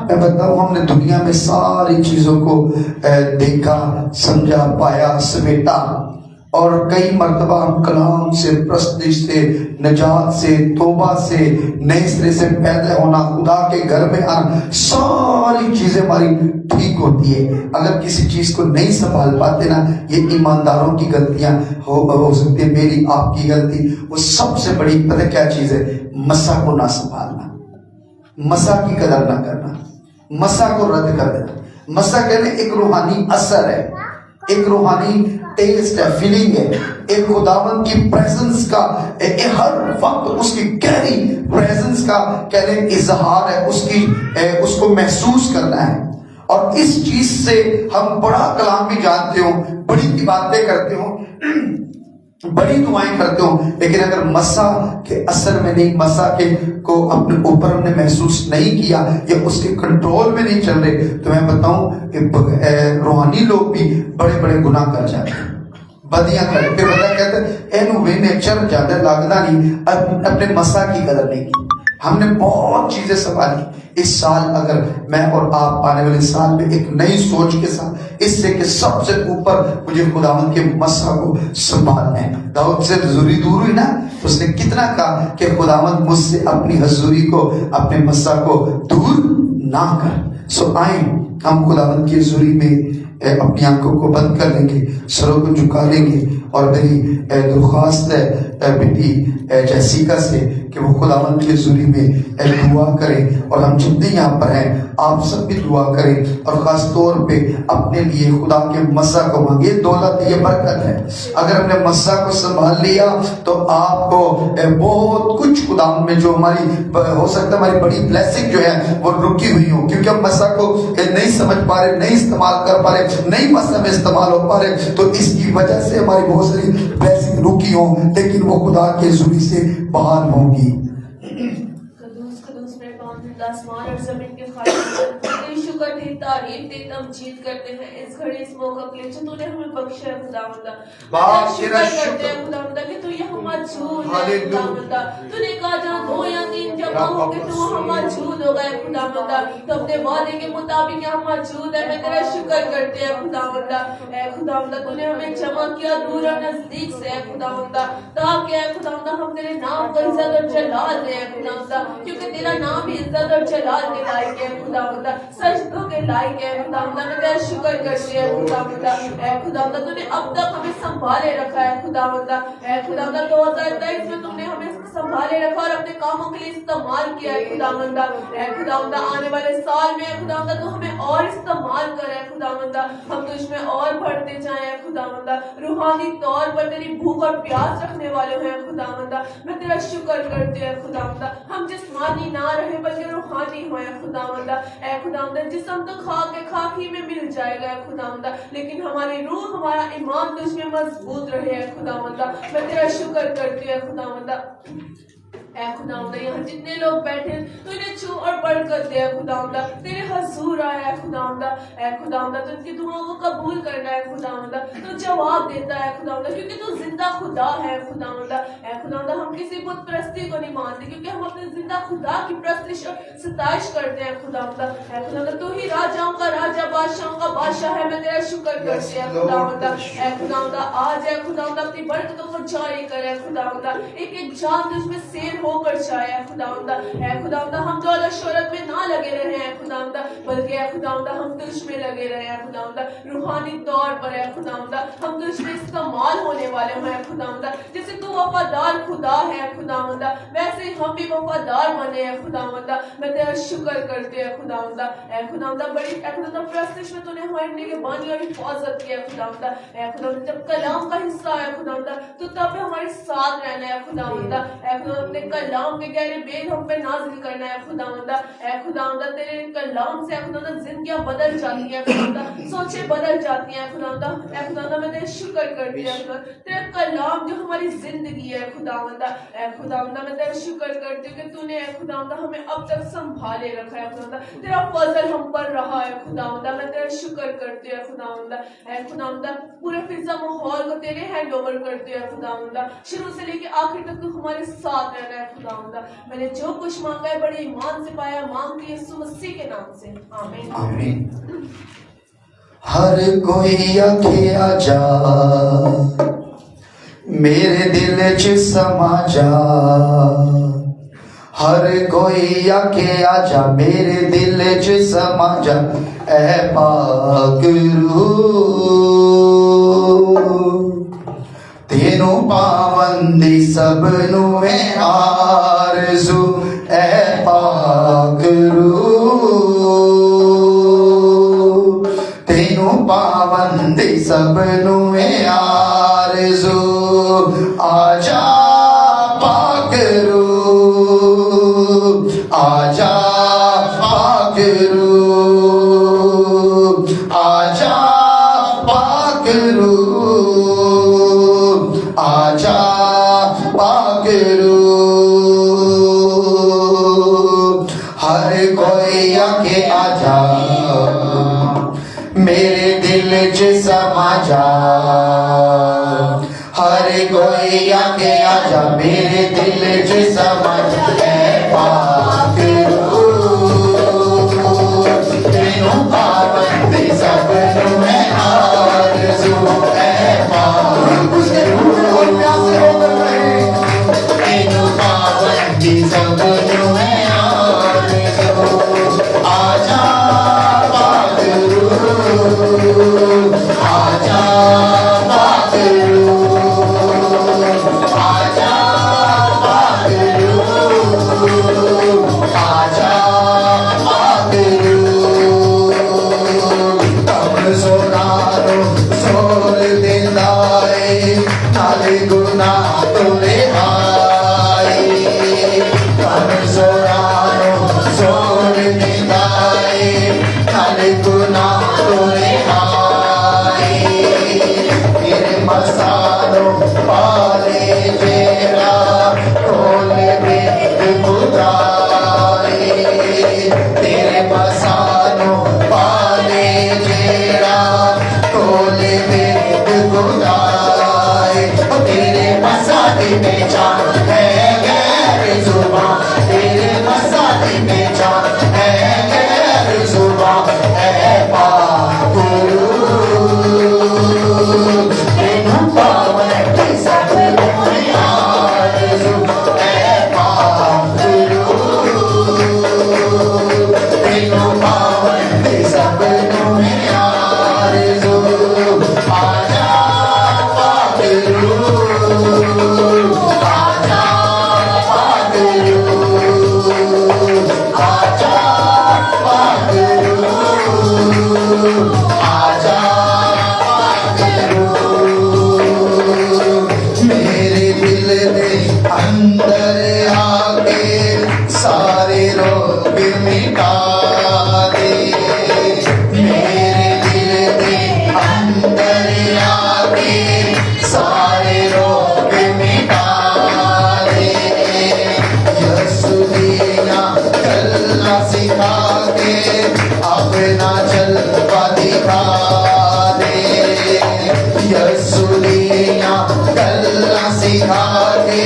میں بتاؤں ہم نے دنیا میں ساری چیزوں کو دیکھا، سمجھا، پایا، سمیٹا، اور کئی مرتبہ ہم کلام سے، پرستش سے، نجات سے، توبہ سے، نئے سرے سے پیدا ہونا، خدا کے گھر میں آنا، ساری چیزیں ہماری ٹھیک ہوتی ہے۔ اگر کسی چیز کو نہیں سنبھال پاتے نا، یہ ایمانداروں کی غلطیاں ہو سکتی ہے، میری آپ کی غلطی۔ وہ سب سے بڑی پتہ کیا چیز ہے؟ مسا کو نہ سنبھالنا، مسا کی قدر نہ کرنا، مسا کو رد کر دینا۔ مسا کہنے ایک روحانی اثر ہے، ایک روحانی ٹیسٹ ہے، فیلنگ ہے، ایک خداوند کی پریزنس کا ہر وقت اس کی گہری پریزنس کا کہنے اظہار ہے، اس کو محسوس کرنا ہے۔ اور اس چیز سے ہم بڑا کلام بھی جانتے ہوں، بڑی عبادتیں کرتے ہوں، بڑی دعائیں کرتے ہوں، لیکن اگر مسا کے اثر میں نہیں، مسا کے کو اپنے اوپر ہم نے محسوس نہیں کیا یا اس کے کنٹرول میں نہیں چل رہے، تو میں بتاؤں کہ روحانی لوگ بھی بڑے بڑے گناہ کر جاتے ہیں، بدیاں کرتے، پھر بتا کہتے ہیں اینو وینے چر جاتے لگتا نہیں، اپنے مسا کی قدر نہیں کی۔ ہم نے بہت چیزیں سنبھالی۔ اس سال اگر میں اور آپ آنے والے سال میں ایک نئی سوچ کے ساتھ، اس سے کہ سب سے اوپر مجھے خداوند کے مسا کو سنبھالنا ہے۔ داؤد سے حضوری دور ہوئی نا، اس نے کتنا کہا کہ خداوند مجھ سے اپنی حضوری کو، اپنے مسا کو دور نہ کر۔ سو آئیں ہم خداوند کی حضوری میں اپنی آنکھوں کو بند کر لیں گے، سروں کو جھکا لیں گے، اور میری درخواست ہے بیٹی جیسیکا سے کہ وہ خداوند کی حضوری میں دعا کریں، اور ہم جتنے یہاں پر ہیں آپ سب بھی دعا کریں، اور خاص طور پہ اپنے لیے خدا کے مسا کو مانگے۔ دولت یہ برکت ہے، اگر ہم نے مسا کو سنبھال لیا تو آپ کو بہت کچھ خداوند میں جو ہماری ہو سکتا ہے ہماری بڑی بلیسنگ جو ہے وہ رکی ہوئی ہو، کیونکہ ہم مسا کو نہیں سمجھ پا رہے، نہیں استعمال کر پا رہے، نہیں مسا میں استعمال ہو پا رہے، تو اس کی وجہ سے ہماری بہت ساری بلیسنگ رکی ہوں، لیکن وہ خدا کے حضوری سے بحال ہوں گی۔ آسمان اور زمین کے خالق تیری شکر تیری تعریف تیری تمجید کرتے ہیں اس گھڑی اس موقع کے لیے جو تو نے ہمیں بخشا ہے خداوند، شکر کرتے ہیں خداوند کہ تو یہاں موجود ہے خداوند، تو نے کہا جہاں دو یا تین جمع ہو کہ تو وہاں موجود ہوگا ہے خداوند، تو اپنے وعدے کے مطابق یہاں موجود ہے، میں تیرا شکر کرتے ہیں خداوند۔ اے خداوند تو نے ہمیں جمع کیا دور اور نزدیک سے ہے خداوند، تاکہ اے خداوند ہم تیرے نام کو عزت اور جلال دیں خداوند، کیونکہ تیرا نام بھی عزت اور جلال کے لائق ہے خداوند، سجدوں کے لائق ہے خداوند۔ میں تیرا شکر کرتے ہیں خداوند، اے خداوند تو نے اب تک ہمیں سنبھالے رکھا ہے خداوند، اے خداوند 2023 میں تم نے ہمیں سنبھالے رکھا اور اپنے کاموں کے لیے استعمال کیا ہے خداوند۔ اے خداوند آنے والے سال میں خداوند تو ہمیں اور استعمال کر ہے خداوند، ہم تجھ میں اور بڑھتے جائیں خداوند، روحانی طور پر تیری بھوک اور پیاس رکھنے والے ہیں خداوند۔ میں تیرا شکر کرتے ہیں خداوند، ہم جسمانی نہ رہے بلکہ روحانی ہوئے خداوند۔ اے خداوند جسم تو خاک ہی میں مل جائے گا خداوند، لیکن ہماری روح ہمارا ایمان تجھ میں مضبوط رہے خداوند۔ میں تیرا شکر کرتی ہے خداوند۔ اے خداوند یہاں جتنے لوگ بیٹھے تو انہیں چھو اور برکت دے خداوند، تیرے حضور آیا ہے خداوند۔ اے خداوند تو ان کی دعاؤں کو قبول کرنا ہے خداوند، تو جواب دیتا ہے خداوند کیونکہ تو زندہ خدا ہے خداوند۔ اے خداوند ہم کسی بت پرستی کو نہیں مانتے کیونکہ ہم اپنے زندہ خدا کی پرستش اور ستائش کرتے ہیں خداوند۔ اے خداوند تو ہی راجاؤں کا راجا بادشاہوں کا بادشاہ ہے، میں تیرا شکر کرتے ہیں خداوند۔ اے خداوند آج اے خداوند اپنی برکتوں کو جاری کرے خداوند، ایک ایک جان تجھ میں سیر ہو کر جائے خداوند۔ اے خداوند ہم دولت شہرت میں نہ لگے رہے ہیں خداوند، بلکہ اے خداوند ہم تجھ میں لگے رہے ہیں خداوند، روحانی طور پر اے خداوند ہم تجھ میں استعمال ہونے والے ہیں خداوند۔ جیسے تو وفادار خدا ہے خداوند ویسے ہی ہم بھی وفادار بنے ہیں خداوند۔ میں تیرا شکر کرتے ہیں خداوند۔ اے خداوند بڑی اے خداوند پرستش میں تو نے ہمارے نگہبانی اور حفاظت کی ہے خداوند۔ اے خداوند جب کلام کا حصہ ہے خداوند تو تب ہمارے ساتھ رہنا ہے خداوند۔ اے خداوند اپنے کلام کے گہرے بید ہم پہ نازل کرنا ہے خداوند۔ اے خداوند تیرے کلام سے اے خداوند زندگیاں بدل جاتی ہیں خداوند، سوچیں بدل جاتی ہیں خداوند۔ اے خداوند میں تیرے شکر کرتی ہوں خداوند، تیرا کلام جو ہماری زندگی ہے خداوند۔ اے خداوند میں تیرا شکر کرتی ہوں کہ تو نے اے خداوند ہمیں اب تک سنبھالے رکھا ہے خداوند، تیرا فضل ہم پر رہا ہے خداوند۔ میں تیرا شکر کرتی ہوں خداوند۔ اے خداوند پورے فضا ماحول کو تیرے ہینڈ اوور کرتی ہے خداوند، شروع سے لے کے آخر تک تو ہمارے ساتھ رہنا ہے خداوند۔ میں نے جو کچھ مانگا ہے بڑے ایمان سے پایا، مانگتی یسوع مسیح کے نام سے، آمین آمین۔ ہر کوئی آکھیا جا میرے دل چ سما جا، ہر کوئی آکھیا جا میرے دل چ سما جا، اے پاک روح تینوں پابندی سب نو ہے آرزو، اے پاک روح تینوں پابندی سب نو ہے آرزو، آجا پاک روح آجا پاک روح آجا پاک روح آجا پاک روح، ہر کوئی آکے آجا میرے دل چ سما جا، ہر کوئی آکے آجا میرے دل چ سما جا، اے پاک روح تینوں پابندی سب نو ہے آرزو، اے پاک روح تینوں پابندی سب نو ہے آرزو، آجا नाले गुना तोरे हाय तेरे मसालो पाले जेरा खोले बेद खुदाए तेरे मसालो पाले जेरा खोले बेद खुदाए तेरे मसाले में जान है गैर जुबान तेरे मसाले में जान है गैर जुबान है पागुरु तेनु पावन की सब में आरज़ू है पागुरु तेनु पावन की सब में आरज़ू आजा पागुरु आजा पागुरु आजा पागुरु आजा पागुरु मेरे दिल दे अंदर आके सारे रोग मिटा दे मेरे दिल दे अंदर आके सारे रोग मिटा दे यसु दीना चलना सिखा के अपना जलवा दिखा दे यसु दीना चलना सिखा के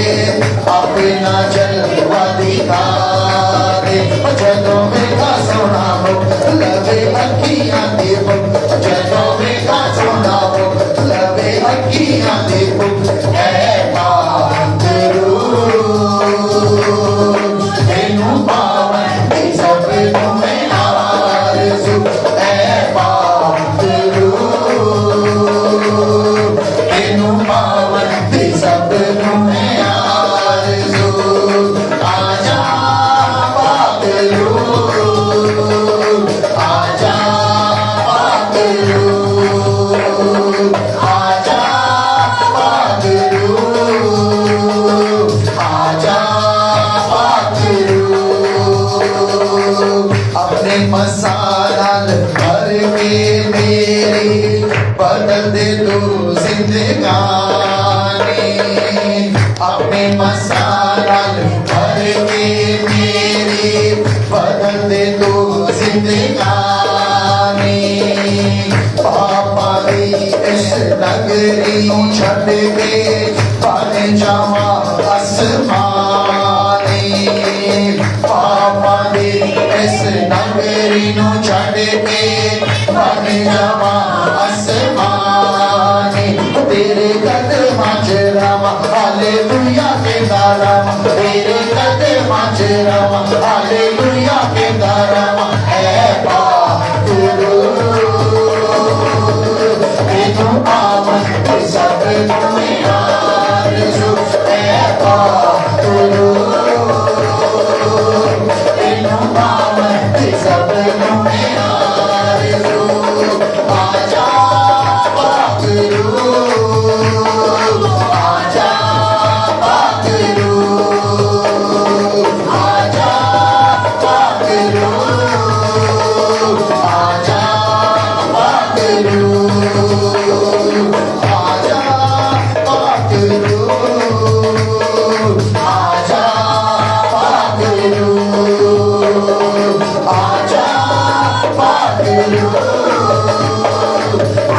अपना जलवा दिखा दे जदों मेरा सोना हो लगे अखियां देखो जदों मेरा सोना हो लगे अखियां देखो है पागुरु तेनु पावन की सब में आरज़ू है पागुरु तेनु पावन की सब में आरज़ू आजा पागुरु आजा पागुरु आजा पागुरु आजा पागुरु अपने मसाल भर के मेरी बदल दे तू जिंदगानी अपने मसाल भर के मेरी बदल दे तू जिंदगानी पापा दी इस नगरी छड़ के बन जावा आसमानी पापा दी इस नगरी छड़ के बन जावा आसमानी तेरे कदमां च रवां हालेलुया कहदा रवां तेरे कदमां च रवां हालेलुया कहदा रवां है पागुरु तेनु पावन की सब में आरज़ू है पागुरु तेनु पावन की सब में आरज़ू आजा पागुरु आजा पागुरु आजा पागुरु आजा पागुरु आजा पागुरु आजा पागुरु आजा पागुरु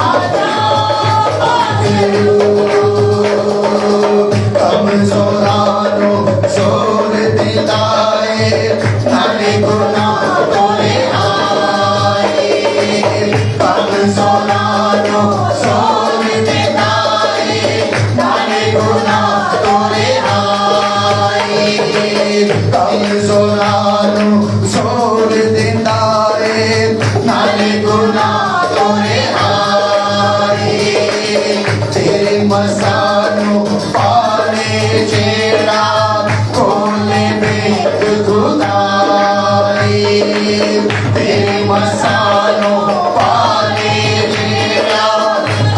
आजा पागुरु कमजोरानो जोर दिलाए नाले गुना तोरे आए कमजोरानो जोर दिलाए नाले गुना तोरे आए कमजोरानो जोर दिलाए नाले गुना तोरे आए तेरे मसालो पाले जेड़ा खोले बेद खुदाए तेरे मसालो पाले जेड़ा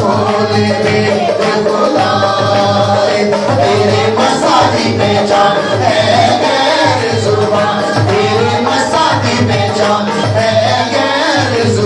खोले बेद खुदाए तेरे मसाली में जान है गैर जुबान तेरे मसाली में जान है गैर जुबान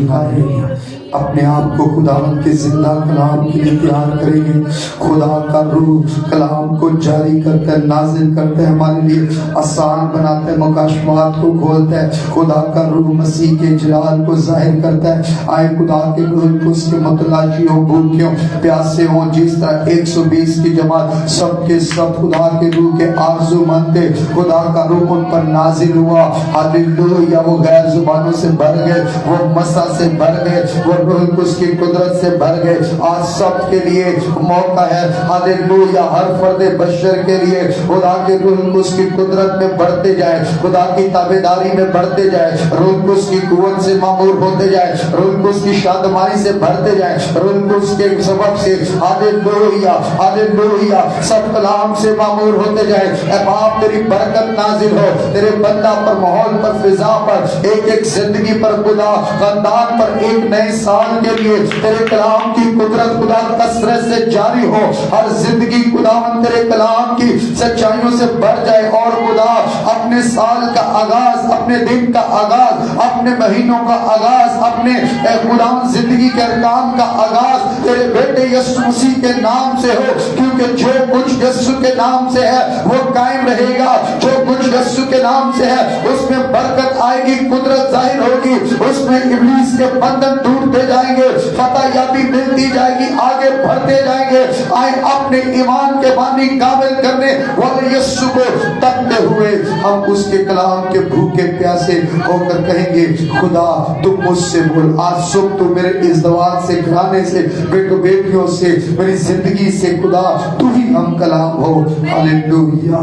निकालेंगे, अपने आप को खुदावंद के जिंदा कलाम के लिए तैयार करेंगे। खुदा का रूह कलाम को जारी करता है, नाजिल करता है, हमारे लिए आसान बनाता है, मुकाशवात को खोलता है। खुदा का रूह मसीह के जलाल को जाहिर करता है। आए खुदा के रूह को उसके मुतलाशी हो, भूखे हो, प्यासे हो, जिस तरह 120 की जमात सबके सब खुदा के रूह के आरज़ूमंद थे, खुदा का रूह उन पर नाजिल हुआ। हालेलुया, वो गैर जुबानों से भर गए, वो मसा से भर गए, वो रूह उसकी कुदरत से भर गए। आज सबके लिए मौका है, हालेलुया, हर फर्द बशर के लिए खुदा के रूह उसकी कुदरत में बढ़ते जाए, खुदा की ताबेदारी में बढ़ते जाए, रूह उसकी कुव्वत से मामूर होते जाए, रूह उसकी शादमानी से भरते जाए, रूह उसके सबब से हालेलुया हालेलुया सब कलाम से मामूर होते जाए। ऐ बाप तेरी बरकत नाजिल हो, तेरे बंदा पर, माहौल पर, फिजा पर, एक एक जिंदगी पर खुदा, खानदान पर, एक नए साल के लिए तेरे कलाम की कुदरत खुदा कसरत से जारी हो। हर जिंदगी खुदावंद तेरे कलाम की सच्चाइयों से भर जाए और खुदा अपने साल का आगाज, अपने दिन का आगाज, अपने महीनों का आगाज, अपने खुदा जिंदगी के अरकान का आगाज तेरे बेटे यीशु मसीह के नाम से हो, क्योंकि जो कुछ यीशु के नाम से है वो कायम रहेगा। जो कुछ यीशु के नाम से है उसमें बरकत आएगी, कुदरत जाहिर होगी, उसमें इब्लीस के बंधन टूटते जाएंगे, फतह याबी मिलती जाएगी, आगे बढ़ते जाएंगे। आए अपने ईमान के बानी काबिल करने वाले यीशु को तकते हुए हम उसके कलाम के भूखे प्यासे होकर कहेंगे, खुदा तुम मुझसे बोल। आज सुबह तू मेरे इस दवात से, घराने से, बेटों बेटियों से, मेरी जिंदगी से खुदा तू ही हम कलाम हो। हालेलुया,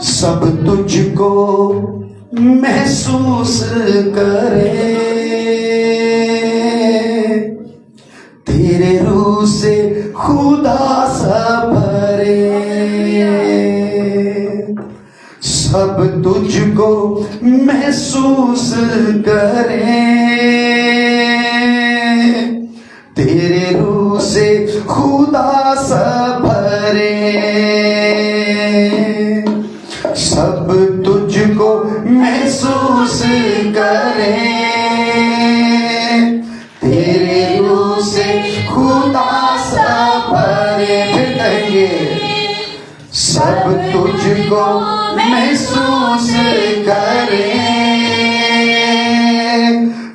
सब तुझको महसूस करे, तेरे रूह से खुदा सब भरे, सब तुझको महसूस करे, तेरे रूह से खुदा सब भरे, सब तुझको महसूस करे, तेरे रूह से खुदा सब भरे। फिर कहेंगे, सब तुझको महसूस करे,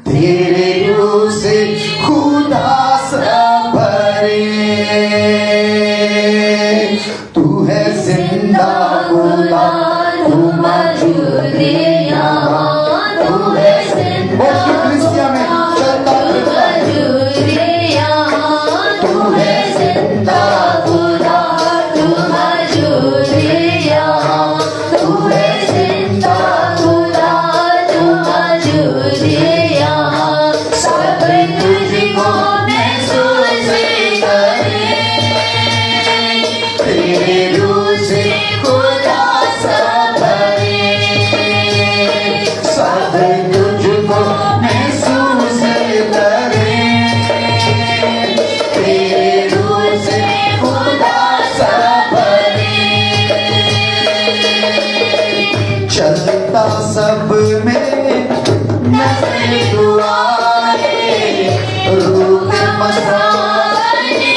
तेरे रूह से खुदा सब भरे, तू है जिंदा खुदा, तू मौजूद यहाँ, तू है जिंदा खुदा, तू मौजूद यहाँ, तू है जिंदा खुदा, तू मौजूद यहाँ, तू है जिंदा खुदा, तू मौजूद यहाँ, सब तुझको महसूस करे, तेरे रूह से खुदा सब भरे, सब तुझको महसूस करे, तेरे रूह से खुदा सब भरे, चलता सब में नजर दुआरे, रूह के मसाले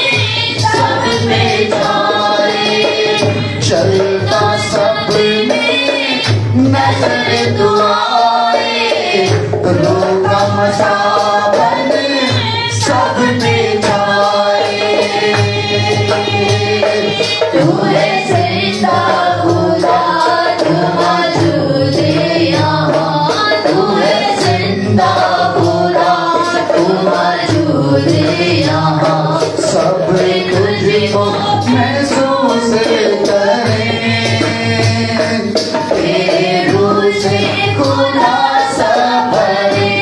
सब में जाए, चलता सब में नजर दुआरे, रूह का मसाले सब में जाए, तू है जिंदा खुदा, तू मौजूद यहाँ, तू है जिंदा खुदा, तू मौजूद यहाँ, सब तुझको महसूस करे, तेरे रूह से खुदा सब भरे,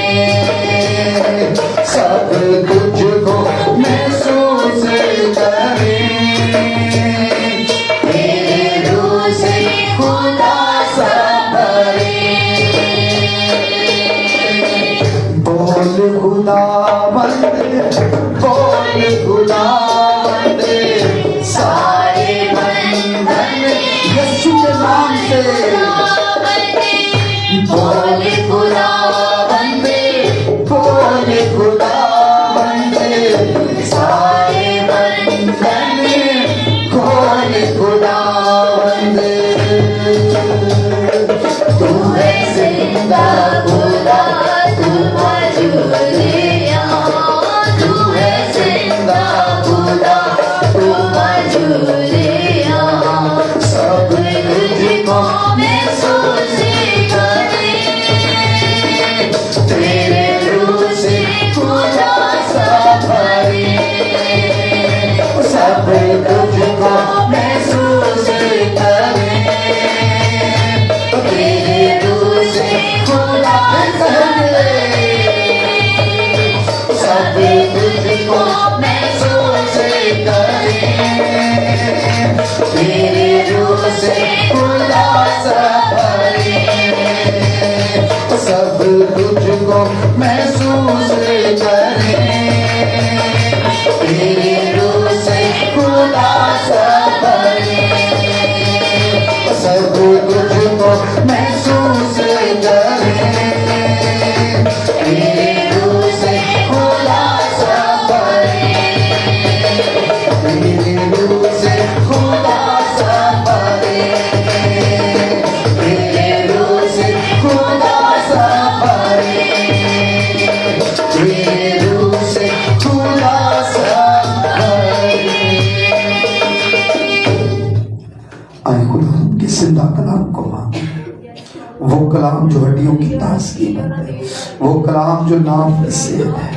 सब तुझको महसूस करे, तेरे रूह से खुदा सब भरे, बोल खुदावंद, बोल खुदावंद, सारे बंधन यीशु के नाम से, बोल खुदावंद, महसूस करें, तेरे रूह से खुदा सब भरे, सब तुझको महसूस करें, तेरे रूह से खुदा सब भरे, तेरे रूह से खुदा सब भरे, तेरे रूह से खुदा सब भरे, तेरे रूह से खुदा सब भरे। आए खुदा के जिंदा कलाम को मांगे, वो कलाम जो हड्डियों की ताजगी है, वो कलाम जो नाम से है,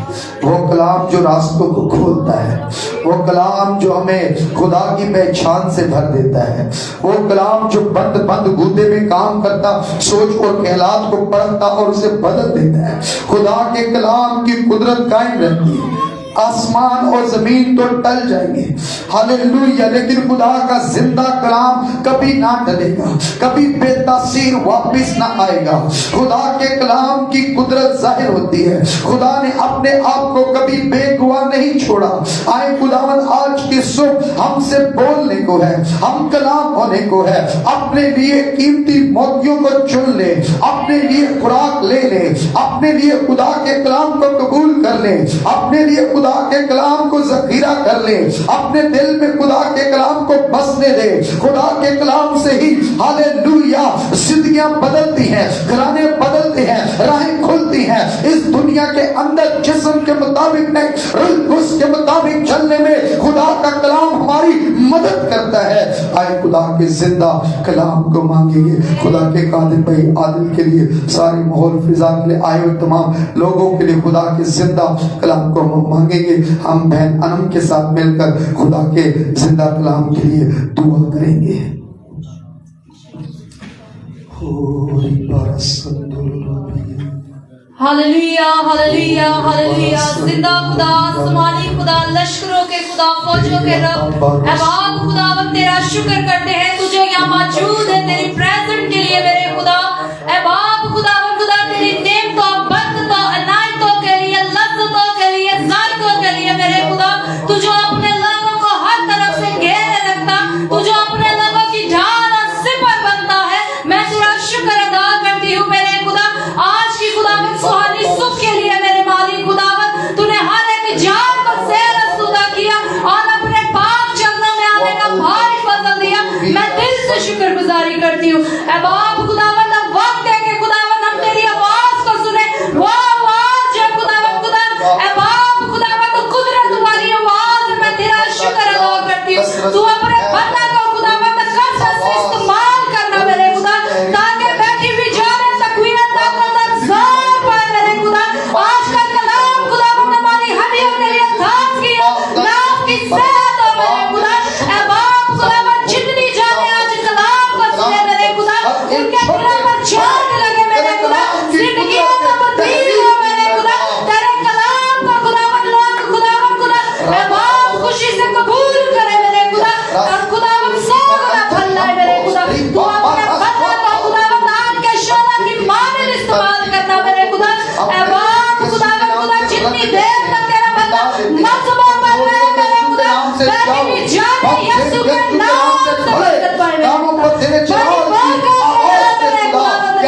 वो कलाम जो रास्तों को खोलता है, वो कलाम जो हमें खुदा की पहचान से भर देता है, वो कलाम जो बंद बंद गूदे में काम करता, सोच और ख्यालात को परखता और उसे बदल देता है। खुदा के कलाम की कुदरत कायम रहती है, आसमान और जमीन तो टल जाएंगे, हालेलुया, लेकिन खुदा का जिंदा कलाम कभी ना टलेगा, कभी बेतासीर वापस ना आएगा। खुदा के कलाम की कुदरत जाहिर होती है, खुदा ने अपने आप को कभी बेगुआ नहीं छोड़ा। आए खुदावन आज की सुबह हमसे बोलने को है, हम कलाम होने को है, अपने लिए कीमती मोतियों को चुन ले, अपने लिए खुराक ले ले, अपने लिए खुदा के कलाम को कबूल कर ले, अपने लिए खुदा के कलाम को ज़ख़ीरा कर ले, अपने दिल में खुदा के कलाम को बसने दे। खुदा के कलाम से ही हालेलुया जिंदगियां बदलती हैं, घराने बदलते हैं, राहें खुलती हैं। इस दुनिया के अंदर जिस्म के मुताबिक नहीं, उसके मुताबिक चलने में खुदा का कलाम हमारी मदद करता है। आए खुदा के जिंदा कलाम को मांगेंगे। खुदा के कादिर भाई आदिल के लिए, सारे माहौल फिजा के लिए, आए हुए तमाम लोगों के लिए खुदा के जिंदा कलाम को मांगेंगे। हम बहन अनम के साथ मिलकर खुदा के जिंदा कलाम के लिए दुआ करेंगे। Hallelujah hallelujah hallelujah. जिंदा खुदा, आसमानी खुदा, लश्करों के खुदा, फौजों के रब, ऐ बाप खुदा, हम तेरा शुक्र करते हैं, तू जो यहाँ मौजूद है तेरी प्रेजेंट के लिए मेरे खुदा। ऐ बाप खुदा, हम खुदा तेरी नेमतों, बरकतों, इनायतों के लिए, लज़्ज़तों के लिए, ज़ायक़ों के लिए मेरे खुदा, तू जो अपने लोगों को हर तरफ से घेरे रखता, तू जो अपने लोगों की ढाल और सिपर बनता है, मैं तेरा शुक्र अदा करती हूँ मेरे खुदा। आज की खुदावंद सुहानी सुबह के लिए मेरे मालिक खुदावंद, तूने हर एक जान को सैर सुदा किया और अपने पाक चरणों में आने का भारी फजल दिया। मैं दिल से शुक्रगुजारी करती हूँ। ऐ बाप खुदावंद, अब वक्त है कि खुदावंद हम तेरी आवाज को सुने, वो आवाज जो खुदावंद खुदा, ऐ बाप खुदावंद कुदरत वाली आवाज, मैं तेरा शुक्र अदा करती हूँ। तू अपने बंदा को खुदावंद कसरत से इस्तेमाल करना मेरे खुदा, ताकि बैठी हुई जाने तकवीरत ताकत ज़ार पाए मेरे खुदा। आज का कलाम खुदावंद हमारी हड्डियों के लिए ताज़गी हो, नाम की सेहत हो मेरे खुदा। ऐ बाप खुदावंद, जितनी जाने आज कलाम को सुने मेरे खुदा, उनके दिलों पर छान लगे मेरे खुदा, जिंदगियों को तब्दील हो मेरे खुदा। तेरे कलाम को खुदावंद लोग खुदावंद खुदा, ऐ बाप खुशी से कबूल करे मेरे खुदा, और खुदावंद सौ गुना फल लाए मेरे खुदा। तू अपने बंदे को खुदावंद आग के शोला की मानिंद इस्तेमाल करना मेरे खुदा। ऐ बाप खुदावंद खुदा, जितनी देर तक तेरा बंदा मजबूर बन रहे मेरे खुदा, बैठी हुई जाने यीशु के नाम से बरकत पाए मेरे खुदा। बड़ी बरकत है मेरे खुदावंद,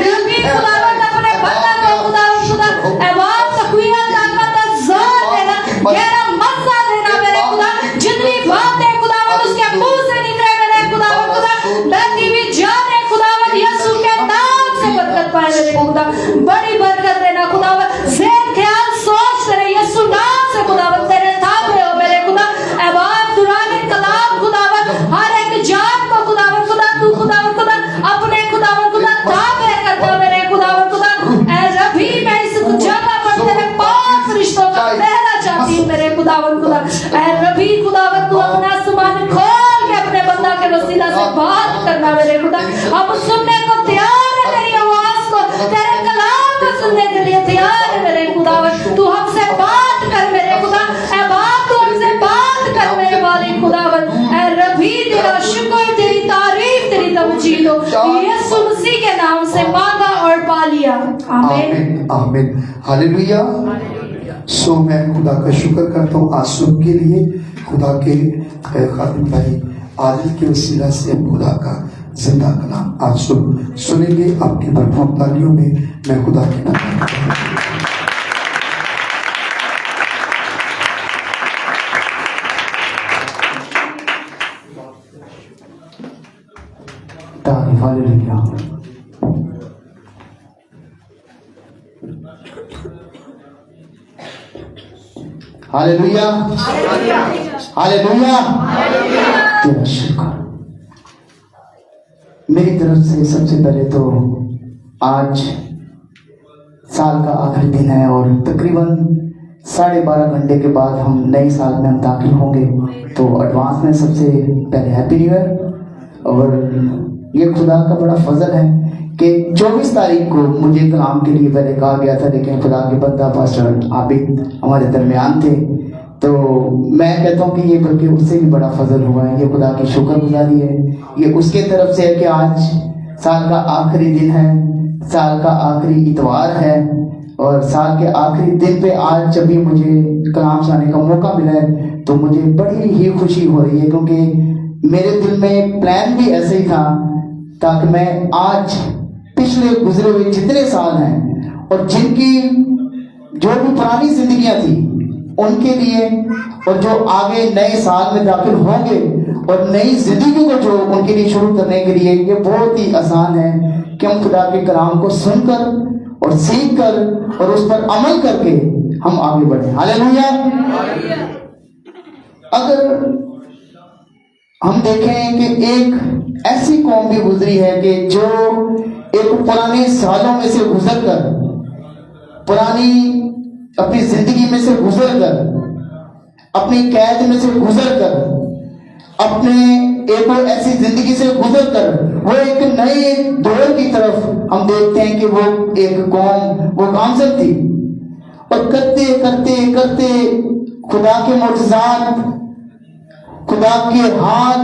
रबी खुदावंद अपने बंदा को खुदावंद खुदा, ऐ बाप तकवीरत ताकत ज़ार देना, गहरा मज़ा देना मेरे खुदा। जितनी बातें खुदावंद उसके मुंह से निकले मेरे खुदावंद खुदा, बैठी हुई जाने खुदावंद यीशु के नाम से बरकत पाए मेरे खुदा। बड़ी बरकत देना खुदावंद, ज़हन ख्याल सोच तेरे यीशु नाम से खुदावंद तेरे ताबे हो मेरे खुदा। ऐ बाप दुराने कलाम खुदावंद, हर एक जान को खुदावंद खुदा, तू खुदावंद खुदा अपने खुदावंद खुदा ताबे करता मेरे खुदावंद खुदा। ऐ रबी, मैं इस जगह पर तेरे पास रिश्तों का पहरा चाहती हूँ मेरे खुदावंद खुदा। ऐ रबी खुदावंद, तू अपना आसमान खोल के अपने बंदा के वसीला से बात करना मेरे खुदा। हम सुनने को तैयार है तेरी आवाज को, तेरे कलाम को सुनने के लिए तैयार है मेरे खुदावंद। तू हमसे बात कर मेरे खुदा। ऐ बाप, तू हमसे बात कर मेरे मालिक खुदावंद। ऐ रबी, तेरा शुक्र, तेरी तारीफ, तेरी तमजीद हो। यीशु मसीह के नाम से मांगा और पा लिया। हालेलुया आमीन आमीन आमीन हालेलुया। सो मैं खुदा का शुक्र करता हूँ आज सुबह के लिए। खुदा के खादिम भाई आदिल के वसीला से हम खुदा का जिंदा कलाम आज सुबह सुनेंगे। आपकी भरपूर तालियों में मैं खुदा के नाम हालेलुया। हालेलुया हालेलुया तेरा शुक्र। मेरी तरफ से सबसे पहले तो आज साल का आखिरी दिन है और तकरीबन 12.5 घंटे के बाद हम नए साल में हम दाखिल होंगे। तो एडवांस में सबसे पहले हैप्पी न्यू ईयर। और ये खुदा का बड़ा फजल है कि 24 तारीख को मुझे कलाम के लिए पहले कहा गया था, लेकिन खुदा के बंदा पास्टर आबिद हमारे दरमियान थे। तो मैं कहता हूँ कि ये बल्कि उससे भी बड़ा फजल हुआ है, ये खुदा की शुक्रगुजारी है। ये उसके तरफ से है कि आज साल का आखिरी दिन है, साल का आखिरी इतवार है और साल के आखिरी दिन पे आज जब भी मुझे कलाम सुनाने का मौका मिला है तो मुझे बड़ी ही खुशी हो रही है, क्योंकि मेरे दिल में प्लान भी ऐसे ही था ताकि मैं आज पिछले गुजरे हुए जितने साल हैं और जिनकी जो भी पुरानी जिंदगियां थी उनके लिए और जो आगे नए साल में दाखिल होंगे और नई जिंदगी को जो उनके लिए शुरू करने के लिए ये बहुत ही आसान है कि हम खुदा के कलाम को सुनकर और सीख कर और उस पर अमल करके हम आगे बढ़े। हालेलुया। अगर हम देखें कि एक ऐसी कौम भी गुजरी है कि जो एक पुराने सालों में से गुजर कर, पुरानी अपनी जिंदगी में से गुजर कर, अपनी कैद में से गुजर कर, अपने एक ऐसी जिंदगी से गुजर कर वो एक नए दौर की तरफ हम देखते हैं कि वो एक कौम वो गामजन थी और करते करते करते खुदा के मोजज़ात, खुदा के हाथ,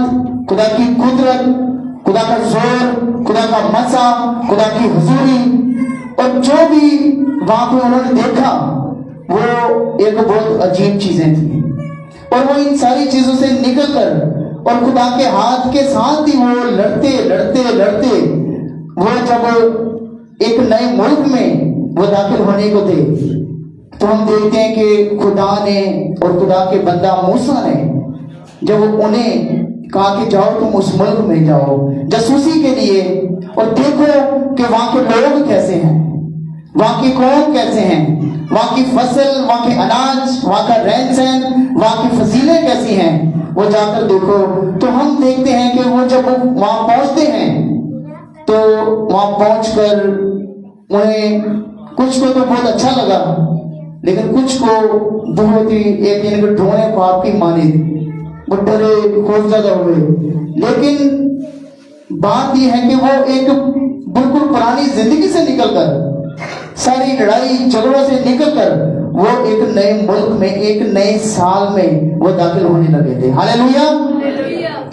खुदा की कुदरत, खुदा का जोर, खुदा का मसा, खुदा की हुजूरी और जो भी वहां पे उन्होंने देखा वो एक बहुत अजीब चीजें थी। और वो इन सारी चीजों से निकल कर और खुदा के हाथ के साथ ही वो लड़ते लड़ते लड़ते वो जब एक नए मुल्क में वो दाखिल होने को थे तो हम देखते हैं कि खुदा ने और खुदा के बंदा मूसा ने जब उन्हें कहा कि जाओ तुम उस मुल्क में जाओ जासूसी के लिए और देखो कि वहां के लोग कैसे हैं, वहां की कौम कैसे हैं, वहां की फसल, वहां के अनाज, वहां का रहन सहन, वहां की फजीलें कैसी हैं, वो जाकर देखो। तो हम देखते हैं कि वो जब वहां पहुंचते हैं तो वहां पहुंचकर उन्हें कुछ को तो बहुत अच्छा लगा लेकिन कुछ को बहुत ही एक इनके ढोने को आपकी मानी वो डरे खौफजदा हुए। लेकिन बात यह है कि वो एक बिल्कुल पुरानी जिंदगी से निकलकर, सारी लड़ाई झगड़ों से निकलकर वो एक नए मुल्क में, एक नए साल में वो दाखिल होने लगे थे। हालेलुया।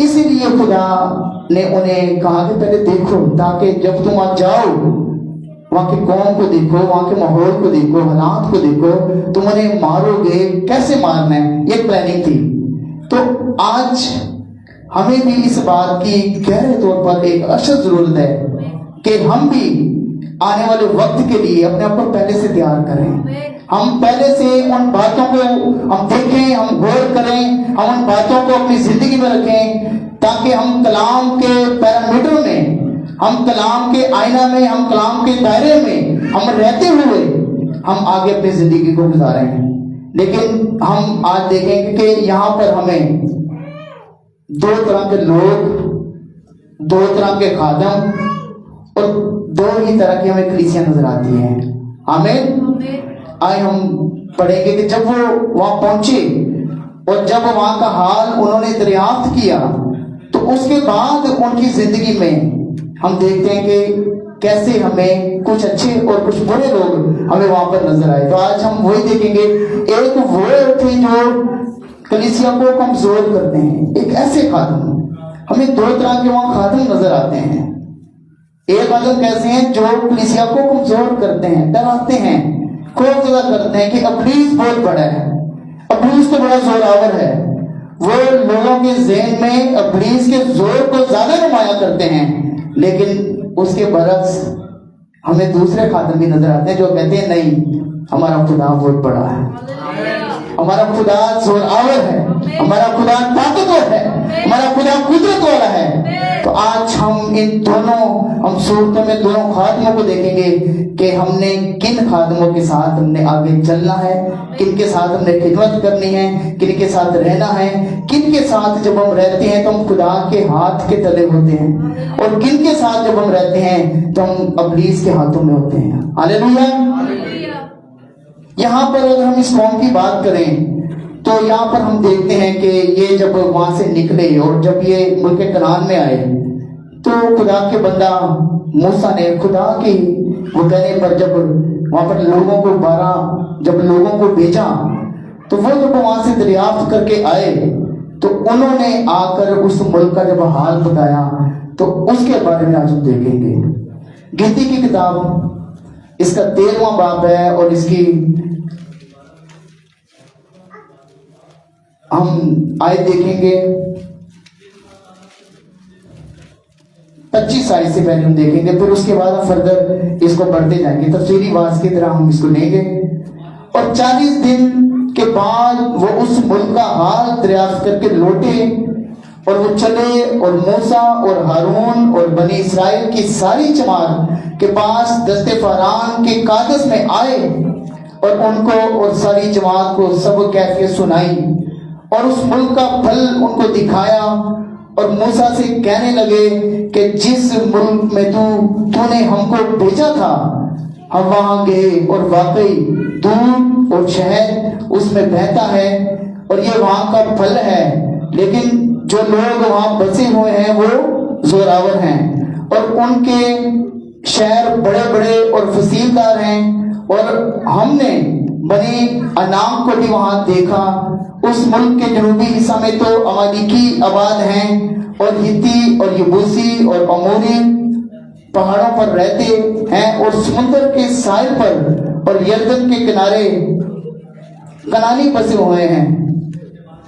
इसीलिए खुदा ने उन्हें कहा कि पहले देखो, ताकि जब तुम आज जाओ वहां की कौम को देखो, वहां के माहौल को देखो, हालात को देखो, तुम उन्हें मारोगे, कैसे मारना है, ये प्लानिंग थी। तो आज हमें भी इस बात की गहरे तौर पर एक अशद जरूरत है कि हम भी आने वाले वक्त के लिए अपने आप को पहले से तैयार करें। हम पहले से उन बातों को हम देखें, हम गौर करें, हम उन बातों को अपनी जिंदगी में रखें ताकि हम कलाम के पैरामीटर में, हम कलाम के आईना में, हम कलाम के दायरे में हम रहते हुए हम आगे अपनी जिंदगी को गुजारें। लेकिन हम आज देखेंगे कि यहाँ पर हमें दो तरह के लोग, दो तरह के खादम और दो ही तरह की हमें कलीसियां नजर आती हैं। आमीन। आए हम पढ़ेंगे कि जब वो वहां पहुंचे और जब वहां का हाल उन्होंने दरियाफ्त किया तो उसके बाद उनकी जिंदगी में हम देखते हैं कि कैसे हमें कुछ अच्छे और कुछ बुरे लोग हमें वहां पर नजर आए। तो आज हम वही देखेंगे। एक वो थे जो कलीसिया को कमजोर करते हैं, एक ऐसे खादम, हमें दो तरह के वहां खादम नजर आते हैं। ایک خادم کیسے ہیں جو کلیسیا کو کمزور کرتے ہیں، ڈراتے ہیں، خوف زدہ کرتے ہیں کہ ابلیس بہت بڑا ہے، ابلیس تو بڑا زور آور ہے. وہ لوگوں کے ذہن میں ابلیس کے زور کو زیادہ نمایاں کرتے ہیں. لیکن اس کے برعکس ہمیں دوسرے خادم بھی نظر آتے ہیں جو کہتے ہیں نہیں، ہمارا خدا بہت بڑا ہے، ہمارا خدا زور آور ہے، ہمارا خدا طاقتور ہے، ہمارا خدا قدرت والا ہے. تو آج ہم ان دونوں ہم صورتوں میں دونوں خادموں کو دیکھیں گے کہ ہم نے کن خادموں کے ساتھ ہم نے آگے چلنا ہے، کن کے ساتھ ہم نے خدمت کرنی ہے، کن کے ساتھ رہنا ہے، کن کے ساتھ جب ہم رہتے ہیں تو ہم خدا کے ہاتھ کے تلے ہوتے ہیں، اور کن کے ساتھ جب ہم رہتے ہیں تو ہم ابلیس کے ہاتھوں میں ہوتے ہیں. ہاللیلویا. یہاں پر اگر ہم اس قوم کی بات کریں تو یہاں پر ہم دیکھتے ہیں کہ یہ جب وہاں سے نکلے اور جب یہ ملک کنعان میں آئے تو خدا کے بندہ موسیٰ نے خدا کی وہ کہنے پر جب وہاں پر لوگوں کو بھیجا تو وہ جب وہاں سے دریافت کر کے آئے تو انہوں نے آ کر اس ملک کا جب حال بتایا تو اس کے بارے میں آج ہم دیکھیں گے. گنتی کی کتاب اس کا 13واں باب ہے اور اس کی ہم آیت دیکھیں گے 25 آیت سے پہلے ہم دیکھیں گے، پھر اس کے بعد ہم فردر اس کو بڑھتے جائیں گے، تفسیری واز کی طرح ہم اس کو لیں گے. اور 40 دن کے بعد وہ اس ملک کا حال دریافت کر کے لوٹے اور وہ چلے اور موسیٰ اور ہارون اور بنی اسرائیل کی ساری جماعت کے پاس دستے فاران کے کاغذ میں آئے اور ان کو اور ساری جماعت کو سب کیفیت سنائی اور اس ملک کا پھل ان کو دکھایا. اور موسیٰ سے کہنے لگے کہ جس ملک میں تو نے ہم کو بھیجا تھا ہم وہاں گئے اور واقعی دودھ اور شہد اس میں بہتا ہے اور یہ وہاں کا پھل ہے، لیکن جو لوگ وہاں بسے ہوئے ہیں وہ زوراور ہیں اور ان کے شہر بڑے بڑے اور فصیلدار ہیں. اور ہم نے بنی انام کو بھی وہاں دیکھا. اس ملک کے جنوبی حصہ میں تو امالیکی آباد ہیں اور ہتی اور یبوسی اور اموری پہاڑوں پر رہتے ہیں اور سمندر کے ساحل پر اور یردن کے کنارے کنانی بسے ہوئے ہیں.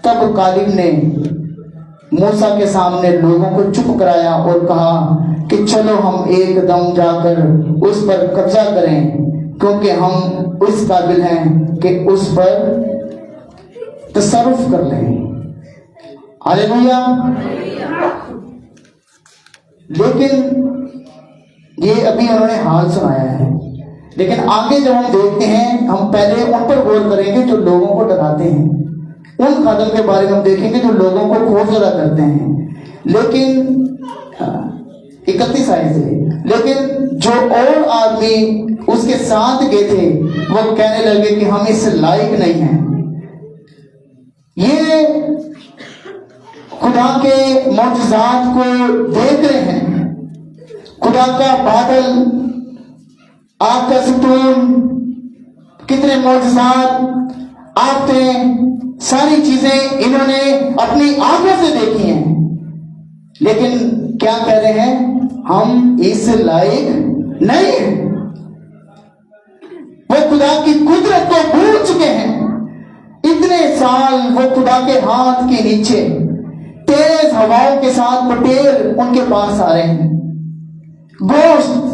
تب کالب نے موسیٰ کے سامنے لوگوں کو چپ کرایا اور کہا کہ چلو ہم ایک دم جا کر اس پر قبضہ کریں کیونکہ ہم اس قابل ہیں کہ اس پر تصرف کر لیں. ہاللیلویا. لیکن یہ ابھی انہوں نے حال سنایا ہے، لیکن آگے جب ہم دیکھتے ہیں ہم پہلے ان پر غور کریں گے جو لوگوں کو ڈراتے ہیں، ان خادم کے بارے میں ہم دیکھیں گے جو لوگوں کو خوف زدہ کرتے ہیں. لیکن 31 آیت سے لیکن جو اور آدمی اس کے ساتھ گئے تھے وہ کہنے لگے کہ ہم اس لائق نہیں ہیں. یہ خدا کے معجزات کو دیکھ رہے ہیں، خدا کا بادل، آگ کا ستون، کتنے معجزات، آفتیں، ساری چیزیں انہوں نے اپنی آنکھوں سے دیکھی ہیں. لیکن کیا کہہ رہے ہیں؟ ہم اس لائق نہیں ہیں. وہ خدا کی قدرت کو بھول چکے ہیں. اتنے سال وہ خدا کے ہاتھ کے نیچے تیز ہواؤں کے ساتھ بٹیر ان کے پاس آ رہے ہیں. گوشت،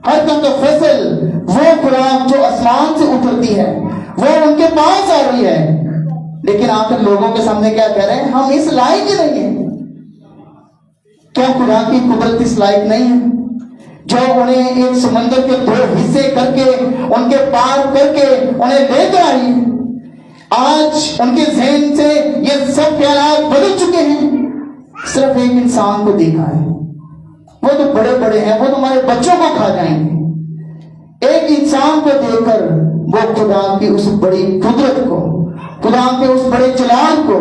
حرکت و فصل، وہ خوراک جو آسمان سے اترتی ہے وہ ان کے پاس آ رہی ہے. لیکن آ کر لوگوں کے سامنے کیا کہہ رہے ہیں؟ ہم اس لائق ہی نہیں ہیں. کیا خدا کی قدرت اس لائق نہیں ہے جو انہیں ایک سمندر کے 2 حصے کر کے ان کے پار کر کے انہیں لے کر آئی؟ آج ان کے ذہن سے یہ سب خیالات بدل چکے ہیں. صرف ایک انسان کو دیکھا ہے، وہ تو بڑے بڑے ہیں، وہ تمہارے بچوں کو کھا جائیں گے. ایک انسان کو دیکھ کر وہ خدا کی اس بڑی قدرت کو، خدا کے اس بڑے جلال کو،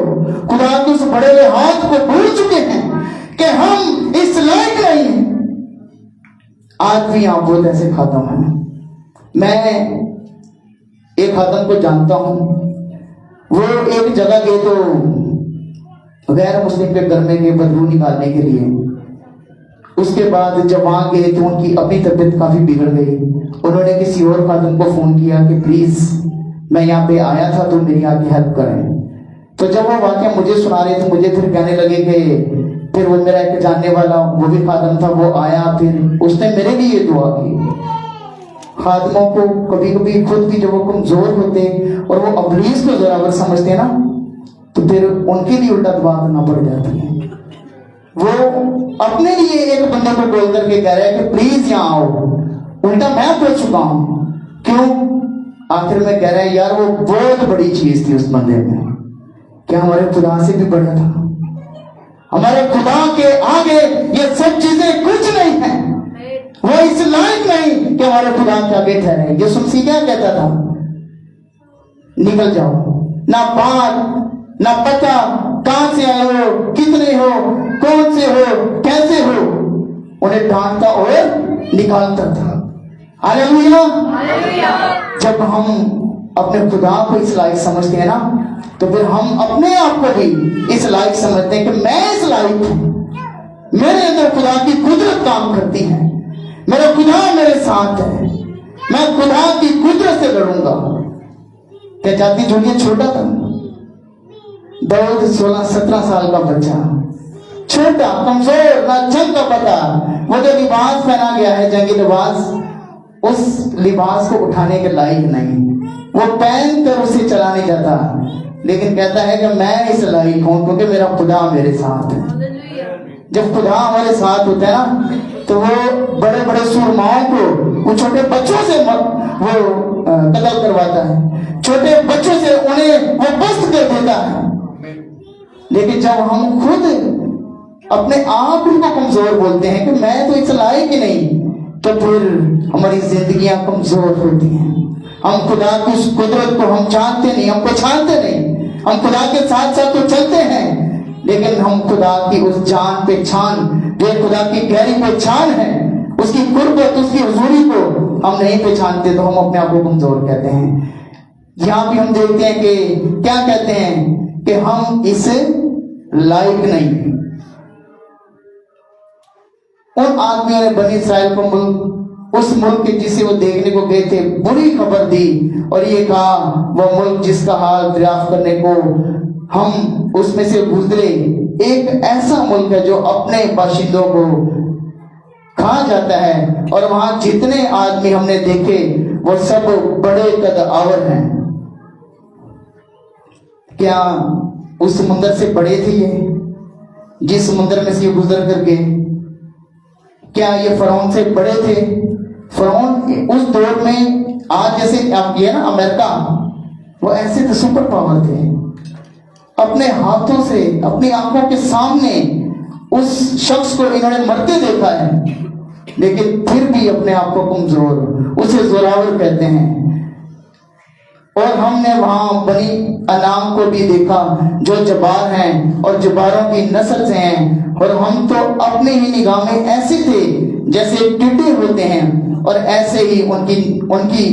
خدا کے اس بڑے ہاتھ کو بھول چکے ہیں کہ ہم اس لائق نہیں ہیں. آج بھی یہاں بہت ایسے خاتم ہیں. میں ایک خاتم کو جانتا ہوں، وہ ایک جگہ گئے تو غیر مسلم کے گھر میں گئے بدبو نکالنے کے لیے. اس کے بعد جب وہاں گئے تو ان کی اپنی طبیعت کافی بگڑ گئی. انہوں نے کسی اور خادم کو فون کیا کہ پلیز میں یہاں پہ آیا تھا تو میری آ کے ہیلپ کریں. تو جب وہ واقعہ مجھے سنا رہے تھے مجھے پھر کہنے لگے کہ پھر وہ میرا ایک جاننے والا وہ بھی خادم تھا, وہ آیا, پھر اس نے میرے لیے دعا کی. خادموں کو کبھی کبھی خود بھی جب وہ کمزور ہوتے اور وہ ابلیس کو زوراور سمجھتے ہیں نا تو پھر ان کے لیے الٹا دعا کرنا پڑ جاتی ہے. وہ اپنے لیے ایک بندے کو بول کر کے کہہ رہا ہے کہ پلیز یہاں آؤ, الٹا میں پہنچ چکا ہوں. کیوں؟ آخر میں کہہ رہا ہے یار وہ بہت بڑی چیز تھی اس بندے میں, کیا ہمارے خدا سے بھی بڑا تھا. ہمارے خدا کے آگے یہ سب چیزیں کچھ نہیں ہیں. وہ اس لائق نہیں کہ ہمارے خدا کے آگے ٹھہرے. یسوع مسیح کیا کہتا تھا؟ نکل جاؤ, نہ بات نہ پتہ کہاں سے آئے ہو, کتنے ہو, کون سے ہو, کیسے ہو, انہیں ڈانٹتا اور نکالتا تھا. ہاللیلویا. جب ہم اپنے خدا کو اس لائق سمجھتے ہیں نا تو پھر ہم اپنے آپ کو بھی اس لائق سمجھتے ہیں کہ میں اس لائق ہوں, میرے اندر خدا کی قدرت کام کرتی ہے, میرا خدا میرے ساتھ ہے, میں خدا کی قدرت سے لڑوں گا. کیا جاتی جولیت چھوٹا تھا, داؤد 16-17 سال کا بچہ, چھوٹا, کمزور, نہ جنگ کا پتہ. وہ جو لباس پہنا گیا ہے جنگی لباس, اس لباس کو اٹھانے کے لائق نہیں. وہ پہن کر اسے چلا نہیں جاتا, لیکن کہتا ہے کہ میں اس لائق ہوں کیونکہ میرا خدا میرے ساتھ ہے. جب خدا ہمارے ساتھ ہوتا ہے نا تو وہ بڑے بڑے سورماؤں کو وہ چھوٹے بچوں سے وہ قتل کرواتا ہے, چھوٹے بچوں سے انہیں وہ بست کر دیتا ہے. لیکن جب ہم خود اپنے آپ کو کمزور بولتے ہیں کہ میں تو اس لائق ہی نہیں, تو پھر ہماری زندگیاں کمزور ہوتی ہیں. ہم خدا کی اس قدرت کو ہم جانتے نہیں, ہم پہچانتے نہیں. ہم خدا کے ساتھ ساتھ تو چلتے ہیں لیکن ہم خدا کی اس جان پہچان جو خدا کی گہری پہچان ہے, اس کی قربت, اس کی حضوری کو ہم نہیں پہچانتے تو ہم اپنے آپ کو کمزور کہتے ہیں. یہاں بھی ہم دیکھتے ہیں کہ کیا کہتے ہیں کہ ہم اس لائق نہیں. ان آدمیوں نے بنی اسرائیل کو اس ملک کے جسے وہ دیکھنے کو گئے تھے بری خبر دی اور یہ کہا وہ ملک جس کا حال دریافت کرنے کو ہم اس میں سے گزرے ایک ایسا ملک ہے جو اپنے باشندوں کو کھا جاتا ہے, اور وہاں جتنے آدمی ہم نے دیکھے وہ سب بڑے قد آور ہیں. کیا اس سمندر سے بڑے تھے یہ, جس سمندر میں سے یہ گزر کر گئے؟ کیا یہ فرعون سے بڑے تھے؟ فرعون اس دور میں آج جیسے آپ یہ نا امریکہ, وہ ایسے تھے, سپر پاور تھے. اپنے ہاتھوں سے اپنی آنکھوں کے سامنے اس شخص کو انہوں نے مرتے دیکھا ہے, لیکن پھر بھی اپنے آپ کو کمزور, اسے زوراور کہتے ہیں. اور ہم نے وہاں بنی انعام کو بھی دیکھا جو جبار ہیں اور جباروں کی نسل سے ہیں, اور ہم تو اپنے ہی نگاہ میں ایسے تھے جیسے ٹڈے ہوتے ہیں, اور ایسے ہی ان کی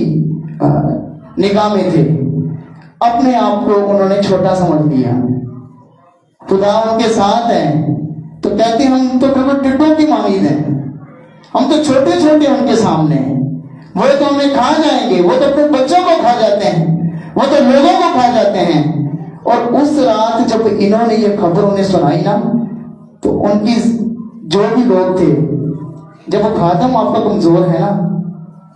نگاہ میں تھے. اپنے آپ کو انہوں نے چھوٹا سمجھ لیا. خدا ان کے ساتھ ہے تو کہتے ہم تو بالکل ٹڈوں کی مانند ہیں, ہم تو چھوٹے چھوٹے ان کے سامنے ہیں. وہ تو ہمیں کھا جائیں گے, وہ تو اپنے بچوں کو کھا جاتے ہیں, وہ تو لوگوں کو کھا جاتے ہیں. اور اس رات جب انہوں نے یہ خبر انہیں سنائی نا تو ان کی جو بھی لوگ تھے, جب وہ خادم آپ کا کمزور ہے نا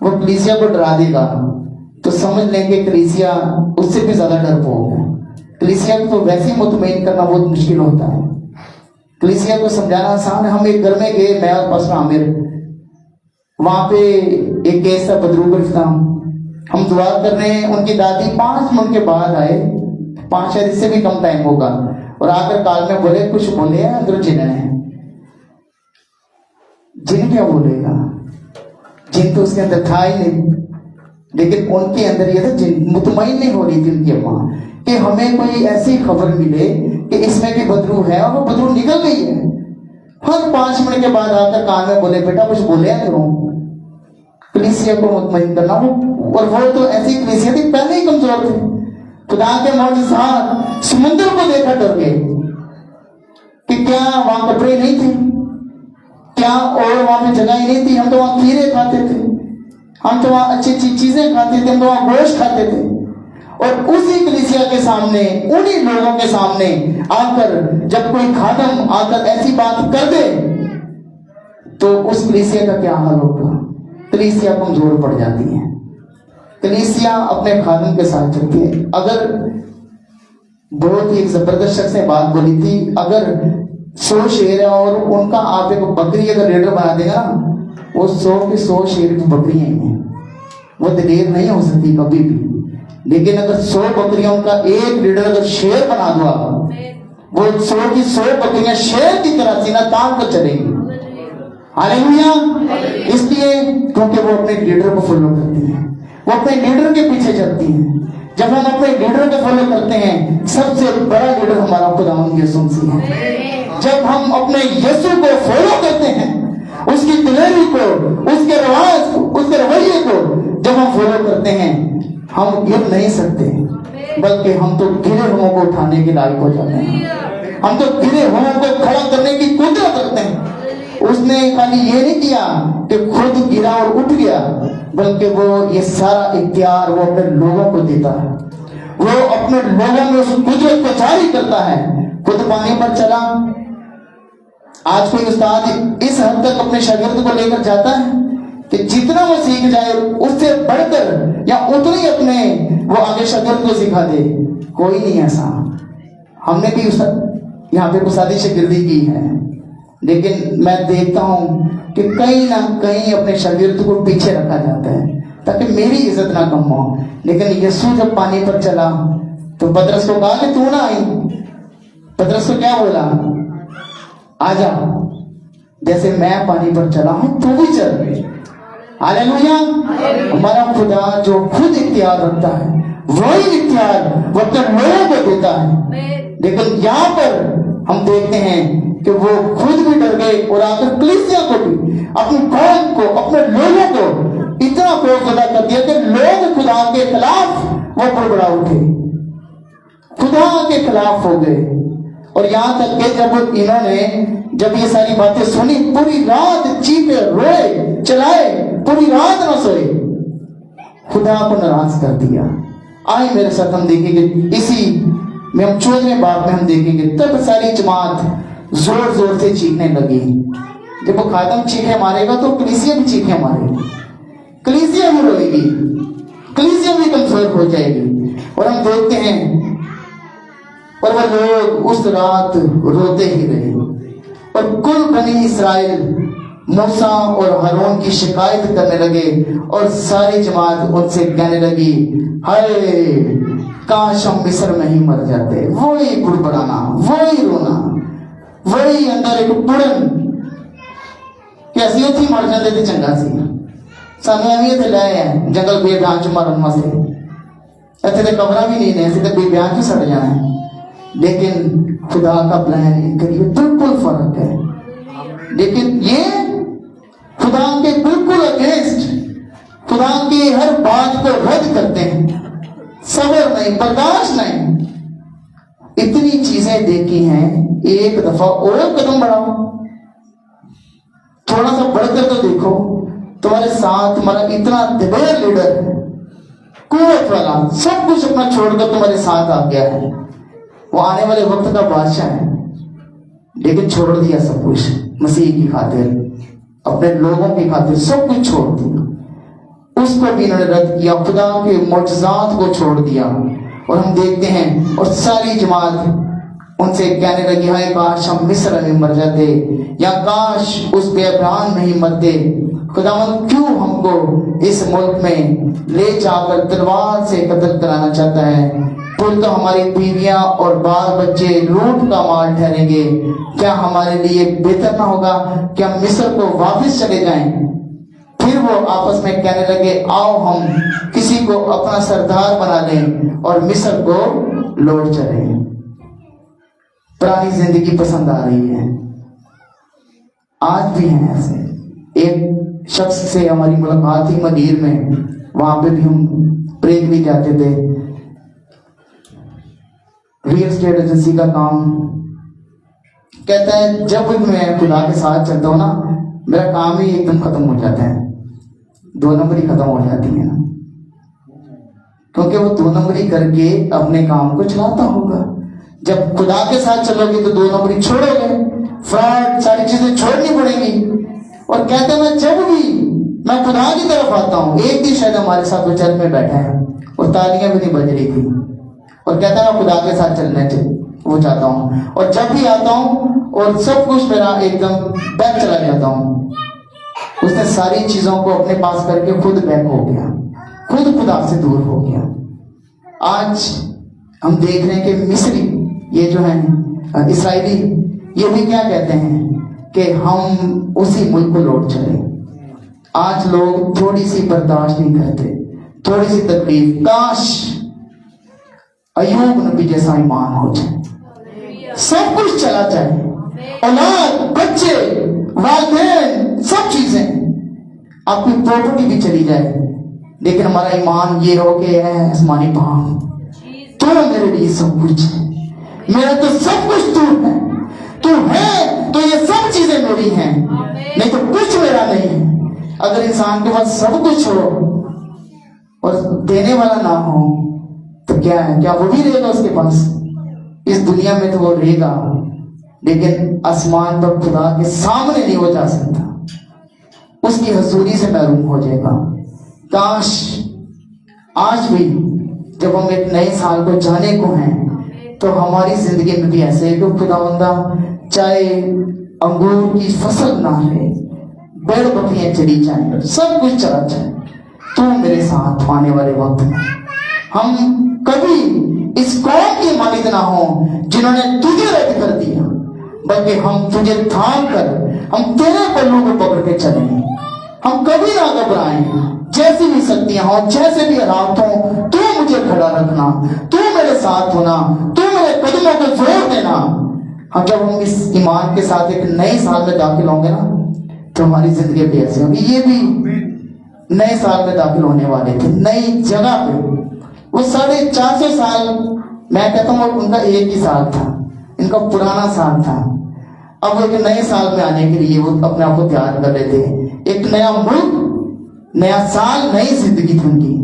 وہ کلیسیا کو ڈرا دے گا تو سمجھ لیں گے کلیسیا اس سے بھی زیادہ ڈرپوک ہے. کلیسیا کو تو ویسے ہی مطمئن کرنا بہت مشکل ہوتا ہے. کلیسیا کو سمجھانا آسان ہے. ہم ایک گھر میں گئے, میں اور پاسٹر عامر, وہاں پہ ایک کیس تھا بدرو گرفتہ. ہم دعا کر رہے ہیں, ان کی دادی 5 منٹ کے بعد آئے, 5 شاید اس سے بھی کم ٹائم ہوگا, اور آ کر کال میں بولے کچھ بولے ہیں اندر جن ہے. جن کیا بولے گا, جن تو اس کے اندر تھا ہی نہیں, لیکن ان کے اندر یہ تھا جن مطمئن نہیں ہو رہی تھی ان کی اماں کہ ہمیں کوئی ایسی خبر ملے کہ اس میں بھی بدرو ہے, اور وہ بدرو نکل گئی ہے. ہر 5 منٹ کے بعد آ کر کان میں بولے بیٹا کچھ بولے ہیں کروں. کلیسیا کو مطمئن کرنا, اور وہ تو ایسی کلیسیا تھی پہلے ہی کمزور تھے. خدا کے معجزات سمندر کو دیکھا ڈر گئے کہ کیا وہاں کپڑے نہیں تھے, क्या और वहां पे जगह ही नहीं थी? हम तो वहां खीरे खाते थे, हम तो वहां अच्छी अच्छी चीजें खाते थे, हम तो वहां गोश्त खाते थे। और उसी कलीसिया के सामने, उन्हीं लोगों के सामने आकर जब कोई खादम आकर ऐसी बात कर दे तो उस कलीसिया का क्या हाल होगा? कलीसिया कमजोर पड़ जाती है, कलीसिया अपने खादम के साथ चलती है। अगर बहुत ही एक जबरदस्त शख्स ने बात बोली थी, अगर 100 शेर है और उनका आप एक बकरी अगर लीडर बना देगा ना, वो 100 के 100 शेर की बकरियां ही हैं, वो दलेर नहीं हो सकती कभी भी। लेकिन अगर 100 बकरियों का एक लीडर अगर शेर बना दूंगा, वो 100 की 100 बकरियां शेर की तरह सीना तान कर चलेंगी। हालेलुया। इसलिए क्योंकि वो अपने लीडर को फॉलो करती हैं, वो अपने लीडर के पीछे चलती हैं। जब हम अपने लीडर को फॉलो करते हैं, सबसे बड़ा लीडर हमारा खुदावंद यीशु मसीह है। जब हम अपने यीशु को फॉलो करते हैं, उसकी दिलेरी को, उसके रवाज को, उसके रवैये को जब हम फॉलो करते हैं, हम गिर नहीं सकते, बल्कि हम तो गिरे हुओं को उठाने के लायक हो जाते हैं। हम तो गिरे हुओं को खड़ा करने की कुदरत रखते हैं। उसने खाली ये नहीं किया कि खुद गिरा और उठ गया, बल्कि वो ये सारा इख्तियार वो अपने लोगों को देता है। वो अपने लोगों में उस कुदरत को जारी करता है। खुद पानी पर चला। आज कोई उस्ताद इस हद तक अपने शागिर्द को लेकर जाता है कि जितना वो सीख जाए उससे बढ़कर या उतनी अपने वो आगे शागिर्द को सिखा दे। कोई नहीं ऐसा। हमने भी यहाँ पे उस्तादी शागिर्दी की है, लेकिन मैं देखता हूँ कि कहीं ना कहीं अपने शागिर्द को पीछे रखा जाता है ताकि मेरी इज्जत ना कम हो। लेकिन यीशु जब पानी पर चला तो पतरस को कहा कि तू ना आई। पतरस को क्या बोला? आजा, जैसे मैं पानी पर चला हूं तू भी चल। हालेलुया। हमारा खुदा जो खुद इख्तियार रखता है, वही इख्तियार वो अपने लोगों को देता है। लेकिन यहाँ पर हम देखते हैं कि वो खुद भी डर गए और आकर कलीसिया को भी, अपनी कौम को, अपने लोगों को इतना खौफ अदा कर दिया कि लोग खुदा के खिलाफ वो बड़बड़ा उठे, खुदा के खिलाफ हो गए। और यहाँ तक कि जब ये सारी बातें सुनी, पूरी रात चीखे, रोए, चलाए, पूरी रात न सोए, खुदा को नाराज कर दिया। आए मेरे साथ हम देखेंगे, इसी में हम 14वें बाब में हम देखेंगे, तब सारी जमात जोर जोर से चीखने लगी। जब वो खादम चीखे मारेगा तो कलीसिया भी चीखे मारेगी, कलीसिया भी रोएगी, कलीसिया भी कमजोर हो जाएगी। और हम देखते हैं और वह लोग उस रात रोते ही रहे। और कुल बनी इस्राएल मूसा और हारून की शिकायत करने लगे और सारी जमात उनसे कहने लगी, हाय काश हम मिस्र में ही मर जाते। वही बुड़बड़ाना, वही रोना, वही अंदर एक बुड़न कि ਅਸੀਂ ਉੱਥੇ ਹੀ ਮਰ ਜਾਂਦੇ ਤੇ ਚੰਗਾ ਸੀ। ਸਾਨੂੰ ਐਵੇਂ ਇੱਥੇ ਲੈ ਆਏ ਜੰਗਲ ਬੇਬਿਆਨ ਚ ਮਰਨ ਵਾਸਤੇ। ਇੱਥੇ ਤੇ ਕਬਰਾਂ ਵੀ ਨਹੀਂ ਨੇ, ਅਸੀਂ ਤੇ ਬੇਬਿਆਨ ਚ ਸੜ ਜਾਣਾ ਹੈ। लेकिन खुदा का प्लान इनके लिए बिल्कुल फर्क है। लेकिन ये खुदा के बिल्कुल अगेंस्ट, खुदा की हर बात को रद्द करते हैं, सब्र नहीं, बर्दाश्त नहीं। इतनी चीजें देखी हैं, एक दफा और कदम बढ़ाओ, थोड़ा सा बढ़कर तो देखो। तुम्हारे साथ तुम्हारा इतना दिलेर लीडर है, कुव्वत वाला, सब कुछ अपना छोड़कर तुम्हारे साथ आ गया है। वो आने वाले वक्त का बादशाह है, लेकिन छोड़ दिया सब कुछ मसीह की खातिर, अपने लोगों की खातिर सब कुछ छोड़ दिया। उसको भी इन्होंने रद्द किया, खुदा के मोजज़ात को छोड़ दिया। और हम देखते हैं और सारी जमात उनसे कहने लगी, हाय काश हम मिस्र में मर जाते, या काश उस बेअब्रान में ही मरते। खुदावंद क्यों हमको इस मुल्क में ले जाकर तलवार से कत्ल कराना चाहता है? फिर तो हमारी बीवियां और बाल बच्चे लूट का माल ठहरेंगे। क्या हमारे लिए बेहतर ना होगा कि हम मिस्र को वापस चले जाएं? फिर वो आपस में कहने लगे, आओ हम किसी को अपना सरदार बना लें और मिस्र को लौट चले। पुरानी जिंदगी पसंद आ रही है, आज भी है ऐसे। एक शख्स से हमारी मुलाकात थी मदीर में, वहां पे भी हम प्रेग भी जाते थे, रियल एस्टेट एजेंसी का काम। कहता है जब भी मैं खुदा के साथ चलता हूँ ना, मेरा काम ही एकदम खत्म हो जाता है, 2 नंबरी खत्म हो जाती है ना, क्योंकि वो 2 नंबरी करके अपने काम को चलाता होगा। जब खुदा के साथ चलोगे तो 2 नंबरी छोड़ोगे, फ्रॉड सारी चीजें छोड़नी पड़ेगी। और कहते हैं मैं जब भी मैं खुदा की तरफ आता हूँ, एक दिन शायद हमारे साथ वो चर्च में बैठा है और तालियां भी नहीं बज रही थी, और कहता है मैं खुदा के साथ चलना वो चाहता हूँ, और जब भी आता हूँ और सब कुछ मेरा एकदम बैक चला जाता हूँ। उसने सारी चीजों को अपने पास करके खुद बैक हो गया, खुद खुदा से दूर हो गया। आज हम देख रहे हैं कि मिस्री ये जो है इसराइली, ये भी क्या कहते हैं कि हम उसी मुल्क को लौट चले। आज लोग थोड़ी सी बर्दाश्त नहीं करते, थोड़ी सी तकलीफ, काश अय्यूब नबी जैसा ईमान हो जाए, सब कुछ चला जाए, औलाद, बच्चे, वालिदैन, सब चीजें, आपकी प्रॉपर्टी भी चली जाए, लेकिन हमारा ईमान ये हो कि आसमानी बाप तू मेरे लिए सब कुछ है, मेरा तो सब कुछ तू है, तू है तो ये सब चीजें मेरी हैं, नहीं तो कुछ मेरा नहीं है। अगर इंसान के पास सब कुछ हो और देने वाला ना हो तो क्या है, क्या वो भी रहेगा उसके पास? इस दुनिया में तो वो रहेगा, लेकिन आसमान पर खुदा के सामने नहीं हो जा सकता, उसकी हजूरी से महरूम हो जाएगा। काश आज भी जब हम एक नए साल को जाने को हैं तो हमारी जिंदगी में भी ऐसे है कि खुदावंदा चाहे अंगूर की फसल ना रहे, भेड़ बकरियां चली जाए, सब कुछ चला जाए, तू मेरे साथ आने वाले वक्त में हम कभी इस कौम के मालिक ना हो जिन्होंने तुझे रद्द कर दिया, बल्कि हम तुझे थाम कर हम तेरे पल्लू को पकड़ के चलें। हम कभी ना घबराएं, जैसी भी शक्तियां हो, जैसे भी हालात हो, तू मुझे खड़ा रखना, तू मेरे साथ होना, तू मेरे कदमों को जोर देना। हम जब हम इस ईमान के साथ एक नए साल में दाखिल होंगे ना तो हमारी जिंदगी भी ऐसी होगी। ये भी नए साल में दाखिल होने वाले थे, नई जगह पे। वो 450 साल, मैं कहता हूँ उनका एक ही साल था, इनका पुराना साल था। अब एक नए साल में आने के लिए वो अपने आप को तैयार कर रहे थे। एक नया मुल्क, नया साल, नई जिंदगी थी उनकी,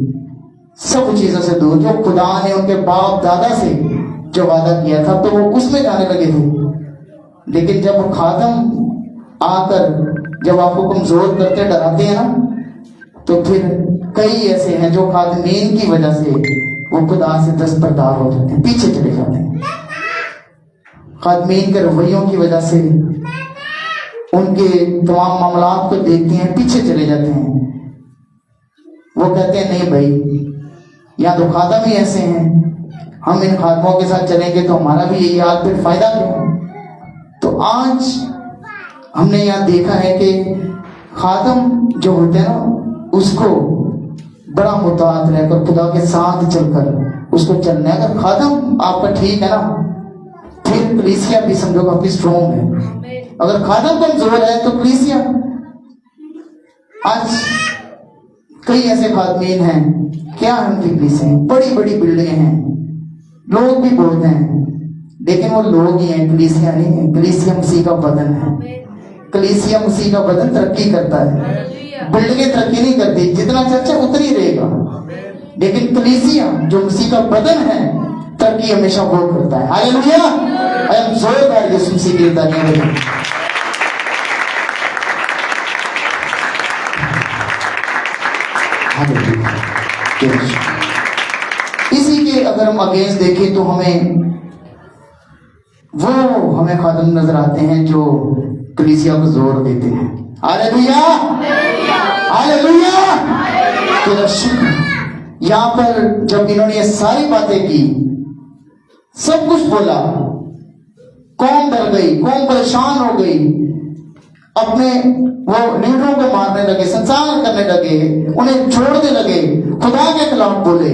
सब चीजों से दूर। जो खुदा ने उनके बाप दादा से जो वादा किया था तो वो उसमें जाने लगे थे। लेकिन जब वो खादम आकर जब आपको कमजोर करते डराते हैं ना, तो फिर कई ऐसे हैं जो खादमीन की वजह से वो खुदा से दस्तबरदार हो जाते हैं, पीछे चले जाते हैं। खादमीन के रवैयों की वजह से उनके तमाम मामलात को देखते हैं, पीछे चले जाते हैं। वो कहते हैं नहीं भाई, यहाँ तो खादम ही ऐसे हैं, हम इन खादमों के साथ चलेंगे तो हमारा भी यही हाल, फिर फायदा क्या? तो आज हमने यहाँ देखा है कि खादम जो होते हैं ना, उसको बड़ा मुताअत रहकर खुदा के साथ चलकर उसको चलना है। अगर खादम आपका ठीक है ना, फिर कलीसिया भी समझो काफी स्ट्रॉन्ग है। अगर खादम कमजोर है तो कलीसिया, आज कई ऐसे खादमीन हैं, क्या है उनकी कलीसिया, बड़ी बड़ी बिल्डिंगें हैं, लोग भी बहुत हैं, लेकिन वो लोग ही हैं, कलीसिया नहीं है। कलीसिया मसीह का बदन है, कलीसिया मसीह का बदन तरक्की करता है, बिल्डिंगें तरक्की नहीं करती, जितना चर्च है उतना ही रहेगा, लेकिन कलीसिया जो मसीह का बदन है तरक्की हमेशा वो करता है। हालेलुया! आई एम जोरदार यीशु मसीह की तारीफ करें। इसी के अगर हम अगेंस्ट देखें तो हमें खादम नजर आते हैं जो कलीसिया को जोर देते हैं। हालेलुया! हालेलुया! तेरा शुक्र। यहाँ पर जब इन्होंने ये सारी बातें की, सब कुछ बोला, कौम डर गई, कौम परेशान हो गई, अपने वो लीडरों को मारने लगे, संसार करने लगे, उन्हें छोड़ने लगे, खुदा के खिलाफ बोले।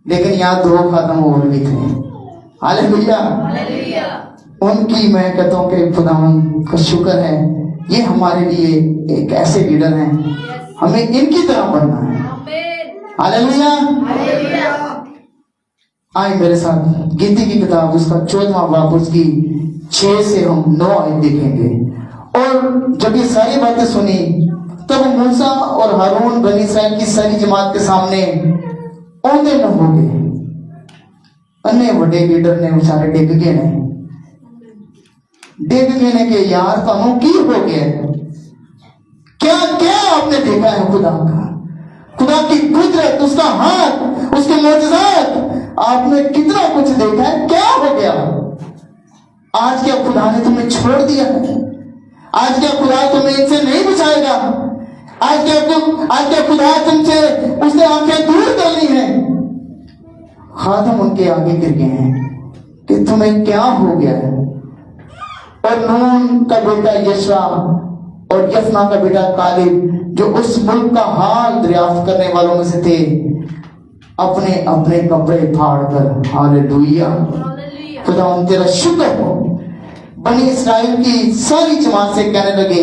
लेकिन यहाँ 2 खादम और भी थे। हालेलुया! उनकी मैं कहता हूँ कि खुदा का शुक्र है, ये हमारे लिए एक ऐसे लीडर हैं, हमें इनकी तरह बनना है। हालेलुया! आए मेरे साथ गिनती की किताब उसका 14वां बाब उसकी 6 से हम 9 आयत देखेंगे। اور جب یہ ساری باتیں سنی تب موسیٰ اور ہارون بنی اسرائیل کی ساری جماعت کے سامنے اونگے نہ ہو گئے. انہیں بڑے لیڈر نے بیچارے ڈگ گئے نے کہ یار تمہیں کی ہو گیا ہے؟ کیا کیا آپ نے دیکھا ہے خدا کا؟ خدا کی قدرت، اس کا ہاتھ، اس کے معجزات، آپ نے کتنا کچھ دیکھا ہے، کیا ہو گیا؟ آج کیا خدا نے تمہیں چھوڑ دیا ہے؟ آج کیا خدا تمہیں ان سے نہیں بچائے گا؟ آج کیا خدا تم سے اس نے آنکھیں دور کر لی ہیں؟ خادم ان کے آگے گر گئے ہیں کہ تمہیں کیا ہو گیا ہے؟ اور نون کا بیٹا یشوا اور یفنا کا بیٹا کالب جو اس ملک کا حال دریافت کرنے والوں میں سے تھے، اپنے اپنے کپڑے پھاڑ کر ہاللیلویا خدا ان تیرا شکر ہو، بنی اسرائیل کی ساری جماعت سے کہنے لگے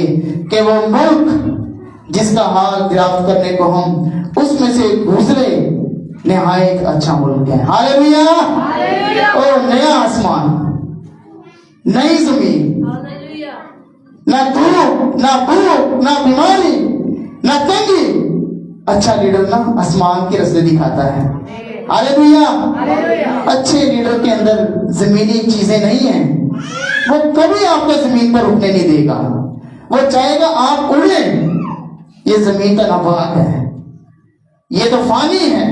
کہ وہ ملک جس کا حال دریافت کرنے کو ہم اس میں سے گزرے نہایت اچھا ملک ہے. ہاللیلویا. اور نیا آسمان، نئی زمین، نہ دھوپ، نہ بھوک، نہ بیماری، نہ تنگی. اچھا لیڈر نا آسمان کے رستے دکھاتا ہے. ہاللیلویا. اچھے لیڈر کے اندر زمینی چیزیں نہیں ہیں. وہ کبھی آپ کو زمین پر رکنے نہیں دے گا. وہ چاہے گا آپ اڑیں. یہ زمین کا نبات ہے، یہ تو فانی ہے.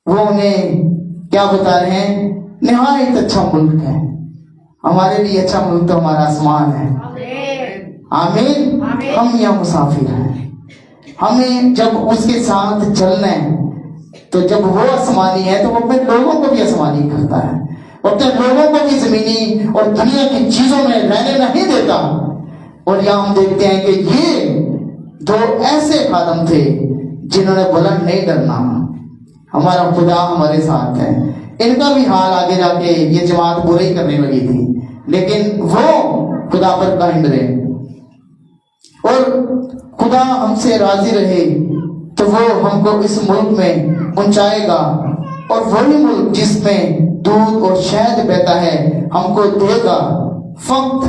وہ انہیں کیا بتا رہے ہیں؟ نہایت اچھا ملک ہے. ہمارے لیے اچھا ملک تو ہمارا آسمان ہے. آمین. ہم یہاں مسافر ہیں. ہمیں جب اس کے ساتھ چلنا ہے تو جب وہ آسمانی ہے تو وہ اپنے لوگوں کو بھی آسمانی کرتا ہے، وہ اپنے لوگوں کو بھی زمینی اور دنیا کی چیزوں میں رہنے نہیں دیتا. اور یہاں ہم دیکھتے ہیں کہ یہ دو ایسے خادم تھے جنہوں نے بلند نہیں ڈرنا. ہمارا خدا ہمارے ساتھ ہے. ان کا بھی حال آگے جا کے یہ جماعت برائی کرنے لگی تھی، لیکن وہ خدا پر قائم رہے اور خدا ہم سے راضی رہے تو وہ ہم کو اس ملک میں پہنچائے گا. اور وہی ملک جس میں دودھ اور شہد بہتا ہے ہم کو دے گا. فقط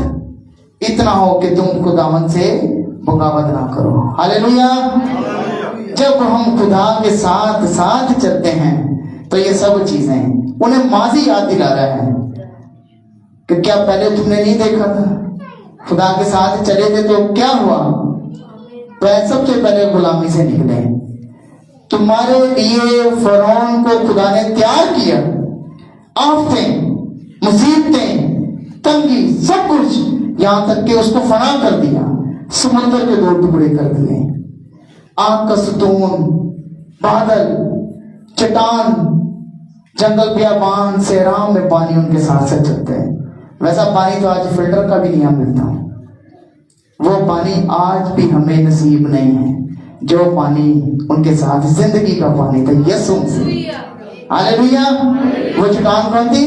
اتنا ہو کہ تم خداوند سے بغاوت نہ کرو. ہاللیلویا. جب ہم خدا کے ساتھ ساتھ چلتے ہیں تو یہ سب چیزیں انہیں ماضی یاد دلا رہا ہے کہ کیا پہلے تم نے نہیں دیکھا تھا؟ خدا کے ساتھ چلے تھے تو کیا ہوا؟ سب سے پہلے غلامی سے نکلے. تمہارے لیے فرعون کو خدا نے تیار کیا. آفتیں، مصیبتیں، تنگی، سب کچھ، یہاں تک کہ اس کو فنا کر دیا. سمندر کے 2 ٹکڑے کر دیے. آگ کا ستون، بادل، چٹان، جنگل بیابان صحرا میں پانی ان کے ساتھ ساتھ چلتے ہیں. ویسا پانی تو آج فلٹر کا بھی نہیں ملتا. وہ پانی آج بھی ہمیں نصیب نہیں ہے جو پانی ان کے ساتھ زندگی کا پانی تھا یسوع سے. ہاللیلویا. وہ چٹان کون تھی؟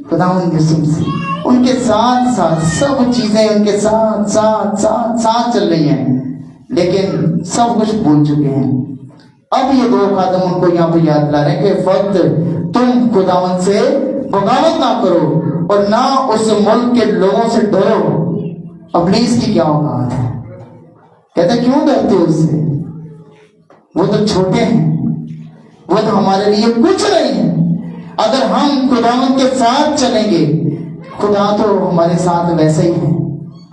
خداوند یسوع سے. ان کے ساتھ ساتھ سب چیزیں ان کے ساتھ ساتھ ساتھ ساتھ چل رہی ہیں، لیکن سب کچھ بھول چکے ہیں. اب یہ 2 خادم ان کو یہاں پہ یاد دلا رہے ہیں کہ وقت تم خداوند سے بغاوت نہ کرو اور نہ اس ملک کے لوگوں سے ڈرو. ابلیس کی کیا اوقات ہے؟ کہتے کیوں ڈرتے ہو اس سے؟ وہ تو چھوٹے ہیں، وہ تو ہمارے لیے کچھ نہیں ہے. اگر ہم خداوند کے ساتھ چلیں گے، خدا تو ہمارے ساتھ ویسے ہی ہے.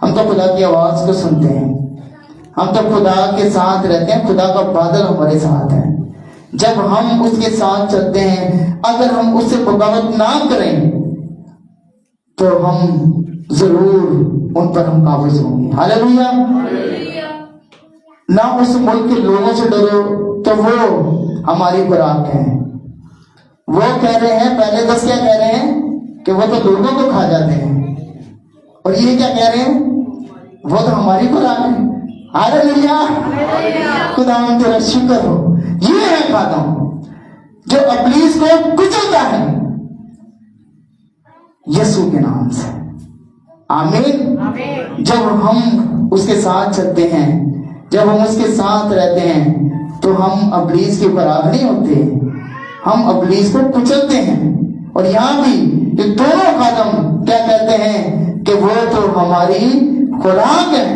ہم تو خدا کی آواز کو سنتے ہیں، ہم تو خدا کے ساتھ رہتے ہیں. خدا کا بادل ہمارے ساتھ ہے. جب ہم اس کے ساتھ چلتے ہیں، اگر ہم اس سے بغاوت نہ کریں تو ہم ضرور ان پر ہم قابض ہوں گے. ہاللیلویا. نہ اس ملک کے لوگوں سے ڈرو تو وہ ہماری خوراک ہے. وہ کہہ رہے ہیں، پہلے 10 کیا کہہ رہے ہیں کہ وہ تو لوگوں کو کھا جاتے ہیں، اور یہ کیا کہہ رہے ہیں؟ وہ تو ہماری خوراک ہے. ہاللیلویا. خدا ہم تیرا شکر ہو. یہ ہے خادم جو ابلیس کو کچلتا ہے یسوع کے نام سے. آمین. جب ہم اس کے ساتھ چلتے ہیں، جب ہم اس کے ساتھ رہتے ہیں تو ہم ابلیس کے برابر نہیں ہوتے، ہم ابلیس کو کچلتے ہیں. اور یہاں بھی یہ دونوں خادم کیا کہتے ہیں کہ وہ تو ہماری खुराक है,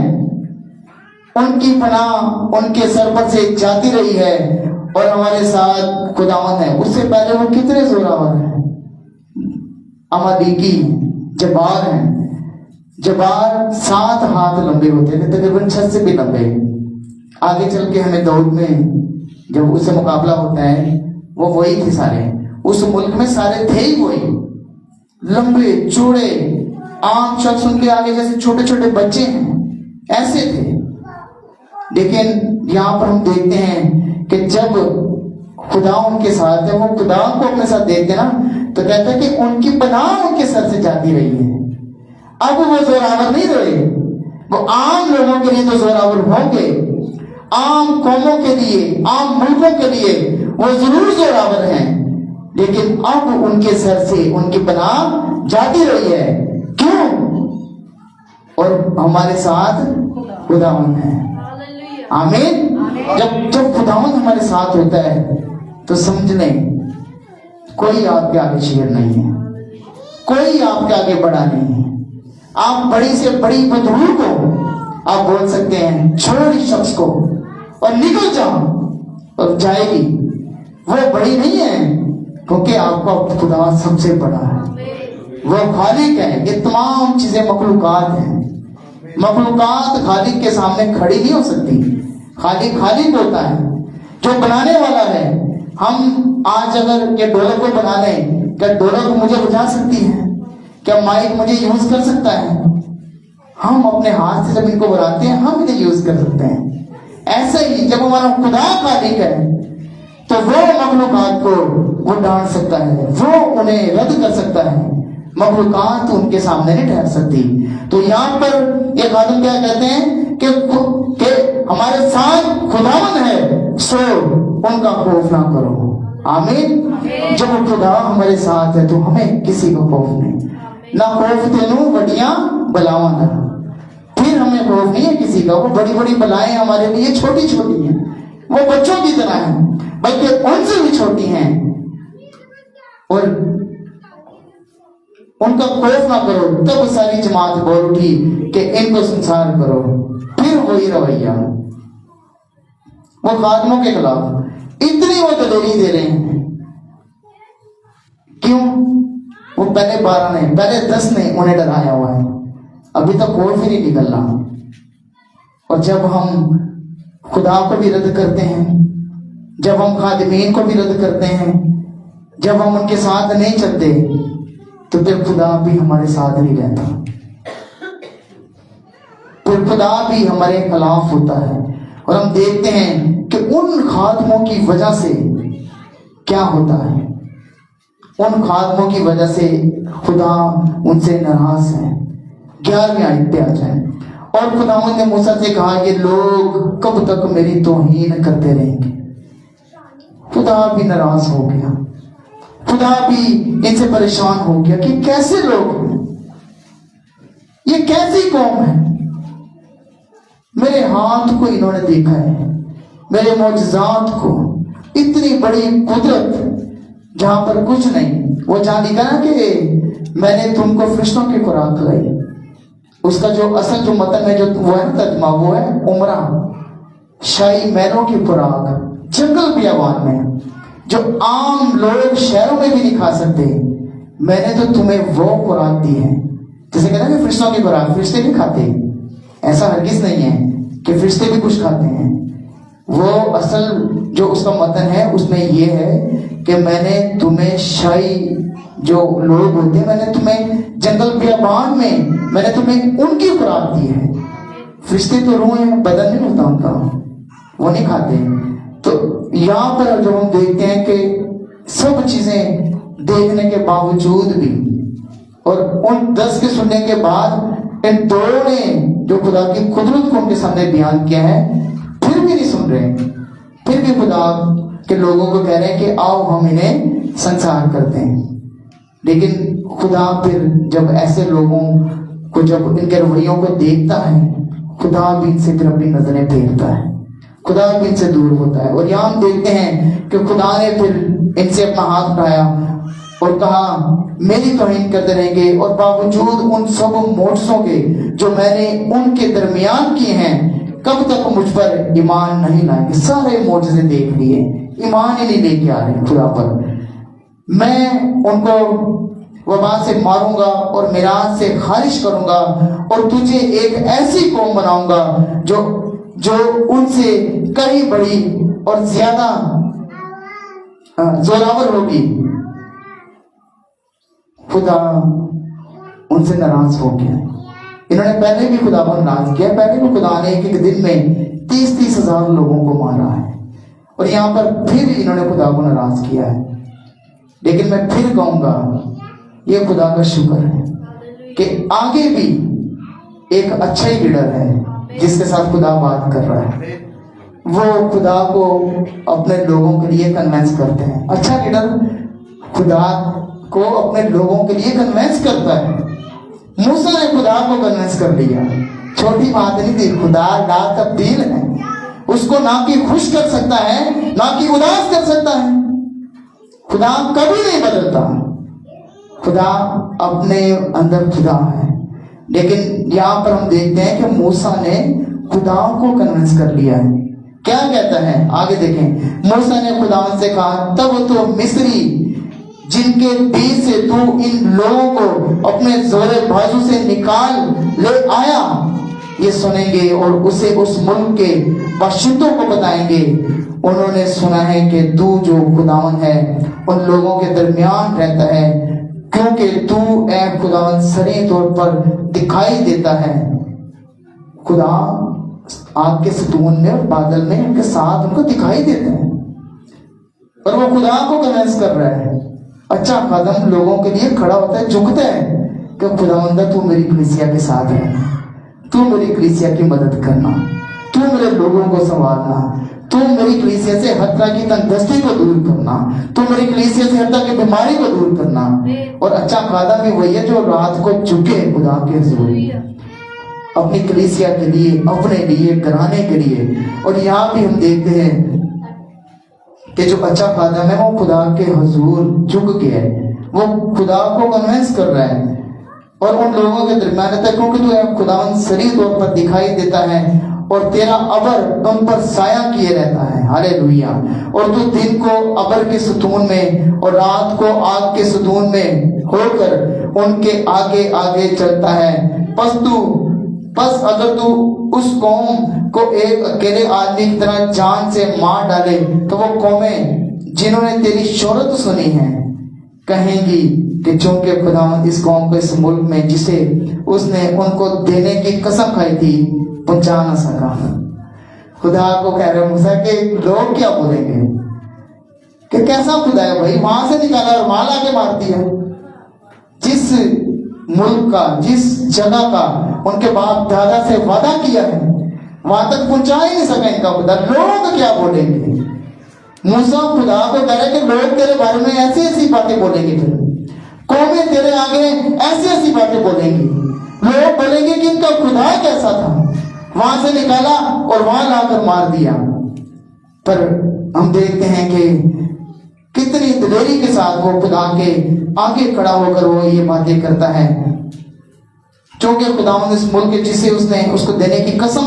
उनकी पनाह उनके सर पर से जाती रही है और हमारे साथ खुदावंद है। उससे पहले वो कितने जोरावर हैं, अमालेकी जबार हैं। जबार 7 हाथ लंबे होते हैं, तकरीबन 6 से भी लंबे। आगे चल के हमें दौड़ में जब उससे मुकाबला होता है, वो वही थे सारे, उस मुल्क में सारे थे ही वही, लंबे चौड़े, आम शख्स उनके आगे जैसे छोटे छोटे बच्चे हैं, ऐसे थे। लेकिन यहाँ पर हम देखते हैं कि जब खुदा उनके साथ है, वो खुदा को अपने साथ देखते ना, तो कहता है कि उनकी पनाह उनके सर से जाती रही है। अब वो जोरावर नहीं रहे, वो आम लोगों के लिए तो जोरावर होंगे, आम कौमों के लिए, आम मुल्कों के लिए वो जरूर जोरावर हैं, लेकिन अब उनके सर से उनकी पनाह जाती रही है। क्यों? और हमारे साथ खुदावंद है। आमीन। जब खुदावंद हमारे साथ होता है तो समझ लें कोई आपके आगे शेर नहीं है, कोई आपके आगे बड़ा नहीं है। आप बड़ी से बड़ी बदबू को आप बोल सकते हैं, छोड़ इस शख्स को और निकल जाओ, और जाएगी। वो बड़ी नहीं है, क्योंकि आपका खुदा सबसे बड़ा है, वो खालिक है। ये तमाम चीजें मखलूकात हैं, मखलूकात खालिक के सामने खड़ी नहीं हो सकती। खालिक खालिक होता है, जो बनाने वाला है। हम आज अगर ये ढोलक को बना लें, क्या ढोलक मुझे बुझा सकती है? क्या माइक मुझे यूज कर सकता है? हम अपने हाथ से जब इनको बनाते हैं, हम इन्हें यूज कर सकते हैं। ऐसे ही जब हमारा खुदा खालिक है, तो वो मखलूकात को वो डांट सकता है, वो उन्हें रद्द कर सकता है। मखलूकात उनके सामने नहीं ठहर सकती। तो यहाँ पर ये खादिम क्या कहते हैं कि हमारे साथ खुदावंद है, सो उनका खौफ ना करो। आमीन। जब खुदा हमारे साथ है तो हमें किसी का खौफ नहीं। ना खौफ तेनू बड़ियां बलावां दा, फिर हमें खौफ नहीं है किसी का। वो बड़ी बड़ी बलाएं हमारे लिए छोटी छोटी हैं, वो बच्चों की तरह हैं, बल्कि उनसे भी छोटी हैं। और उनका खौफ ना करो। तब सारी जमात बोल उठी कि इनको संसार करो। फिर वही रवैया, वो खादमों के खिलाफ इतनी वो दलेरी दे रहे हैं। क्यों? वो पहले 12 ने, पहले 10 ने उन्हें डराया हुआ है, अभी तक खौफ ही नहीं निकल रहा। और जब हम खुदा को भी रद्द करते हैं, जब हम खादिमीन को भी रद्द करते हैं, जब हम उनके साथ नहीं चलते, तो फिर खुदा भी हमारे साथ नहीं रहता, फिर खुदा भी हमारे खिलाफ होता है। और हम देखते हैं कि उन खादमों की वजह से क्या होता है। उन खादमों की वजह से खुदा उनसे नाराज है। 11वीं आयत पे आ जाए। और खुदावंद ने मूसा से कहा, ये लोग कब तक मेरी तौहीन करते रहेंगे। खुदा भी नाराज हो गया, खुदा भी इनसे परेशान हो गया कि कैसे लोग हैं, ये कैसी कौम है। मेरे हाथ को इन्होंने देखा है, मेरे मौजज़ात को, इतनी बड़ी कुदरत जहां पर कुछ नहीं। वो जहां लिखा ना कि मैंने तुमको फरिश्तों की खुराक खिलाई, उसका जो असल जो मतन में जो वो है तर्जमा, वो है उमरा, शाही महलों की खुराक, जंगल बियाबान में जो आम लोग शहरों में भी नहीं खा सकते, मैंने तो तुम्हें वो खुराक दी है। जैसे कहते हैं फरिश्तों की खुराक, फरिश्ते नहीं खाते, ऐसा हरगिज नहीं है कि फरिश्ते भी कुछ खाते हैं। वो असल जो उसका मतन है उसमें ये है कि मैंने तुम्हें शाही जो लोग होते हैं, मैंने तुम्हें जंगल बियाबान में मैंने तुम्हें उनकी खुराक दी है। फरिश्ते तो रूह है, बदन नहीं होता उनका, वो नहीं खाते। तो यहाँ पर जो हम देखते हैं कि सब चीजें देखने के बावजूद भी, और उन 10 के सुनने के बाद इन दो ने जो खुदा की कुदरत को उनके सामने बयान किया है, फिर भी नहीं सुन रहे। फिर भी खुदा के लोगों को कह रहे हैं कि आओ हम इन्हें संसार करते हैं। लेकिन खुदा फिर जब ऐसे लोगों को, जब इनके रवैयों को देखता है, खुदा भी इनसे फिर अपनी नजरें फेरता है, खुदा भी इनसे दूर होता है। और यहाँ हम देखते हैं कि खुदा ने फिर इनसे अपना हाथ उठाया اور کہا میری توہین کرتے رہیں گے، اور باوجود ان سب معجزوں کے جو میں نے ان کے درمیان کیے ہیں کب تک مجھ پر ایمان نہیں لائیں گے؟ سارے معجزے دیکھ لیے، ایمان ہی نہیں لے کے آ رہے خدا پر۔ میں ان کو وبا سے ماروں گا اور میراث سے خارج کروں گا، اور تجھے ایک ایسی قوم بناؤں گا جو ان سے کئی بڑی اور زیادہ زوراور ہوگی۔ خدا ان سے ناراض ہو گیا۔ انہوں نے پہلے بھی خدا کو ناراض کیا، پہلے بھی خدا نے ایک دن میں 30,000 ہزار لوگوں کو مارا ہے، اور یہاں پر پھر انہوں نے خدا کو ناراض کیا ہے۔ لیکن میں پھر کہوں گا یہ خدا کا شکر ہے کہ آگے بھی ایک اچھا ہی لیڈر ہے جس کے ساتھ خدا بات کر رہا ہے۔ وہ خدا کو اپنے لوگوں کے لیے کنوینس کرتے ہیں۔ اچھا لیڈر خدا کو اپنے لوگوں کے لیے کنوینس کرتا ہے۔ موسیٰ نے خدا کو کنوینس کر لیا، چھوٹی بات نہیں تھی، خدا لا تبدیل ہے، اس کو نہ کہ خوش کر سکتا ہے نہ کہ اداس کر سکتا ہے۔ خدا کبھی نہیں بدلتا، خدا اپنے اندر خدا ہے۔ لیکن یہاں پر ہم دیکھتے ہیں کہ موسیٰ نے خدا کو کنوینس کر لیا ہے۔ کیا کہتا ہے آگے دیکھیں، موسیٰ نے خدا سے کہا تب تو مصری جن کے بیچ سے تو ان لوگوں کو اپنے زور بازو سے نکال لے آیا یہ سنیں گے اور اسے اس ملک کے باشندوں کو بتائیں گے، انہوں نے سنا ہے کہ تو جو خداوند ہے ان لوگوں کے درمیان رہتا ہے، کیونکہ تو اے خداوند سریع طور پر دکھائی دیتا ہے۔ خدا آگ کے ستون میں اور بادل میں ان کے ساتھ ان کو دکھائی دیتے ہیں، اور وہ خدا کو کنوینس کر رہا ہے۔ اچھا قدم لوگوں کے لیے کھڑا ہوتا ہے، جھکتا ہے کہ خداوند تو میری کلیسیا کے ساتھ ہے، تو میری کلیسیا کی مدد کرنا، تو میرے لوگوں کو سنبھالنا، تو میری کلیسیا سے ہر طرح کی تندرستی کو دور کرنا، تو میری کلیسیا سے ہر طرح کی بیماری کو دور کرنا۔ اور اچھا قدم بھی وہی ہے جو رات کو جھکے خدا کے حضور اپنی کلیسیا کے لیے، اپنے لیے، گھرانے کے لیے۔ اور یہاں بھی ہم دیکھتے ہیں کہ جو اچھا خادم ہے وہ خدا کے حضور جھک گیا ہے، وہ خدا کو کنوینس کر رہا ہے اور ان لوگوں کے درمیان رہتا ہے، کیونکہ تو ہے خداوند سریع طور پر دکھائی دیتا ہے اور تیرا ابر ان پر سایہ کیے رہتا ہے۔ ہالےلویا۔ اور تو دن کو ابر کے ستون میں اور رات کو آگ کے ستون میں ہو کر ان کے آگے آگے چلتا ہے۔ پس اگر تو اس قوم کو ایک اکیلے آدمی کی طرح جان سے مار ڈالے تو وہ قومیں جنہوں نے تیری شہرت سنی ہے کہیں گی کہ چونکہ خداوند اس قوم کو اس ملک میں جسے اس نے ان کو دینے کی قسم کھائی تھی پہنچا نہ سکا۔ خدا کو کہہ رہے موسیٰ کہ لوگ کیا بولیں گے کہ کیسا خدا ہے بھائی، وہاں سے نکالا اور وہاں لا کے مار دیا۔ جس ملک کا، جس جگہ کا ان کے باپ دادا سے وعدہ کیا ہے وہاں تک پہنچا ہی نہیں سکا ان کا خدا، لوگ کیا بولیں گے؟ موسیٰ خدا کو کہہ رہے کہ لوگ تیرے بارے میں ایسی ایسی باتیں بولیں گے، قومیں تیرے آگے ایسی ایسی باتیں بولیں گی، لوگ بولیں گے کہ ان کا خدا کیسا تھا، وہاں سے نکالا اور وہاں لا کر مار دیا۔ پر ہم دیکھتے ہیں کہ کتنی دلیری کے ساتھ وہ خدا کے آگے کھڑا ہو کر وہ یہ باتیں کرتا ہے، کیونکہ خداوند اس ملک جسے اس نے اس کو دینے کی قسم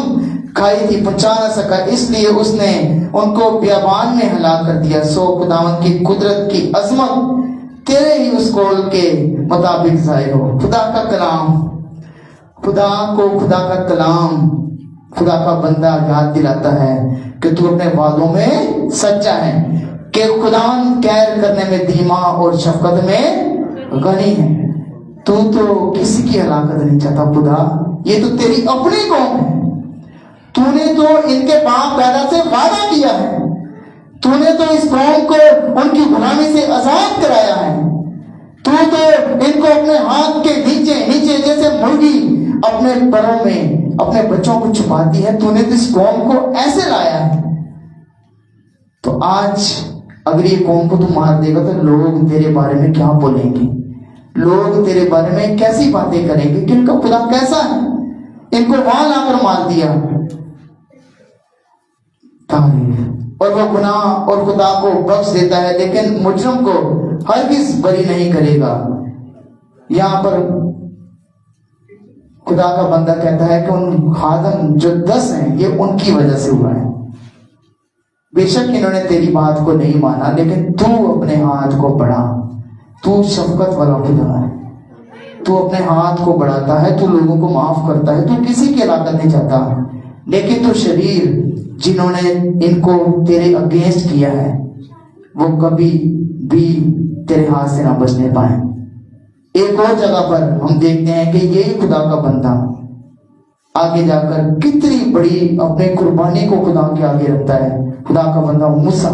کھائی تھی پہنچا نہ سکا، اس لیے اس نے ان کو بیابان میں ہلاک کر دیا۔ سو خداوند کی قدرت کی عظمت تیرے ہی اس قول کے مطابق ظاہر ہو۔ خدا کا کلام، خدا کو خدا کا کلام خدا کا بندہ یاد دلاتا ہے کہ تو اپنے وعدوں میں سچا ہے، کہ خداوند کیر کرنے میں دھیما اور شفقت میں غنی ہے۔ تو کسی کی ہلاکت نہیں چاہتا خدا، یہ تو تیری اپنی قوم ہے، تو نے تو ان کے باپ دادا سے وعدہ کیا ہے، تو نے تو اس قوم کو ان کی غلامی سے آزاد کرایا ہے، تو ان کو اپنے ہاتھ کے نیچے نیچے جیسے مرغی اپنے پروں میں اپنے بچوں کو چھپاتی ہے، تو نے تو اس قوم کو ایسے لایا ہے۔ تو آج اگر یہ قوم کو تو مار دے گا تو لوگ تیرے بارے میں کیا بولیں گے؟ لوگ تیرے بارے میں کیسی باتیں کریں گے کہ ان کا خدا کیسا ہے، ان کو وہاں لا کر مار دیا۔ اور وہ گناہ اور خدا کو بخش دیتا ہے، لیکن مجرم کو हरगिज़ बरी नहीं करेगा। यहाँ पर खुदा का बंदा कहता है कि उन खादम जो 10 हैं ये उनकी वजह से हुआ है। बेशक इन्होंने तेरी बात को नहीं माना, लेकिन तू अपने हाथ को बढ़ा। तू शफकत वाला खुदा है, तू अपने हाथ को बढ़ाता है, तू लोगों को माफ करता है, तू किसी की हलाकत नहीं चाहता। लेकिन तू शरीर जिन्होंने इनको तेरे अगेंस्ट किया है वो कभी भी तेरे हाथ से ना बचने पाए। एक और जगह पर हम देखते हैं कि यही खुदा का बंदा आगे जाकर कितनी बड़ी अपने कुर्बानी को खुदा के आगे रखता है। खुदा का बंदा मूसा,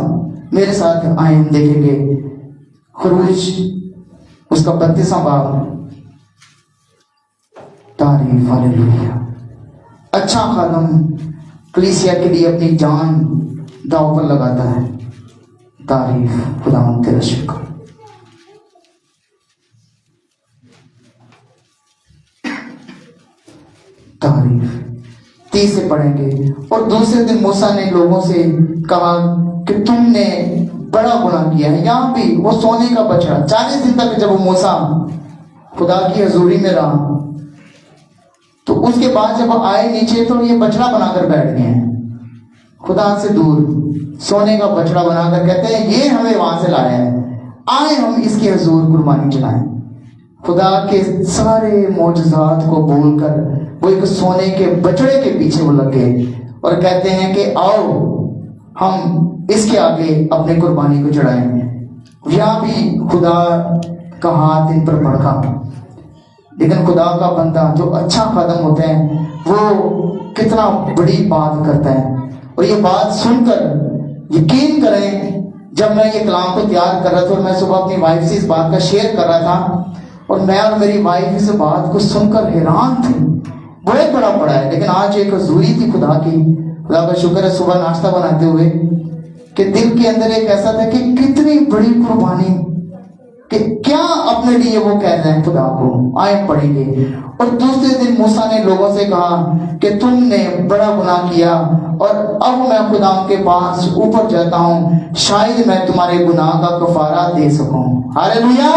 मेरे साथ आए, हम देखेंगे खरूज उसका 32वां बाब। तारीफ, हालेलुया। अच्छा खादम कलीसिया के लिए अपनी जान दांव पर लगाता है। तारीफ, खुदा तेरा शुक्र। तारीफ 30 से पढ़ेंगे। और दूसरे दिन मूसा ने लोगों से कहा कि तुमने बड़ा गुनाह किया है। यहाँ भी वो सोने का बछड़ा 40 दिन तक जब वो मूसा खुदा की हजूरी में रहा, तो उसके बाद जब आए नीचे तो ये बछड़ा बनाकर बैठ गए हैं, खुदा से दूर सोने का बछड़ा बनाकर कहते हैं ये हमें वहां से लाया है, आए हम इसके हजूर कुर्बानी चलाएं। खुदा के सारे मौजज़ात को भूलकर वो एक सोने के बछड़े के पीछे वो लग गए और कहते हैं कि आओ हम इसके आगे अपने कुर्बानी को चढ़ाएं। यहाँ भी खुदा का हाथ इन पर भड़का, लेकिन खुदा का बंदा जो अच्छा कदम होते हैं वो कितना बड़ी बात करता है। और ये बात सुनकर यकीन करें, जब मैं ये कलाम को तैयार कर रहा था और मैं सुबह अपनी वाइफ से इस बात का शेयर कर रहा था, और मैं और मेरी वाइफ इस बात को सुनकर हैरान थे। बहुत बड़ा पड़ा है, लेकिन आज एक हजूरी थी खुदा की। खुदा का शुक्र है सुबह नाश्ता बनाते हुए कि दिल के अंदर एक ऐसा था कि कितनी बड़ी कुर्बानी, कि क्या अपने लिए वो कह रहे हैं खुदा को। आए पढ़ेंगे। और दूसरे दिन मूसा ने लोगों से कहा कि तुमने बड़ा गुनाह किया और अब मैं खुदा के पास ऊपर जाता हूँ, शायद मैं तुम्हारे गुनाह का कफारा दे सकूं। हालेलुया।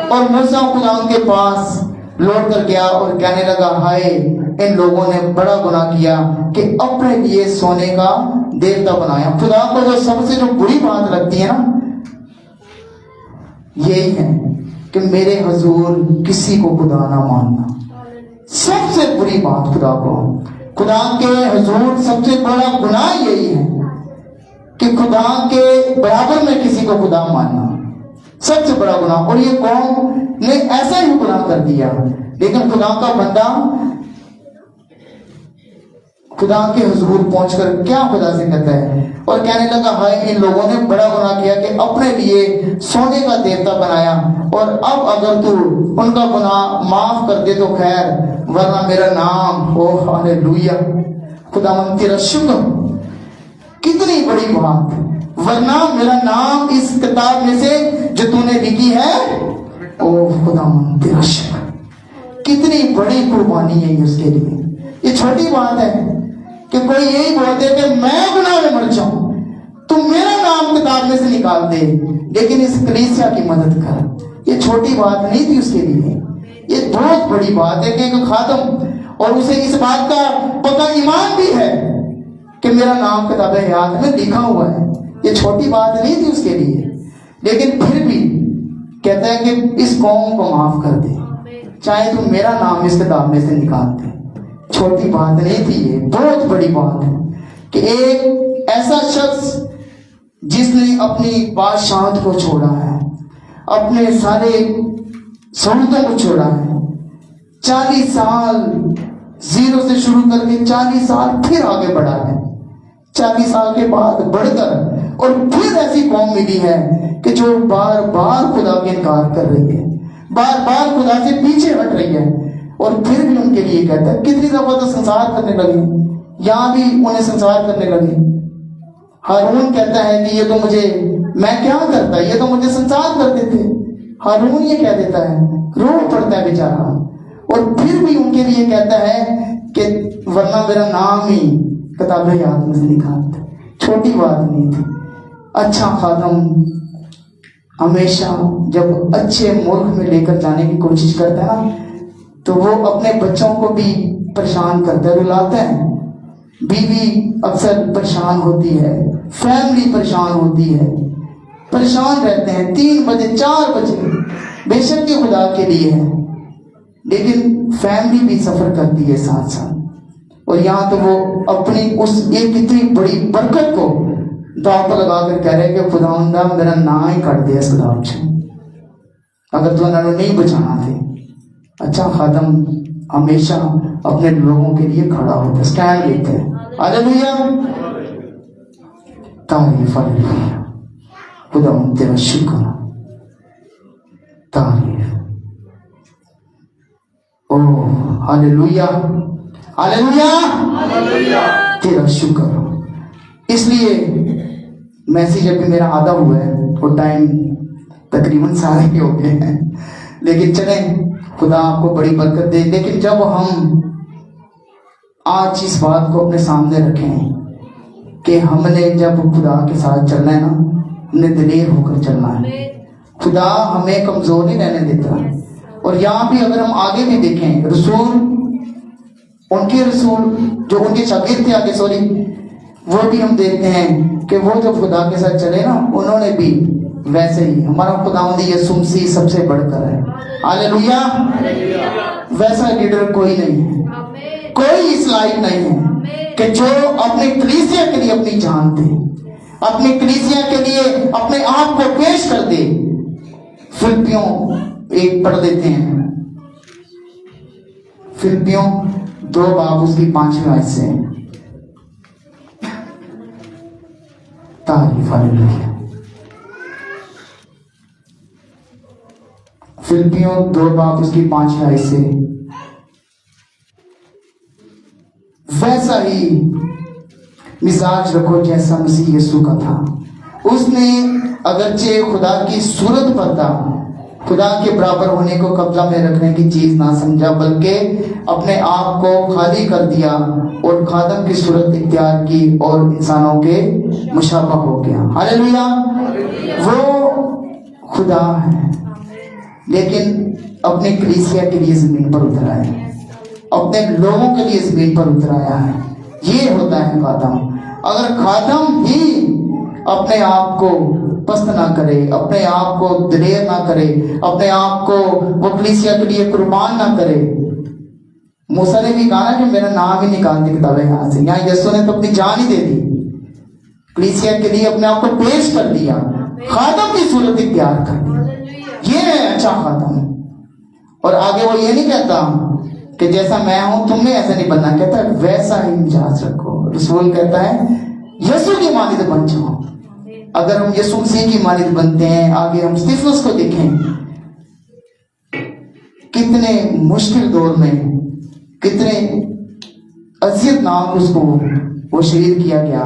और मूसा खुदा के पास लौट कर गया और कहने लगा, हाय इन लोगों ने बड़ा गुनाह किया कि अपने लिए सोने का देवता बनाया। खुदा को जो सबसे जो बुरी बात लगती है ना, यही है कि मेरे हजूर किसी को खुदा ना मानना। सबसे बुरी बात खुदा को, खुदा के हजूर सबसे बड़ा गुनाह यही है कि खुदा के बराबर में किसी को खुदा मानना, सबसे बड़ा गुनाह। और ये कौम ने ऐसा ही गुनाह कर दिया, लेकिन खुदा का बंदा खुदा के हुजूर पहुंचकर क्या खुदा से कहता है और कहने लगा, हाय इन लोगों ने बड़ा गुनाह किया कि अपने लिए सोने का देवता बनाया, और अब अगर तू उनका गुनाह माफ कर दे तो खैर, वरना मेरा नाम, ओ हालेलुया, खुदावंद तेरा शुक्र। कितनी बड़ी बात, वरना मेरा नाम इस किताब में से जो तूने लिखी है, ओ खुदावंद तेरा शुक्र। कितनी बड़ी कुर्बानी है उसके लिए। ये छोटी बात है कि कोई यही बोलते कि मैं गुनाह में मर जाऊं, तुम मेरा नाम किताब में से निकाल दे, लेकिन इस कलीसिया की मदद कर। ये छोटी बात नहीं थी उसके लिए, ये बहुत बड़ी बात है कि एक खादम, और उसे इस बात का पक्का ईमान भी है कि मेरा नाम किताब हयात में लिखा हुआ है। ये छोटी बात नहीं थी उसके लिए, लेकिन फिर भी कहता है कि इस कौम को माफ कर दे, चाहे तुम मेरा नाम इस किताब में से निकाल दे। छोटी बात नहीं थी, ये बहुत बड़ी बात है कि एक ऐसा शख्स जिसने अपनी बादशाहत को छोड़ा है, अपने सारे सहूलतों को छोड़ा है, 40 साल जीरो से शुरू करके 40 साल फिर आगे बढ़ा है, 40 साल के बाद बढ़कर, और फिर ऐसी कौम मिली है कि जो बार बार खुदा के इनकार कर रही है, बार बार खुदा से पीछे हट रही है, और फिर भी उनके लिए कहता है। कितनी दफा तो संसार करने लगे, यहाँ भी उन्हें संसार करने लगे। हारून कहता है कि ये तो मुझे, मैं क्या करता, ये तो मुझे संसार कर देते। हारून ये कह देता है, रो पड़ता है बेचारा, और फिर भी उनके लिए कहता है कि वरना मेरा नाम ही किताब हयात में से निकाल दे। छोटी बात नहीं थी। अच्छा खादम ہمیشہ جب اچھے ملک میں لے کر جانے کی کوشش کرتا ہے نا تو وہ اپنے بچوں کو بھی پریشان کرتا ہے، رلاتا ہے. بیوی اکثر پریشان ہوتی ہے، فیملی پریشان ہوتی ہے، پریشان رہتے ہیں 3 بجے 4 بجے، بے شک یہ خدا کے لیے ہے لیکن فیملی بھی سفر کرتی ہے ساتھ ساتھ. اور یہاں تو وہ اپنی اس ایک اتنی بڑی برکت کو داؤ پر لگا کر کہہ رہے کہ خداوندا میرا نام ہی کٹ دیا اس کتاب سے اگر تو انہوں نے نہیں بچانا تھے. اچھا خادم ہمیشہ اپنے لوگوں کے لیے کھڑا ہوتا ہے، اسٹینڈ لیتے ہیں. ہاللیلویا، تعریف ہاللیلویا. خداوند تیرا شکر، تعریف. او ہاللیلویا، ہاللیلویا، تیرا شکر. اس لیے میسیج ابھی میرا آدھا ہوا ہے اور ٹائم تقریباً سارے کے ہو گئے ہیں، لیکن چلیں خدا آپ کو بڑی برکت دے. لیکن جب ہم آج اس بات کو اپنے سامنے رکھیں کہ ہم نے جب خدا کے ساتھ چلنا ہے نا، ہم نے دلیر ہو کر چلنا ہے. خدا ہمیں کمزور نہیں رہنے دیتا. اور یہاں بھی اگر ہم آگے بھی دیکھیں رسول، ان کے رسول جو ان کے شاگرد تھے آگے وہ بھی ہم دیکھتے ہیں کہ وہ جب خدا کے ساتھ چلے نا انہوں نے بھی ویسے ہی. ہمارا خداوند یسوع مسیح سب سے بڑھ کر ہے. ہاللیلویا، ویسا لیڈر کوئی نہیں ہے، کوئی اس لائق نہیں ہے کہ جو اپنے کلیسیا کے لیے اپنی جان دے، اپنی کلیسیا کے لیے اپنے آپ کو پیش کر دے. فلپیوں 1 پڑھ دیتے ہیں، فلپیوں 2 باب اس کی 5ویں آیت سے. تعریف ہاللیلویا. فلپیوں 2 باب اس کی 5ویں آیت سے. ویسا ہی مزاج رکھو جیسا مسیح یسوع کا تھا. اس نے اگرچہ خدا کی صورت پر تھا، خدا کے برابر ہونے کو قبضہ میں رکھنے کی چیز نہ سمجھا، بلکہ اپنے آپ کو خالی کر دیا اور خادم کی صورت اختیار کی اور انسانوں کے مشابہ ہو گیا. ہاللیلویا. وہ خدا ہے لیکن اپنے کلیسیا کے لیے زمین پر اتر آیا ہے، اپنے لوگوں کے لیے زمین پر اتر آیا ہے. یہ ہوتا ہے خادم. اگر خادم ہی اپنے آپ کو پست نہ کرے، اپنے آپ کو دلیر نہ کرے، اپنے آپ کو وہ کلیسیا کے لیے قربان نہ کرے. موسیٰ نے بھی کہا نا کہ میرا نام ہی نکال دی کتاب یہاں سے. یہاں یسوع نے تو اپنی جان ہی دے دی، کلیسیا کے لیے اپنے آپ کو پیش کر دیا، خادم کی صورت اختیار کر دی. یہ ہے اچھا خادم. اور آگے وہ یہ نہیں کہتا کہ جیسا میں ہوں تم نے ایسا نہیں بننا، کہتا ہے ویسا ہی مزاج رکھو. رسول کہتا ہے یسوع کی مانند بن جاؤ. اگر ہم یسوع مسیح کی مانند بنتے ہیں، آگے ہم استفانوس کو دیکھیں، کتنے مشکل دور میں کتنے اذیت ناک اس کو وہ شہید کیا گیا،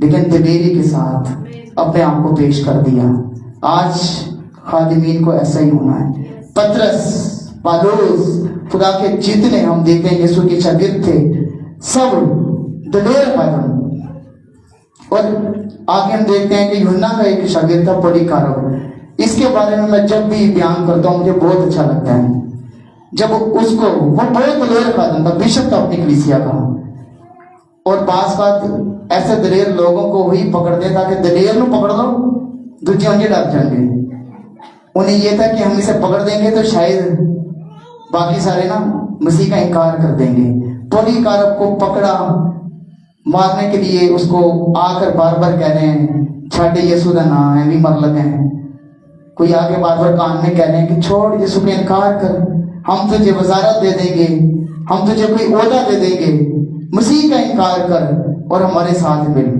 لیکن دلیری کے ساتھ اپنے آپ کو پیش کر دیا. آج خادمین کو ایسا ہی ہونا ہے. پترس، پالوس، خدا کے جتنے ہم دیکھتے ہیں یسوع کے شاگرد تھے، سب دلیر خادم. اور آگے ہم دیکھتے ہیں کہ یوحنا کا ایک شاگرد تھا پولیکارپ. اس کے بارے میں جب بھی بیان کرتا ہوں مجھے بہت اچھا لگتا ہے. جب اس کو وہ بہت دلیر خادم تھا، بشپ تھا اپنی کلیسیا کا، اور بعض بات ایسے دلیر لوگوں کو وہی پکڑ دے تھا کہ دلیر نو پکڑ دو دوجے انجے ڈر جائیں گے. انہیں یہ تھا کہ ہم اسے پکڑ دیں گے تو شاید باقی سارے نا مسیح کا انکار کر دیں گے. پولیکارپ کو پکڑا مارنے کے لیے، اس کو آ کر بار بار کہہ رہے ہیں چھاٹے یسوع دا نام ہے بھی مطلب ہے. کوئی آگے بار بار کان میں کہہ رہے ہیں کہ چھوڑ یسوع کا انکار کر، ہم تجھے وزارت دے دیں گے، ہم تجھے کوئی عہدہ دے دیں گے، مسیح کا انکار کر اور ہمارے ساتھ مل.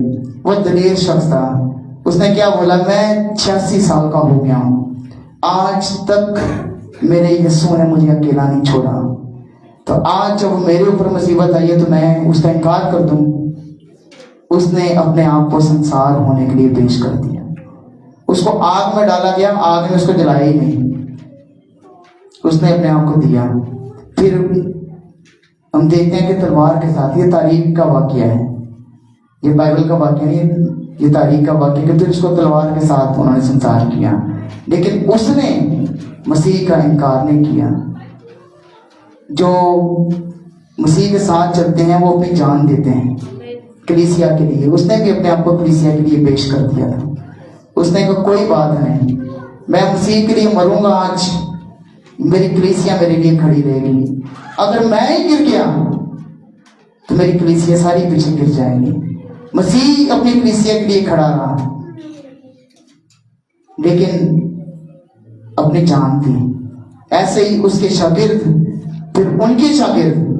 وہ دلیر شخص تھا. اس نے کیا بولا؟ میں 86 سال کا ہو گیا ہوں، آج تک میرے یسوع نے مجھے اکیلا نہیں چھوڑا. تو آج جب میرے اوپر مصیبت آئی ہے تو میں اس کا انکار کر دوں؟ اس نے اپنے آپ کو سنسار ہونے کے لیے پیش کر دیا. اس کو آگ میں ڈالا گیا، آگ نے اس کو جلایا ہی نہیں، اس نے اپنے آپ کو دیا. پھر ہم دیکھتے ہیں کہ تلوار کے ساتھ، یہ تاریخ کا واقعہ ہے، یہ بائبل کا واقعہ نہیں، یہ تاریخ کا واقعہ کہ پھر اس کو تلوار کے ساتھ انہوں نے سنسار کیا. لیکن اس نے مسیح کا انکار نہیں کیا. جو مسیح کے ساتھ چلتے ہیں وہ اپنی جان دیتے ہیں کلیسیا کے لیے. اس نے بھی اپنے آپ کو کلیسیا کے لیے پیش کر دیا تھا. اس نے کہا کوئی بات نہیں, میں مسیح کے لیے مروں گا, آج میری کلیسیا میرے لیے کھڑی رہے گی. اگر میں ہی گر گیا تو میری کلیسیا ساری پیچھے گر جائیں گی. مسیح اپنی کلیسیا کے لیے کھڑا رہا, لیکن اپنی جان دی. ایسے ہی اس کے شاگرد پھر ان کے شاگرد.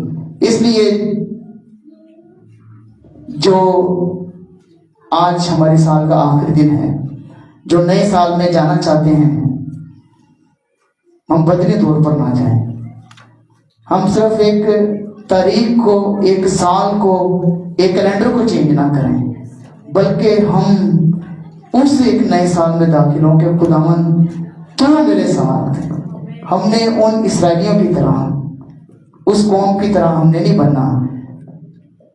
اس لیے جو آج ہمارے سال کا آخری دن ہے, جو نئے سال میں جانا چاہتے ہیں, ہم بدلی طور پر نہ جائیں. ہم صرف ایک تاریخ کو, ایک سال کو, ایک کیلنڈر کو چینج نہ کریں, بلکہ ہم اس ایک نئے سال میں داخل ہوں کہ خداوند تو میرے ساتھ. ہم نے ان اسرائیلیوں کی طرح, اس قوم کی طرح ہم نے نہیں بننا,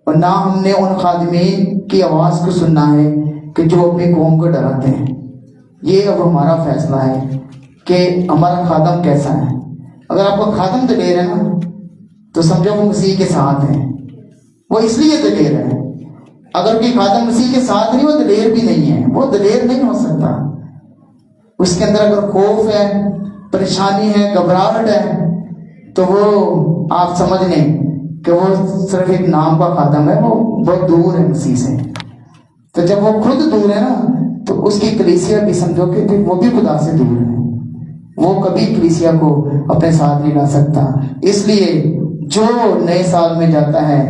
اور نہ ہم نے ان خادمین کی آواز کو سننا ہے کہ جو اپنی قوم کو ڈراتے ہیں. یہ اب ہمارا فیصلہ ہے کہ ہمارا خادم کیسا ہے. اگر آپ کا خادم دلیر ہے نا تو سمجھو وہ مسیح کے ساتھ ہیں, وہ اس لیے دلیر ہے. اگر کوئی خادم مسیح کے ساتھ نہیں, وہ دلیر بھی نہیں ہے, وہ دلیر نہیں ہو سکتا. اس کے اندر اگر خوف ہے, پریشانی ہے, گھبراہٹ ہے, تو وہ آپ سمجھ لیں کہ وہ صرف ایک نام کا خادم ہے, وہ بہت دور ہے مسیح سے. تو جب وہ خود دور ہے نا تو اس کی کلیسیا بھی سمجھو کہ وہ بھی خدا سے دور ہے, وہ کبھی کلیسیا کو اپنے ساتھ نہیں لا سکتا. اس لیے جو نئے سال میں جاتا ہے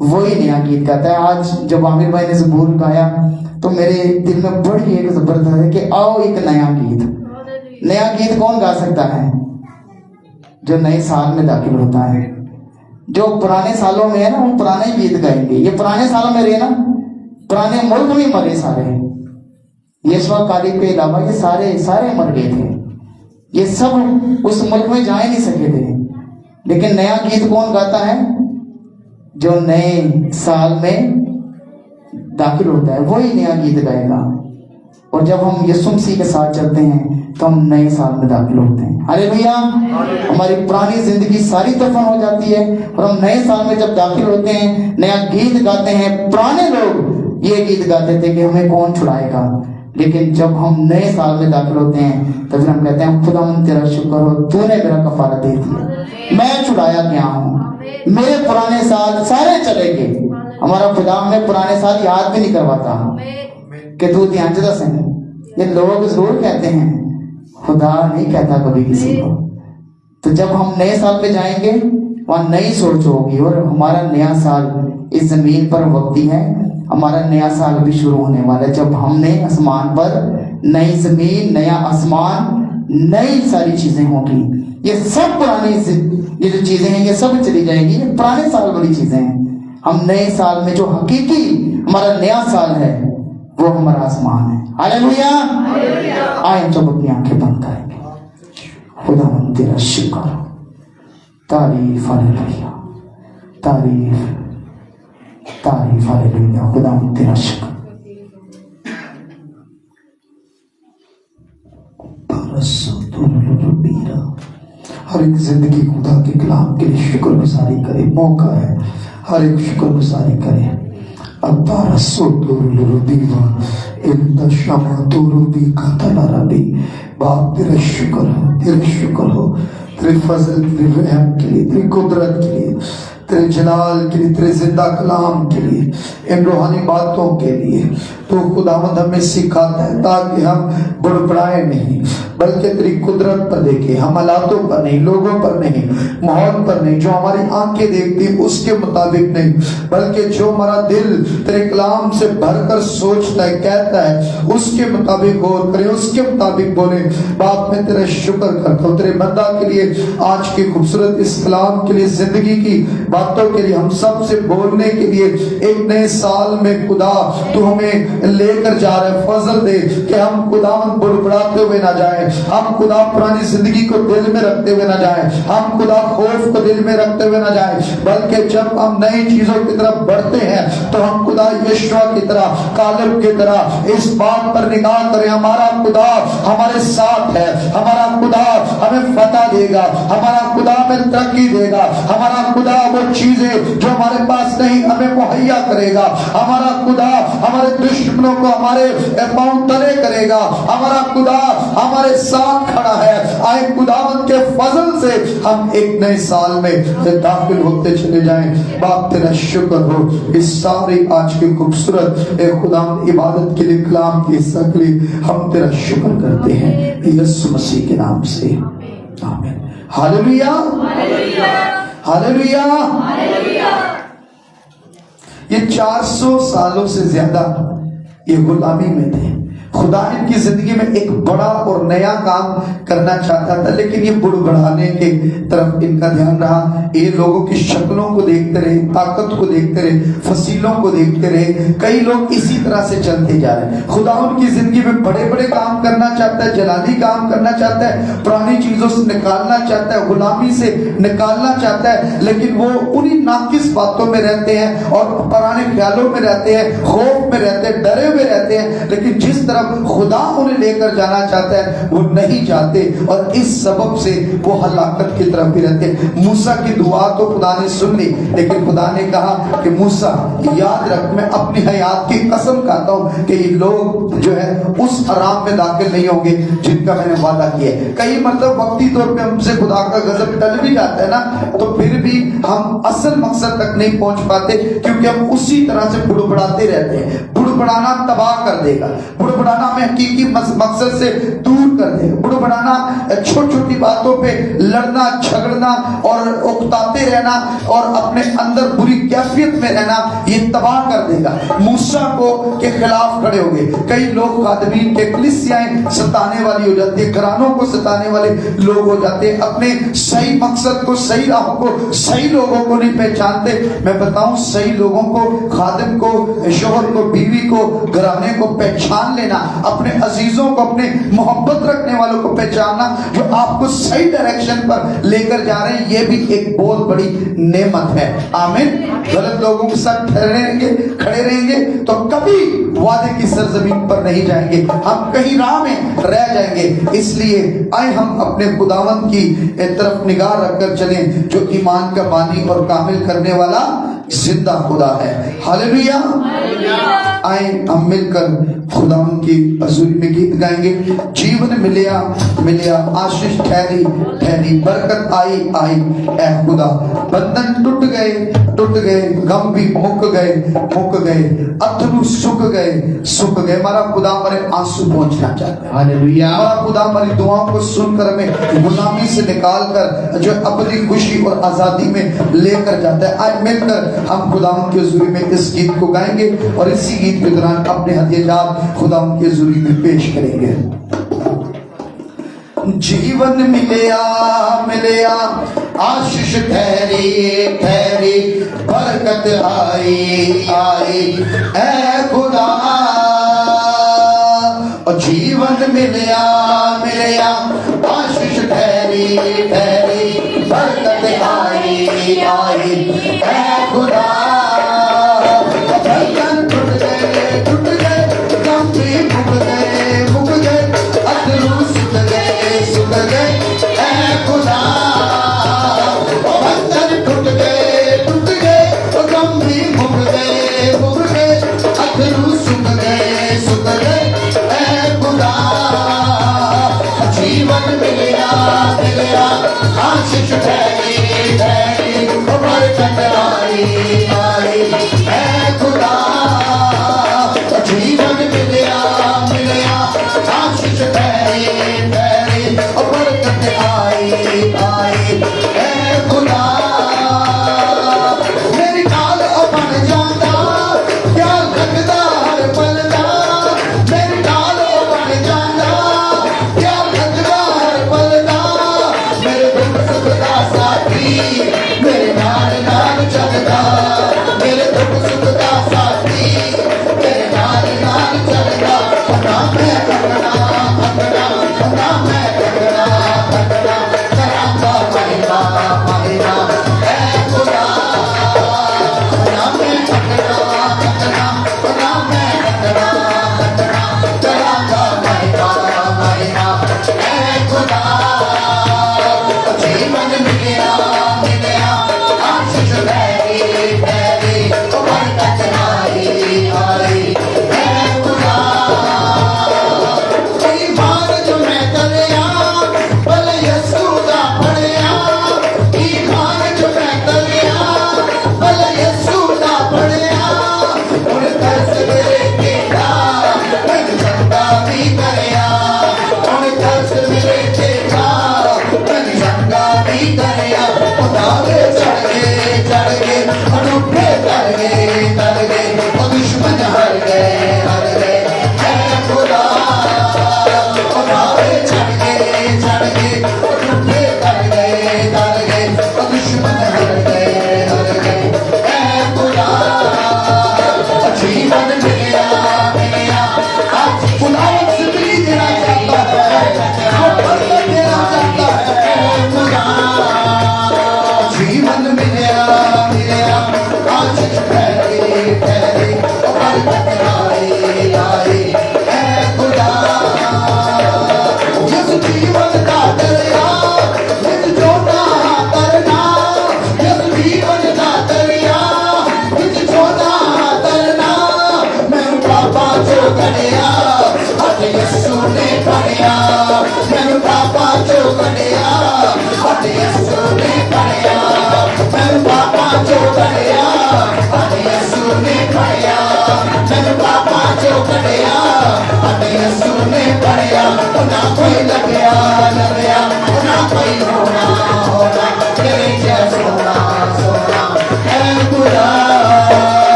وہی نیا گیت گاتا ہے. آج جب عامر بھائی نے زبور گایا تو میرے دل میں بڑی ایک زبردست ہے کہ آؤ ایک نیا گیت. نیا گیت کون گا سکتا ہے؟ جو نئے سال میں داخل ہوتا ہے. جو پرانے سالوں میں ہے نا وہ پرانے گیت گائیں گے. یہ پرانے سالوں میں رہے نا, پرانے ملک میں مرے سارے. یسوع کالب کے علاوہ یہ سارے مر گئے تھے. یہ سب اس ملک میں جا ہی نہیں سکے تھے. لیکن نیا گیت کون گاتا ہے؟ جو نئے سال میں داخل ہوتا ہے وہی نیا گیت گائے گا. اور جب ہم یسوع مسیح کے ساتھ چلتے ہیں تو ہم نئے سال میں داخل ہوتے ہیں. ہاللیلویا. ہماری پرانی زندگی ساری دفن ہو جاتی ہے اور ہم نئے سال میں جب داخل ہوتے ہیں نیا گیت گاتے ہیں. پرانے لوگ یہ گیت گاتے تھے کہ ہمیں کون چھڑائے گا, لیکن جب ہم نئے سال میں داخل ہوتے ہیں تو پھر ہم کہتے ہیں خداوند تیرا شکر ہو, تو نے میرا کفارہ دے دیا, میں چھڑایا گیا ہوں, میرے پرانے سال سارے چلے گئے. ہمارا خدا ہمیں پرانے سال یاد بھی نہیں کرواتا کہ تو دھیان سے دس ہیں. یہ لوگ ضرور کہتے ہیں, خدا نہیں کہتا کبھی کسی کو. تو جب ہم نئے سال پہ جائیں گے وہاں نئی سوچ ہوگی, اور ہمارا نیا سال اس زمین پر وقتی ہے. ہمارا نیا سال بھی شروع ہونے والا ہے جب ہم نے آسمان پر نئی زمین, نیا آسمان, نئی ساری چیزیں ہوں گی. یہ سب پرانی یہ جو چیزیں ہیں یہ سب چلی جائیں گی. یہ پرانے سال والی چیزیں ہیں. ہم نئے سال میں جو حقیقی ہمارا نیا سال ہے وہ ہمارا آسمان ہے. ہاللیلویا. آئیں جب اپنی آنکھیں بند کریں گے. خدا تیرا شکر, تعریف, ہاللیلویا, تعریف, تعریف, ہاللیلویا. خدا تیرا شکر. ہر ایک زندگی خدا کے کلام کے لیے شکر گزاری کرے. موقع ہے, ہر ایک شکر گزاری کرے. ابا رسول ربیوا انت شمع تو ربی قتل ربی. باپ تیرا شکر ہو, تیرا شکر ہو, تیرے فضل, تیرے رحم کے لیے, تیری قدرت کے لیے, تیرے جلال کے لیے, تیرے زندہ کلام کے لیے, ان روحانی باتوں کے لیے. تو خداوند ہمیں سکھاتا ہے تاکہ ہم بڑبڑائیں نہیں, بلکہ تیری قدرت پر دیکھیں, ہم حالاتوں پر نہیں, لوگوں پر نہیں, ماحول پر نہیں, جو ہماری آنکھیں دیکھتی اس کے مطابق نہیں, بلکہ جو ہمارا دل تیرے کلام سے بھر کر سوچتا ہے, کہتا ہے, اس کے مطابق غور کریں, اس کے مطابق بولیں. باپ میں تیرا شکر کرتا ہوں تیرے بندہ کے لیے, آج کی خوبصورت اس کلام کے لیے, زندگی کی باتوں کے لیے, ہم سب سے بولنے کے لیے. ایک نئے سال میں خدا تو ہمیں لے کر جا رہے ہیں، فضل دے کہ ہم خداوند بڑبڑاتے ہوئے نہ جائیں، ہم خدا پرانی زندگی کو دل میں رکھتے ہوئے نہ جائیں، ہم خدا خوف کو دل میں رکھتے ہوئے نہ جائیں، بلکہ جب ہم نئی چیزوں کی طرف بڑھتے ہیں تو ہم خدا یشوع کی طرح، کالب کی طرح اس بات پر نگاہ کریں، ہمارا خدا ہمارے ساتھ ہے، ہمارا خدا ہمیں فتح دے گا، ہمارا خدا ہمیں ترقی دے گا، ہمارا خدا وہ چیزیں جو ہمارے پاس نہیں ہمیں مہیا کرے گا، ہمارا خدا ہمارے دشمنوں کو ہمارے پاؤں تلے کرے گا، ہمارا خدا ہمارے ساتھ کھڑا ہے۔ آئے خداوند کے فضل سے ہم ایک نئے سال میں داخل ہوتے چلے جائیں۔ باپ تیرا شکر ہو اس ساری آج کی خوبصورت اے خداوند عبادت کے لیے کلام کی حصہ کے لیے ہم تیرا شکر کرتے ہیں یسوع مسیح کے نام سے، آمین۔ Hallelujah hallelujah. یہ 400 سالوں سے زیادہ یہ غلامی میں تھے، خدا ان کی زندگی میں ایک بڑا اور نیا کام کرنا چاہتا تھا، لیکن یہ بڑبڑانے کے طرف ان کا دھیان رہا، یہ لوگوں کی شکلوں کو دیکھتے رہے، طاقت کو دیکھتے رہے، فصیلوں کو دیکھتے رہے، کئی لوگ اسی طرح سے چلتے جا رہے ہیں۔ خدا ان کی زندگی میں بڑے بڑے کام کرنا چاہتا ہے، جلالی کام کرنا چاہتا ہے، پرانی چیزوں سے نکالنا چاہتا ہے، غلامی سے نکالنا چاہتا ہے، لیکن وہ انہی ناقص باتوں میں رہتے ہیں اور پرانے خیالوں میں رہتے ہیں، خوف میں رہتے ہیں، ڈرے ہوئے رہتے ہیں، لیکن جس طرح خدا انہیں لے کر جانا چاہتا ہے وہ نہیں جاتے، اور اس سبب سے وہ ہلاکت کی طرف بھی رہتے ہیں۔ موسیٰ کی دعا تو خدا نے سن لی، لیکن خدا نے کہا کہ موسیٰ یاد رکھ، میں اپنی حیات کی قسم کھاتا ہوں کہ یہ لوگ جو ہے اس حرام میں داخل نہیں ہوں گے جن کا میں نے وعدہ کیا ہے۔ کئی مطلب وقتی طور پہ ہم سے خدا کا غضب ٹل بھی جاتا ہے نا، تو پھر بھی ہم اصل مقصد تک نہیں پہنچ پاتے، کیونکہ ہم اسی طرح سے بڑبڑاتے رہتے ہیں۔ بڑبڑانا تباہ کر دے گا، بڑبڑانا ہمیں حقیقی مقصد سے دور کر دے گا، بڑبڑانا چھوٹی چھوٹی باتوں پہ لڑنا جھگڑنا اور اکتاتے رہنا اور اپنے اندر بری کیفیت میں رہنا، یہ تباہ کر دے گا۔ موسیٰ کو کے خلاف کھڑے ہو گئے، کئی لوگ خادمین کے کلیسیائیں ستانے والی ہو جاتی ہے، گھرانوں کو ستانے والے لوگ ہو جاتے ہیں، اپنے صحیح مقصد کو، صحیح راہ کو، صحیح لوگوں کو نہیں پہچانتے۔ میں بتاؤں صحیح لوگوں کو، خادم کو، شوہر کو، بیوی کو، گھرانے کو پہچان لینا، اپنے عزیزوں کو، اپنے محبت رکھنے والوں کو پہچاننا جو آپ کو صحیح ڈائریکشن پر لے کر جا رہے ہیں، یہ بھی ایک بہت بڑی نعمت ہے۔ آمین۔ غلط لوگوں کے ساتھ کھڑے رہیں گے تو کبھی وعدے کی سرزمین پر نہیں جائیں گے، ہم کہیں راہ میں رہ جائیں گے۔ اس لیے آئے ہم اپنے خداوند کی طرف نگاہ رکھ کر چلیں جو ایمان کا بانی اور کامل کرنے والا زندہ خدا ہے۔ ہاللویا۔ آئیں ہم مل کر خداوند کی حضوری میں گیت گائیں گے۔ جیون ملیا ملیا، آشیش ٹھہری ٹھہری، برکت آئی آئی اے خدا، بندھن ٹوٹ گئے، غم بھی مک گئے، اتھرو سک گئے۔ ہمارا خدا ہمارے آنسو پہنچنا چاہتا ہے۔ ہاللویا۔ ہمارا خدا ہماری دعاؤں کو سن کر ہمیں غلامی سے نکال کر جو اپنی خوشی اور آزادی میں لے کر جاتا ہے۔ آج مل کر ہم خداوند کی حضوری میں اس گیت کو گائیں گے اور اسی گیت کے دوران اپنے ہدیہ جات خداوند کی حضوری میں پیش کریں گے۔ جیون ملیا آشیش ٹھہری، برکت آئی اے خدا، اور جیون ملیا آشیش ٹھہری، برکت آئی اے خدا۔ بندھن ٹوٹ گئے، غم بھی مک گئے، اتھرو سک گئے اے خدا۔ بندھن ٹوٹ گئے، غم بھی مک گئے، اتھرو سک گئے اے خدا۔ جیون ملیا آشیش ٹھہری، برکت آئی اے خدا۔ جیون ملیا آشیش ٹھہری، برکت آئی اے خدا۔ میری ڈال بن جاتا کیا لگتا ہر پل دا، میری ڈال بن جاتا کیا لگتا ہر پل دا، میرے دکھ سکھ دا ساتھی میرے نال چلدا۔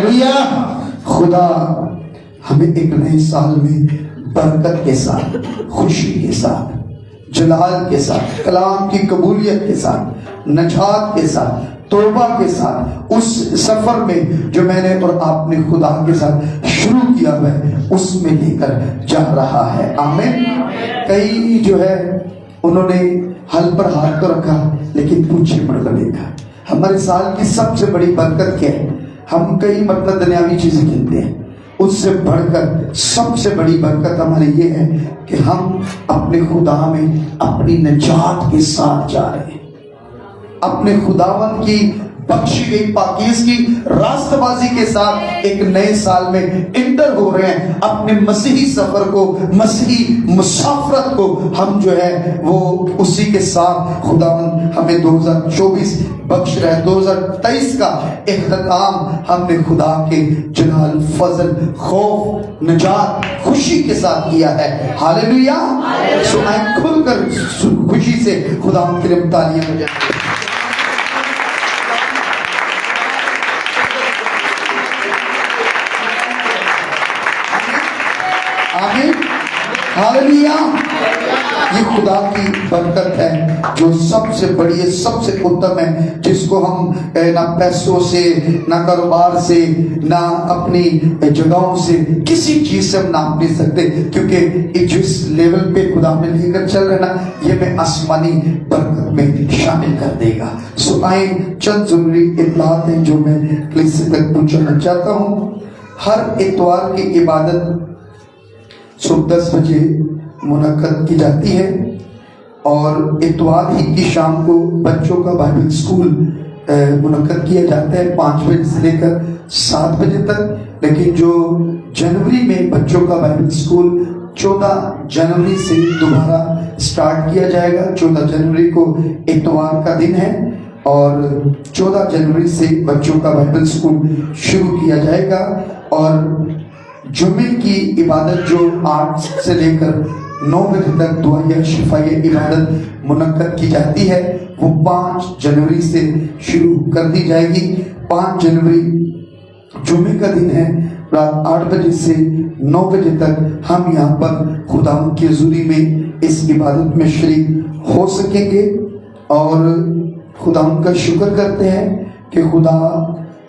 हालेलुया। खुदा हमें एक नए साल में बरकत के साथ, खुशी के साथ, जलाल के साथ, कलाम की कबूलियत के साथ, नजात के साथ, तौबा के साथ, उस सफर में जो मैंने और आपने खुदा के साथ शुरू किया है उसमें लेकर जा रहा है। आमीन। कई जो है उन्होंने हल पर हाथ तो रखा लेकिन पूछे मतलब देखा। हमारे साल की सबसे बड़ी बरकत क्या है? हम कई मतलब दुनियावी चीजें गिनते हैं, उससे बढ़कर सबसे बड़ी बरकत हमारी ये है कि हम अपने खुदा में अपनी निजात के साथ जा रहे हैं, अपने खुदावन की बख्शी गई पाकीज़गी रास्तबाजी के साथ एक नए साल में इंटर हो रहे हैं। अपने मसीही सफर को, मसीही मुसाफरत को हम जो है वो उसी के साथ खुदावन हमें 2024 बख्श रहे। 2023 का इख्तिताम हमने खुदा के जलाल, फजल, खौफ, निजात, खुशी के साथ किया है। हालेलुया। सो आए खुलकर खुशी से खुदा के लिए तालियां बजाएं। आमीन। हालेलुया। ये खुदा की बरकत है जो सबसे बड़ी है, सबसे उत्तम है, जिसको हम ना पैसों से, ना कारोबार से, ना अपनी जगहों से, किसी चीज से हम नाप नहीं सकते, क्योंकि जिस लेवल पे खुदा में लेकर चल रहे ना, ये मैं आसमानी बरकत में शामिल कर देगा। सो आए चंद जरूरी इत्तलात हैं जो मैं कलीसिया तक पहुंचाना चाहता हूँ। हर इतवार की इबादत सुबह 10 बजे मुनक्कद की जाती है और इतवार ही की शाम को बच्चों का बाइबल स्कूल मुनक्कद किया जाता है 5 बजे से लेकर 7 बजे तक। लेकिन जो जनवरी में बच्चों का बाइबल स्कूल 14 जनवरी से दोबारा स्टार्ट किया जाएगा। 14 जनवरी को इतवार का दिन है और 14 जनवरी से बच्चों का बाइबल स्कूल शुरू किया जाएगा। और जुमे की इबादत जो 8 से लेकर 9 बजे तक दुआया शिफाया इबादत मुनक्कद की जाती है, वो 5 जनवरी से शुरू कर दी जाएगी। 5 जनवरी जुमे का दिन है, रात 8 बजे से 9 बजे तक हम यहाँ पर खुदा की हुज़ूरी में इस इबादत में शरीक हो सकेंगे। और खुदा का शुक्र करते हैं कि खुदा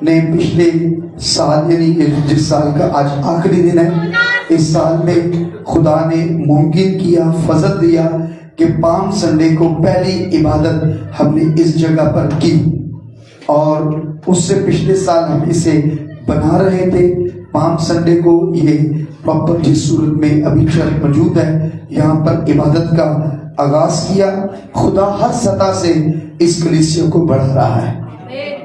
ने पिछले साल, यानी जिस साल का आज आखिरी दिन है, इस साल में खुदा ने मुमकिन किया, फजल दिया कि पाम संडे को पहली इबादत हमने इस जगह पर की। और उससे पिछले साल हम इसे बना रहे थे। पाम संडे को ये प्रॉपर जिस सूरत में अभी चर्च मौजूद है, यहाँ पर इबादत का आगाज किया। खुदा हर सतह से इस कलीसिया को बढ़ा रहा है।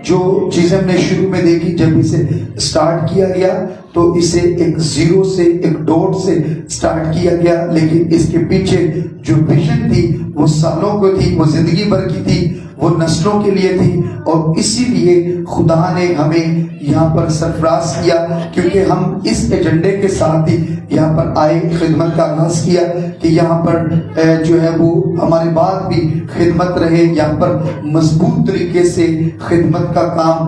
जो चीजें हमने शुरू में देखी, जब इसे स्टार्ट किया गया तो इसे एक जीरो से, एक डॉट से स्टार्ट किया गया, लेकिन इसके पीछे जो विजन थी वो सालों को थी, वो जिंदगी भर की थी, वो नस्लों के लिए थी। और इसीलिए खुदा ने हमें यहाँ पर सरफराज किया, क्योंकि हम इस एजेंडे के साथ ही यहाँ पर आए, खिदमत का आगाज किया कि यहाँ पर जो है वो हमारे बाद भी खिदमत रहे। यहाँ पर मजबूत तरीके से खिदमत का काम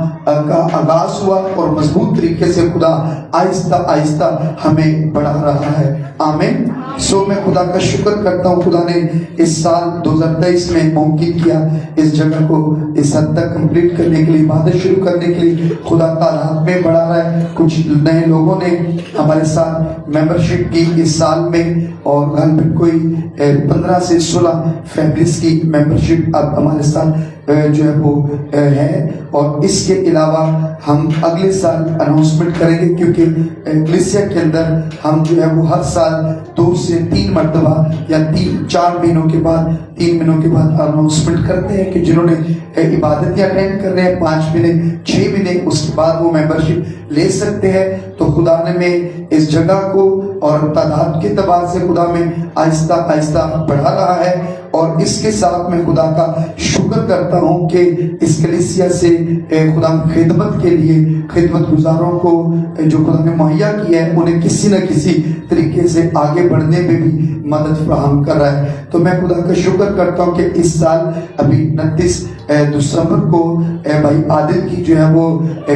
का आगाज हुआ और मजबूत तरीके से खुदा आहिस्ता आहिस्ता हमें बढ़ा रहा है। आमीन। सो मैं खुदा का शुक्र करता हूँ, खुदा ने इस साल 2023 में मुमकिन किया इस जगह को इस हद तक कंप्लीट करने के लिए, इबादत शुरू करने के लिए। खुदा तादाद में बढ़ा रहा है। कुछ नए लोगों ने हमारे साथ मेंबरशिप की इस साल में, और गलबन कोई 15 से 16 फैमिलीज की मेंबरशिप अब हमारे साथ जो है वो है। और इसके अलावा हम अगले साल अनाउंसमेंट करेंगे, क्योंकि कलीसिया के अंदर हम जो है वो हर साल 2 से 3 मरतबा या 3-4 महीनों के बाद, 3 महीनों के बाद अनाउंसमेंट करते हैं कि जिन्होंने इबादतें अटेंड कर रहे हैं 5 महीने 6 महीने, उसके बाद वो मेंबरशिप ले सकते हैं। तो खुदा ने में इस जगह को और तादाद के तबार से खुदा में आहिस्ता आहिस्ता बढ़ा रहा है। और इसके साथ मैं खुदा का शुक्र करता हूँ कि इस कलीसिया से खुदा खिदमत के लिए खिदमत गुजारों को जो खुदा ने मुहैया किया है, उन्हें किसी न किसी तरीके से आगे बढ़ने में भी मदद फराहम कर रहा है। तो मैं खुदा का शुक्र करता हूँ कि इस साल अभी 29 दिसंबर को भाई आदिल की जो है वो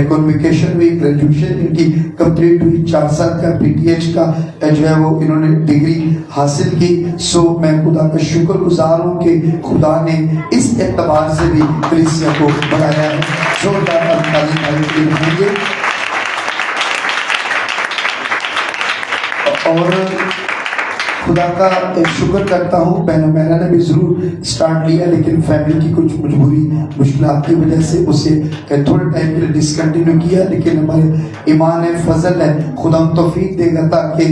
कॉन्विकेशन हुई, ग्रेजुएशन इनकी कंप्लीट हुई, 4 साल का PTH का जो है वो इन्होंने डिग्री हासिल की। सो मैं खुदा का शुक्रगुजार हूँ कि खुदा ने इस एतबार से भी कलीसिया को बढ़ाया है। जोरदार ताली भाई के लिए होंगे। और खुदा का शुक्र करता हूँ, बहनों मैंने भी ज़रूर स्टार्ट लिया, लेकिन फैमिली की कुछ मजबूरी मुश्किलात की वजह से उसे थोड़े टाइम के लिए डिसकंटिन्यू किया। लेकिन हमारे ईमान है, फजल है, खुदा तौफीक देगा ताकि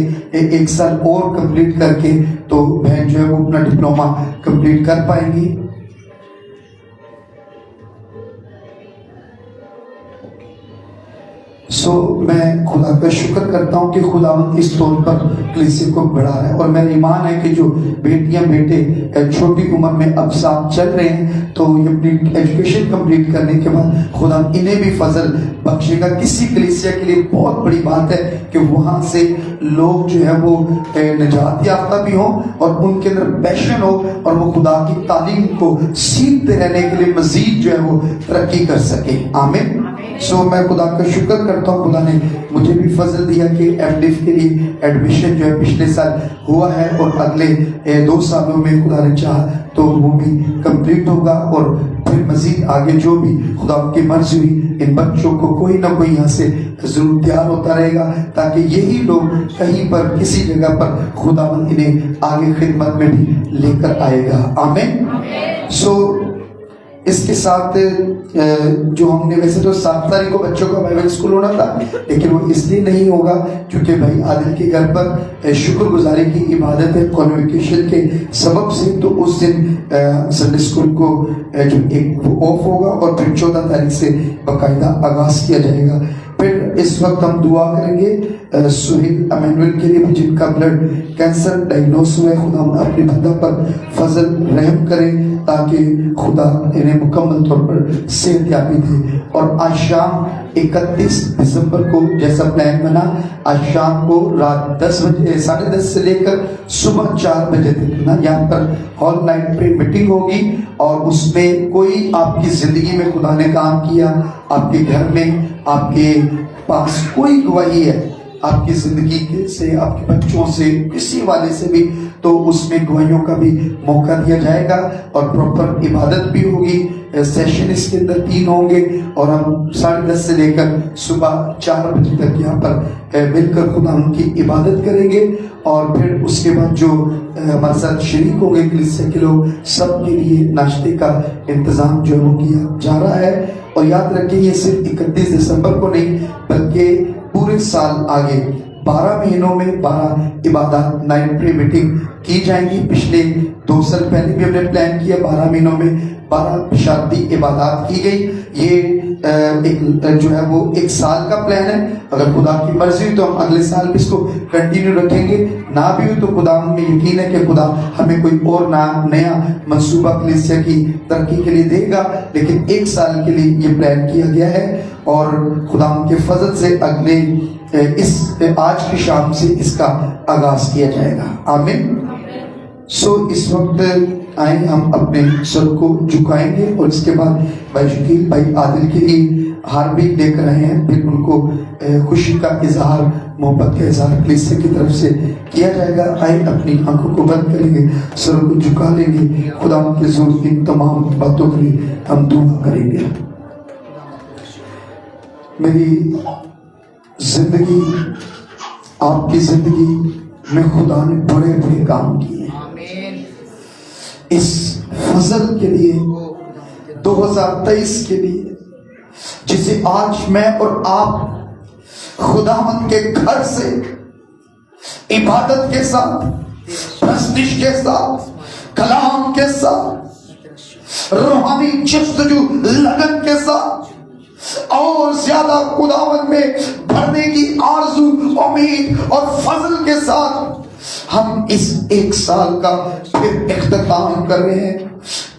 1 साल और कंप्लीट करके तो बहन जो है वो अपना डिप्लोमा कंप्लीट कर पाएंगी। सो मैं खुदा का शुक्र करता हूँ कि खुदावंद इस तौर पर कलीसिया को बढ़ा है। और मेरा ईमान है कि जो बेटियां बेटे छोटी उम्र में अब साथ चल रहे हैं तो ये अपनी एजुकेशन कंप्लीट करने के बाद खुदा इन्हें भी फजल बख्शेगा। किसी कलीसिया के लिए बहुत बड़ी बात है कि वहाँ से लोग जो है वो निजात याफ्ता भी हों और उनके अंदर पैशन हो और वो खुदा की तालीम को सीखते रहने के लिए मजीद जो है वो तरक्की कर सके। आमीन। सो मैं खुदा का शुक्र करता हूँ, खुदा ने मुझे भी फजल दिया कि MDiv के लिए एडमिशन जो है पिछले साल हुआ है और अगले 2 सालों में खुदा ने चाहा तो वो भी कंप्लीट होगा। और फिर मजीद आगे जो भी खुदा की मर्जी हुई इन बच्चों को कोई ना कोई यहाँ से जरूर तैयार होता रहेगा ताकि यही लोग कहीं पर किसी जगह पर खुदावंद इन्हें आगे खिदमत में भी लेकर आएगा। आमीन। सो इसके साथ जो हमने वैसे तो 7 तारीख को बच्चों का बाइबल स्कूल होना था, लेकिन वो इसलिए नहीं होगा क्योंकि भाई आदिल के घर पर शुक्रगुजारी की इबादत है कॉन्वोकेशन के सबब से। तो उस दिन संडे स्कूल को जो एक ऑफ होगा और फिर 14 तारीख से बाकायदा आगाज किया जाएगा। फिर इस वक्त हम दुआ करेंगे सुहेल अमैनुअल के लिए जिनका ब्लड कैंसर डायग्नोस हुआ है। खुदा अपने बंदा पर फजल रहम करें ताकि खुदा इन्हें मुकम्मल तौर पर सेहतयाबी दे। और आज शाम 31 दिसंबर को जैसा प्लान बना, आज शाम को रात 10 बजे 10:30 से लेकर सुबह 4 बजे तक ना यहाँ पर हॉल नाइट पे मीटिंग होगी। और उसमें कोई आपकी जिंदगी में खुदा ने काम किया, आपके घर में आपके पास कोई गवाही है आपकी जिंदगी से, आपके बच्चों से, किसी वाले से भी, तो उसमें गवाहियों का भी मौका दिया जाएगा और प्रॉपर इबादत भी होगी। सेशन इसके अंदर 3 होंगे और हम 10:30 से लेकर सुबह 4 बजे तक यहाँ पर मिलकर खुदा उनकी इबादत करेंगे। और फिर उसके बाद जो हमारे साथ शरीक होंगे कलीसिया के लोग, सबके लिए नाश्ते का इंतजाम जो है वो किया जा रहा है। और याद रखें ये सिर्फ 31 दिसंबर को नहीं बल्कि पूरे साल आगे 12 महीनों में 12 इबादत नाइट प्रे मीटिंग की जाएंगी। पिछले 2 साल पहले भी हमने प्लान किया, 12 महीनों में 12 शादी इबादत की गई। ये एक जो है वो 1 साल का प्लान है। अगर खुदा की मर्जी हुई तो हम अगले साल भी इसको कंटिन्यू रखेंगे, ना भी हुई तो खुदा में यकीन है कि खुदा हमें कोई और नया मंसूबा कलीसिया की तरक्की के लिए देगा। लेकिन 1 साल के लिए ये प्लान किया गया है और खुदा के फजल से अगले आज की शाम से इसका आगाज किया जाएगा। आमीन। सो इस वक्त आए हम अपने सर को झुकाएंगे और इसके बाद भाई शकील भाई आदिल के लिए हार भी लेकर आए हैं। फिर उनको खुशी का इजहार, मोहब्बत का इजहार कलीसिया की तरफ से किया जाएगा। आए अपनी आंखों को बंद करेंगे, सर को झुका लेंगे, खुदा के जोर इन तमाम बातों के लिए हम दुआ करेंगे। मेरी जिंदगी, आपकी जिंदगी में खुदा ने बड़े बड़े काम किए। इस फजल के लिए 2023 के लिए जिसे आज मैं और आप खुदावंद के घर से इबादत के साथ, प्रस्तिश के साथ, कलाम के साथ, रूहानी जस्तजू लगन के साथ और ज्यादा खुदावंद में भरने की आरज़ू, उम्मीद और फजल के साथ हम इस 1 साल का फिर इख्तिताम कर रहे हैं।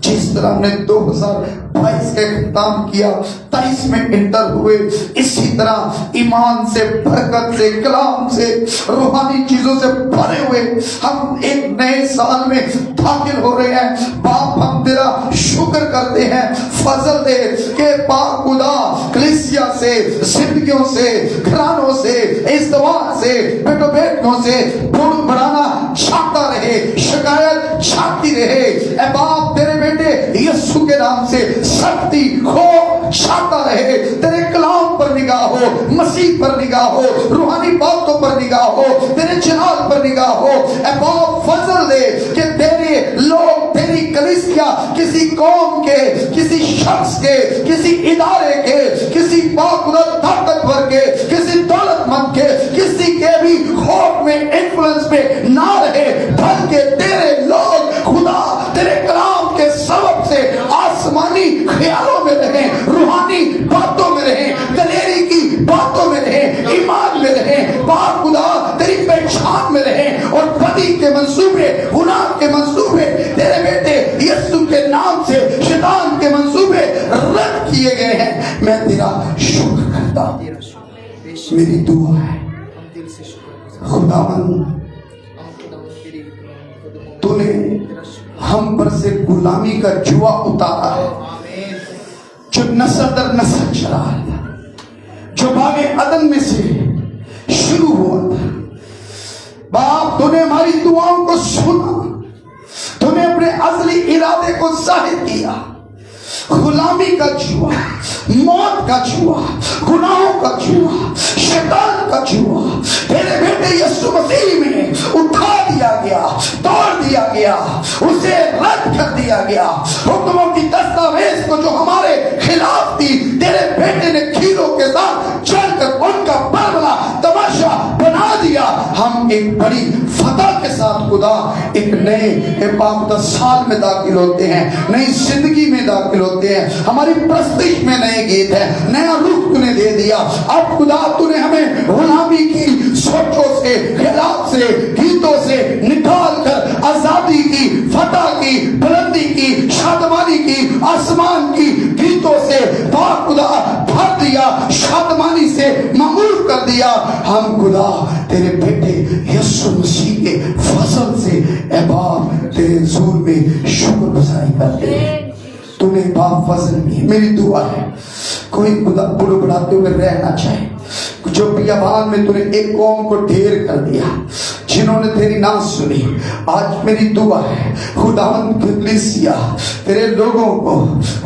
जिस तरह हमने 2022 का इख्तिताम किया, 23 में इंटर हुए, इसी तरह ईमान से, बरकत से, कलाम से, रूहानी चीजों से भरे हुए हम एक नए साल में दाखिल हो रहे हैं। बाप हम तेरा शुक्र करते हैं, फजल दे के पाक खुदा कलीसिया से, जिंदगियों से, घरानों से, इज़्तिवाज से, बेटो बेटियों से बुढ़ बढ़ाना छाता रहे, शिकायत छाती रहे। ए बाप तेरे बेटे यीशु के नाम से शक्ति खो छाता रहे, तेरे कलाम पर निगाह हो, मसीह पर निगाह हो, रूहानी बातों पर निगाह हो, तेरे जलाल पर निगाह हो। ए बाप फजल दे कि तेरे लोग, तेरी कलीसिया किसी कौम के, किसी शख्स के, किसी इदारे के, किसी बाकुदरत ताकतवर के, किसी दौलतमंद के, किसी के भी खौफ में, इन्फ्लुएंस में ना रहे, बल्कि तेरे लोग खुदा तेरे कलाम के सबब से आसमानी ख्यालों में रहे, रूहानी बातों में रहे, दलेरी की बातों में रहे, ईमान में रहे, बाप खुदा तेरी पहचान में रहे, और बदी के मंसूबे, गुनाह के मंसूबे तेरे बेटे यीशु के नाम से शैतान के मंसूबे रद्द किए गए हैं। मैं तेरा शुक्र करता हूं। मेरी दुआ है खुदावन, तूने हम पर से गुलामी का जुआ उतारा है, जो नस्ल दर नस्ल चला था, जो बागे अदन में से शुरू हुआ था। बाप तूने हमारी दुआओं को सुना, तूने अपने असली इरादे को जाहिर किया। गुलामी का जुआ, मौत का जुआ, गुनाहों का जुआ, शैतान का जुआ तेरे बेटे यीशु मसीह में उठा दिया गया, तोड़ दिया गया, उसे रद्द कर दिया गया। हुक्मों की दस्तावेज को जो हमारे खिलाफ थी, तेरे बेटे ने खीरों के साथ चलकर उनका बरबला तमाशा बना दिया। हम एक बड़ी फतह के साथ खुदा एक नए बाप साल में दाखिल होते हैं, नई जिंदगी में दाखिल होते हैं। हमारी प्रस्तिश में नए गीत है, नया रुख तूने दे दिया। अब खुदा तूने हमें गुलामी की सोचों से, ख्यालात से, गीतों से निकाल कर आजादी की, फतह की, बुलंदी की, शादमानी की, आसमान की गीतों से बाप खुदा भर दिया, शादमानी से ममूर कर दिया। हम खुदा तेरे बेटे यीशु मसीह के फजल से ए बाप तेरे हुजूर में शुक्र गुजारी करते हैं। तूने बाप फजल में, मेरी दुआ है कोई खुदा बुढ़ बढ़ाते हुए रहना चाहे, जो बियाबान में तूने एक कौम को ढेर कर दिया, जिन्होंने तेरी ना सुनी, आज मेरी दुआ है खुदावंद कलीसिया तेरे लोगों को,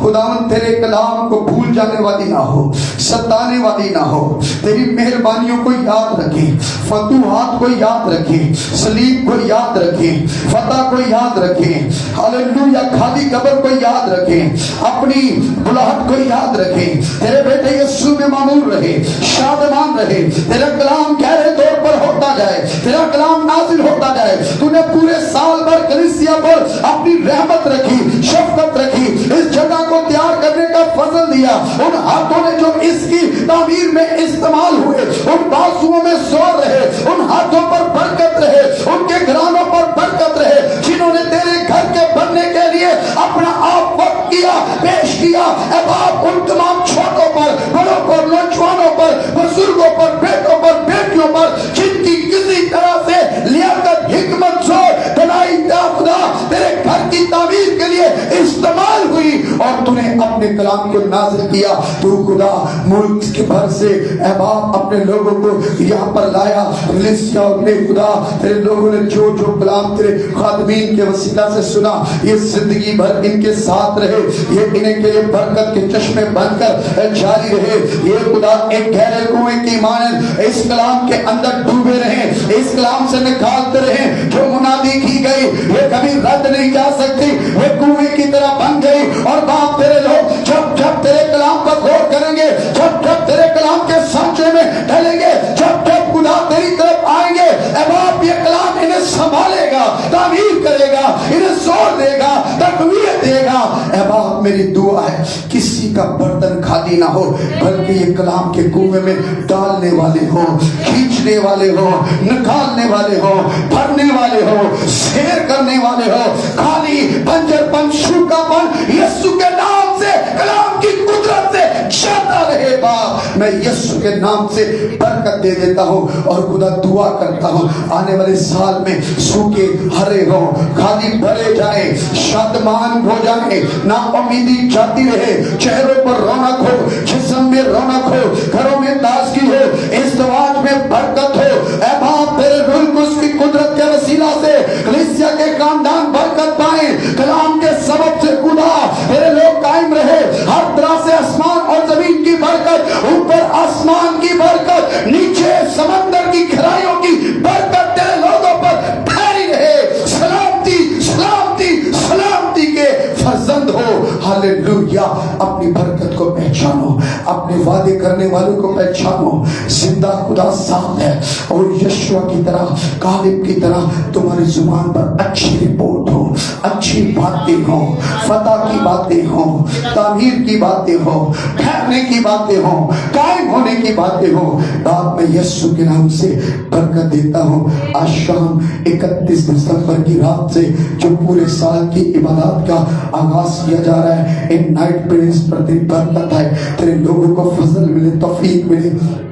खुदावंद तेरे कलाम को भूल जाने वाली ना हो, सताने वाली ना हो, तेरी मेहरबानियों को याद रखे, फतूहात को याद रखे, सलीब को याद रखे, फतह को याद रखे, हालेलुया, खाली कब्र को याद रखे, अपनी बुलाहट को याद रखे, तेरे बेटे यीशु में मामूल रहे, शादमान रहे, तेरा कलाम गहरे तौर पर होता जाए, तेरा कलाम नाज़िल होता जाए। तूने पूरे साल भर कलीसिया पर अपनी रहमत रखी, शफकत रखी, इस जगह को तैयार करने का फजल दिया। उन हाथों ने जो इसकी तामीर में इस्तेमाल हुए, उन बाजुओं में जोर रहे, उन हाथों पर बरकत रहे, उनके घरानों पर बरकत रहे, जिन्होंने तेरे घर के बनने के लिए अपना आप वक्त किया, पेश किया। ए बाप उन तमाम छोटों पर, बड़ों पर, नौजवानों पर, बुजुर्गों पर, बेटों पर, बेटियों पर, जिनकी किसी तरह से लियाकत, हिकमत, जोर, दलाई खुदा तेरे घर की तामीर के लिए इस्तेमाल हुई, और तूने अपने कलाम को नाज़िल किया। तू खुदा मुल्क के भर से ए बाप अपने लोगों को यहाँ पर लाया, कलीसिया ने खुदा तेरे लोगों ने जो जो कलाम तेरे खादमीन के वसीला से सुना, ये जिंदगी भर इनके साथ रहे, ये इन्हें के बरकत के चश्मे बनकर जारी रहे। ये खुदा एक गहरे कुएं की मानद इस कलाम के अंदर डूबे रहे, इस कलाम से निकालते रहे। जो मुनादी की गई ये कभी रद्द नहीं जा सकती, वे कुएं की तरह बन गई। और बाप तेरे लोग जब जब तेरे कलाम पर गौर करेंगे, जब जब तेरे कलाम के सांचे में ढलेंगे, जब जब खुदा तेरी तरफ आएंगे, ए बाप ये कलाम इन्हें संभालेगा, तामीर करेगा, इन्हें जोर देगा, तकवीत देगा, ऐ बाप मेरी दुआ है किसी का बर्तन खाली ना हो, बल्कि ये कलाम के कुएं में डालने वाले हो, खींचने वाले हो, निकालने वाले हो, भरने वाले हो, शेयर करने वाले हो। खाली बंजरपन, सूखापन यीशु के नाम से, कलाम की कुदरत से जाता रहे। बाप मैं यीशु के नाम से बरकत दे देता हूँ और खुदा दुआ करता हूँ आने वाले साल में सूखे हरे हो, खाली भरे जाए, शादमान हो जाए, ना उम्मीदी जाती रहे, चेहरों पर रौनक हो, जिस्म में रौनक हो, घरों में ताजगी हो, इज़्दिवाज में बरकत हो। ऐ बाप तेरे रूह को उसकी कुदरत के वसीला से कलीसिया के खानदान बरकत पाए, कलाम के सबब से खुदा तेरे लोग कायम रहे। हर तरह से आसमान और जमीन की बरकत, ऊपर आसमान की बरकत, नीचे समंदर की गहराइयों की बरकत तेरे लोगों पर ठहरी रहे। सलामती सलामती सलामती के फर्जंद हो। हालेलुया। अपनी बरकत को पहचानो, अपने वादे करने वालों को पहचानो। जिंदा खुदा साथ है और यशुआ की तरह, कालिब की तरह तुम्हारी जुबान पर अच्छी रिपोर्ट हो, अच्छी बातें हो, फतह की बातें हो, तामीर की बातें हो, ठहरने की बातें हो, कायम होने की बातें हो। बाप मैं यीशु के नाम से बरकत देता हूँ। आज शाम 31 दिसंबर की रात से जो पूरे साल की इबादत का आगाज किया जा रहा है, इन नाइट प्रेयर्स पर तेरी बरकत है, तेरे लोगों को फजल मिले, तौफीक मिले।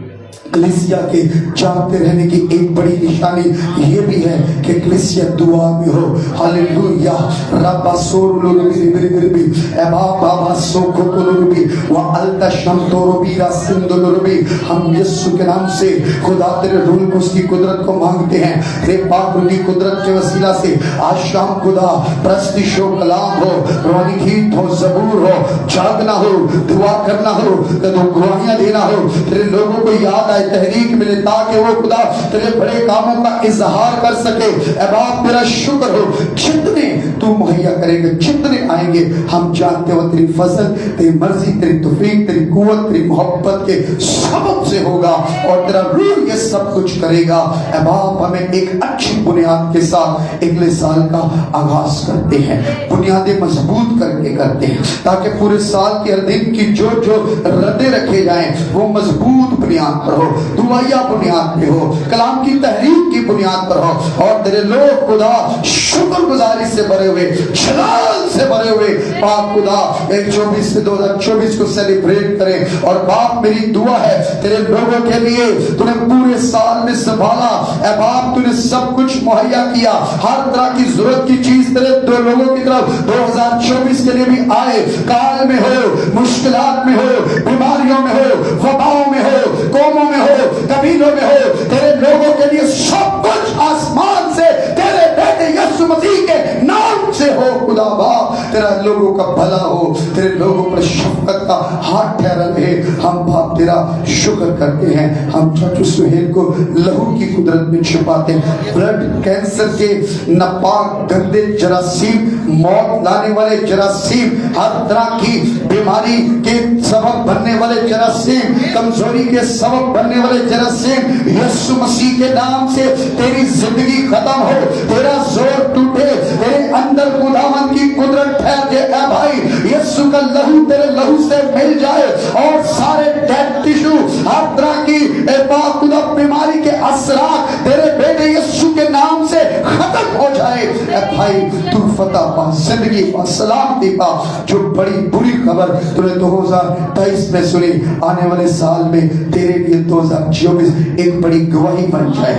कलीसिया के जागते रहने की एक बड़ी निशानी ये भी है कि कलीसिया दुआ में हो। हालेलुया। रब्बा सोरुलुलुबी बिरिबिरिबी एबा बाबा सोकोकुलुबी व अल्ता शमतोरुबी रासिंदुलुबी। हम यीशु के नाम से खुदा तेरे रूह को, उसकी कुदरत को मांगते हैं, तेरे पाक रूह की कुदरत के वसीला से आज शाम खुदा प्रस्तिश हो, कलाम हो, रूहानी गीत हो, ज़बूर हो, जागना हो, दुआ करना हो, गवाहियां देना हो, तेरे लोगों को याद आए, तहरीक मिले, ताकि वो खुदा तेरे बड़े कामों का इजहार कर सके। ऐ बाप तेरा शुक्र हो, जितने तू मुहैया करेगा, जितने आएंगे, हम जानते हो तेरी फजल, तेरी मर्जी, तेरी तौफीक, तेरी कुव्वत, तेरी मोहब्बत के सबब से होगा और तेरा रूह ये सब कुछ करेगा। ऐ बाप हमें एक अच्छी बुनियाद के साथ अगले साल का आगाज करते हैं, बुनियादें मजबूत करके करते हैं, ताकि पूरे साल के हर दिन की जो जो रद्दे रखे जाएं वो मजबूत बुनियाद पर हो, दुआया बुनियाद पे हो, कलाम की तहरीक की बुनियाद पर हो और तेरे लोग खुदा शुक्रगुजारी से भरे हुए, जलाल से भरे हुए पाक खुदा 1 से 2024 को सेलिब्रेट करें। और बाप मेरी दुआ है तेरे लोगों के लिए, तूने पूरे साल में संभाला, ऐ बाप तूने सब कुछ मुहैया किया, हर तरह की जरूरत की चीज तेरे दो लोगों की तरफ 2024 के लिए भी आए। काल में हो, मुश्किलात में हो, बीमारियों में हो, वबाओं में हो, कौमों में हो, कबीलों में हो, तेरे लोगों के लिए सब कुछ आसमान से तेरे बेटे यीशु मसीह के नाम से हो। खुदा बाप तेरा लोगों का भला हो, तेरे लोगों पर शफकत का हाथ ठहरा रहे। हम बाप तेरा शुक्र करते हैं। हम चाचू सुहेल को लहू की कुदरत में छुपाते हैं। ब्लड कैंसर के नापाक गंदे जरासीम, मौत लाने वाले जरासीम, हर तरह की बीमारी के सबब बनने वाले जरासीम, कमजोरी के सबब बनने वाले जरासीम, यीशु मसीह के नाम से तेरी जिंदगी खत्म हो, तेरा जोर टूटे, तेरे अंदर खुदावन की कुदरत ठहर जाए। ऐ भाई यीशु का लहू तेरे लहू से मिल जाए और सारे डेड टिश्यू, हर तरह की खुदा बीमारी के असरात तेरे बेटे यीशु के नाम से खत्म हो जाए। ऐ भाई तू फतह पा, जिंदगी पा, सलामती पा। जो बड़ी बुरी खबर तूने 2023 में सुनी, आने वाले साल में तेरे लिए 2024 एक बड़ी गवाही बन जाए,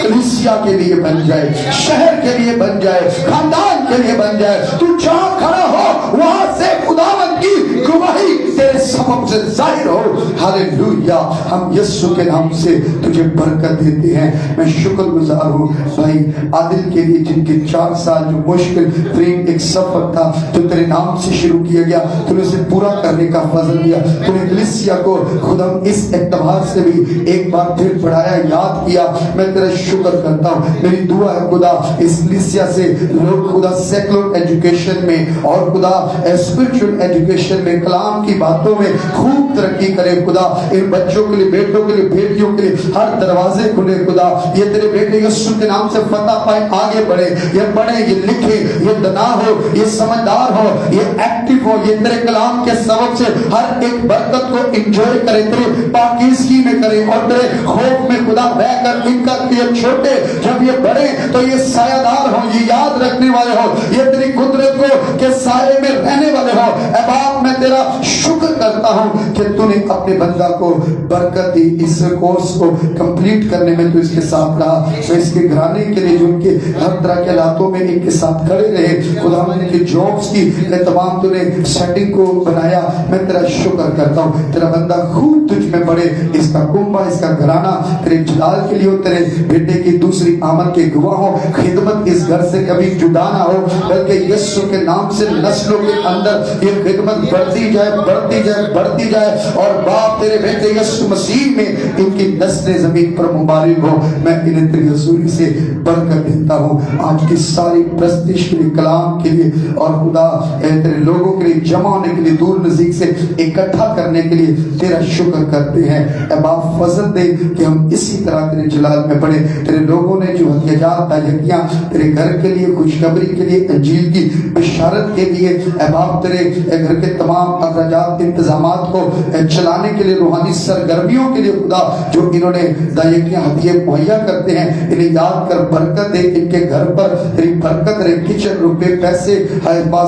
कलीसिया के लिए बन जाए, शहर के लिए बन जाए, खानदान के लिए बन जाए। तू जहां खड़ा हो वहां से खुदावंद की गवाही तेरे सबब से जाहिर हो। हालेलुया। हम यीशु के नाम से तुझे बरकत देते हैं। मैं शुक्रगुजार हूँ भाई आदिल के लिए, जिनके 4 साल जो मुश्किल प्रेम एक सफर था जो तेरे नाम से शुरू किया गया, तूने उसे पूरा करने का फजल दिया। तूने कलीसिया को खुदा इस एतबार से भी एक बार फिर बढ़ाया, याद किया। मैं तेरा शुक्र करता हूँ। मेरी दुआ है खुदा इस कलीसिया से लोग खुदा सेकुलर एजुकेशन में और खुदा स्पिरिचुअल एजुकेशन में, कलाम की बातों में खूब तरक्की करे। खुदा इन बच्चों के लिए, बेटों के लिए, बेटियों के लिए हर दरवाजे खुले। खुदा ये तेरे बेटे यीशु के नाम से फतह पाए, आगे आगे बढ़े, ये पढ़े, ये लिखे, ये दना हो, ये समझदार हो, ये एक्टिव हो, ये तेरे कलाम के सबब से हर एक बरकत को एंजॉय करे, तेरे पाकीज़गी में करे और तेरे खौफ में खुदा बहकर इनका ये छोटे जब ये बड़े तो ये सायादार हो, ये याद रखने वाले हो, ये तेरी कुदरत को के साये में रहने वाले हो। ऐ बाप मैं तेरा शुक्र करता हूँ कि तूने अपने बंदा को बरकत दी, इस कोर्स को कंप्लीट करने में तू इसके साथ रहा, तो इसके घराने के लिए जो उनके हर तरह के हालातों में इनके साथ खड़े रहे, खुदा मैंने की जॉब्स की तमाम तूने सेटिंग को बनाया, मैं तेरा शुक्र करता हूँ। तेरा बंदा खूब तुझ में बढ़े, इसका कुंबा, इसका घराना तेरे जलाल के लिए, तेरे बेटे की दूसरी आमद के गवाह हो, खिदमत इस घर से कभी जुदा ना हो, बल्कि यीशु के नाम से नस्लों के अंदर ये खिदमत बढ़ती जाए, बढ़ती जाए, बढ़ती जाए, और बाप तेरे बेटे यीशु मसीह में इनकी नस्लें जमीन पर मुबारक हो। मैं इन्हें तेरी हजूरी से बरकत देता हूँ आज की सारी प्रस्तिश के लिए, कलाम के लिए, और खुदा तेरे लोगों के लिए जमा होने के लिए, दूर नजदीक से इकट्ठा करने के लिए तेरा शुक्र करते हैं। ऐ बाप फजल दे कि हम इसी तरह तेरे जलाल में पड़े। तेरे लोगों ने जो हथियात तायकियां तेरे घर के लिए, खुशखबरी के लिए, अंजील की बिशारत के लिए, ऐ बाप तेरे घर के तमाम अखराजात इंतजामात को चलाने के लिए, रूहानी सरगर्मियों के लिए खुदा जो इन्होंने दायकियां हथिये मुहैया करते हैं, इन्हें याद कर बरकत दे, इनके घर पर तेरी बरकत रहे, किचन, रुपए, पैसे,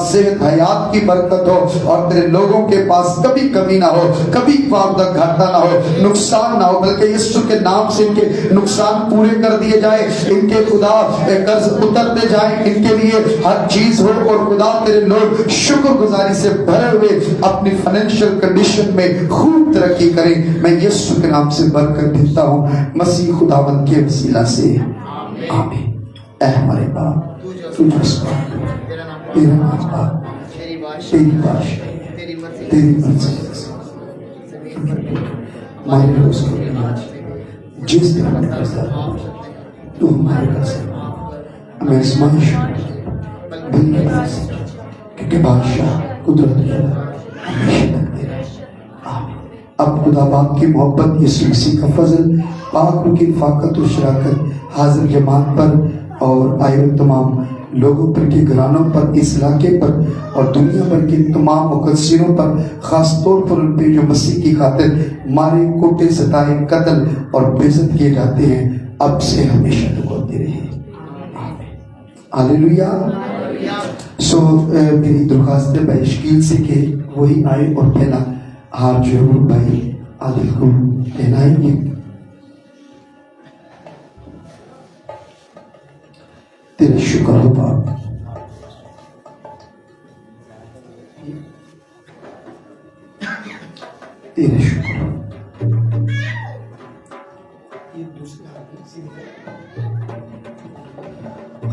सेहत, हयात की बरकत हो, और तेरे लोगों के पास कभी कमी ना हो, कभी घाटा ना हो, नुकसान ना हो, बल्कि यीशु के नाम से इनके नुकसान पूरे कर दिए जाए, इनके खुदा कर्ज उतरते जाए, इनके लिए हर चीज हो, और खुदा तेरे लोग शुक्रगुजारी से भरे हुए अपनी फाइनेंशियल कंडीशन में खूब तरक्की करें। मैं यीशु के नाम से बरकत देता हूँ मसीह खुदावंद के वसीला से, आमीन। ऐ हमारे बाप तेरा नाम पाक, तेरी बादशाही, तेरी मर्जी हमारे रोज के लिए जिस दिन हमें कर्जा तू हमारे कर्जा हमें आजमाइश क्योंकि बादशाह कुदरत हमेशा तक तेरा। आमीन। अब खुदा बाप की मोहब्बत, यीशु मसीह का फजल, पाक की फाकत और शराकत हाजिर जमात पर और आए हुए तमाम लोगों पर, के घरानों पर, इस इलाके पर और दुनिया भर के तमाम मुकद्दसीनों पर, खास तौर पर उन पे जो मसीह की खातिर मारे, कोटे, सताए, कत्ल और बेइज्जत किए जाते हैं, अब से हमेशा तक होते रहे। हालेलुया। सो मेरी दरख्वास्त है बशकील से कि वही आए और पहला हाथ जो है भाई आदिल को पहनाएंगे। तेरा शुक्र हो बाप, तेरा शुक्र।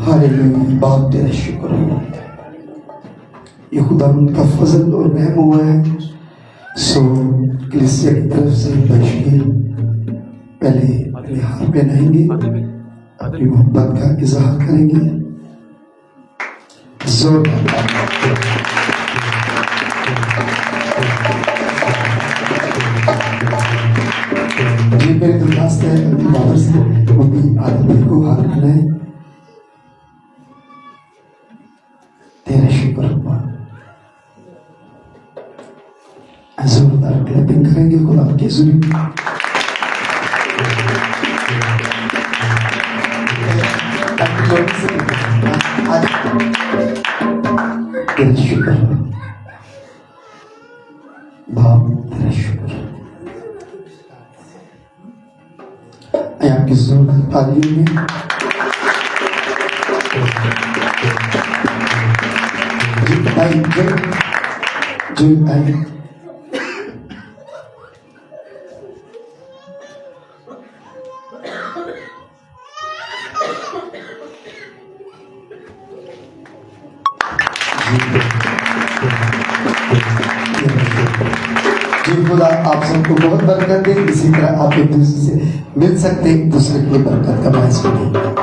हालेलुया। बाप तेरा शुक्र हो, ये खुदा उनका फजल और रहम हुआ है। सो कलीसिया की तरफ से बशकील पहले अपने हाथ पहनाएंगे, अपनी मोहब्बत का इजहार करेंगे। जी मेरी दरख्वास्त है बाबर से वो भी आदमी को हाथ मिलाए। तेरा शुक्र हुआ, जोरदार क्लैपिंग करेंगे खुदा के जुल्म। तेरा शुक्र बाप, तेरा शुक्र। आपकी जोरदार तालियों में खुदा आप सबको बहुत बरकत दे। इसी तरह आप एक दूसरे से मिल सकते, एक दूसरे की बरकत का बायस बने।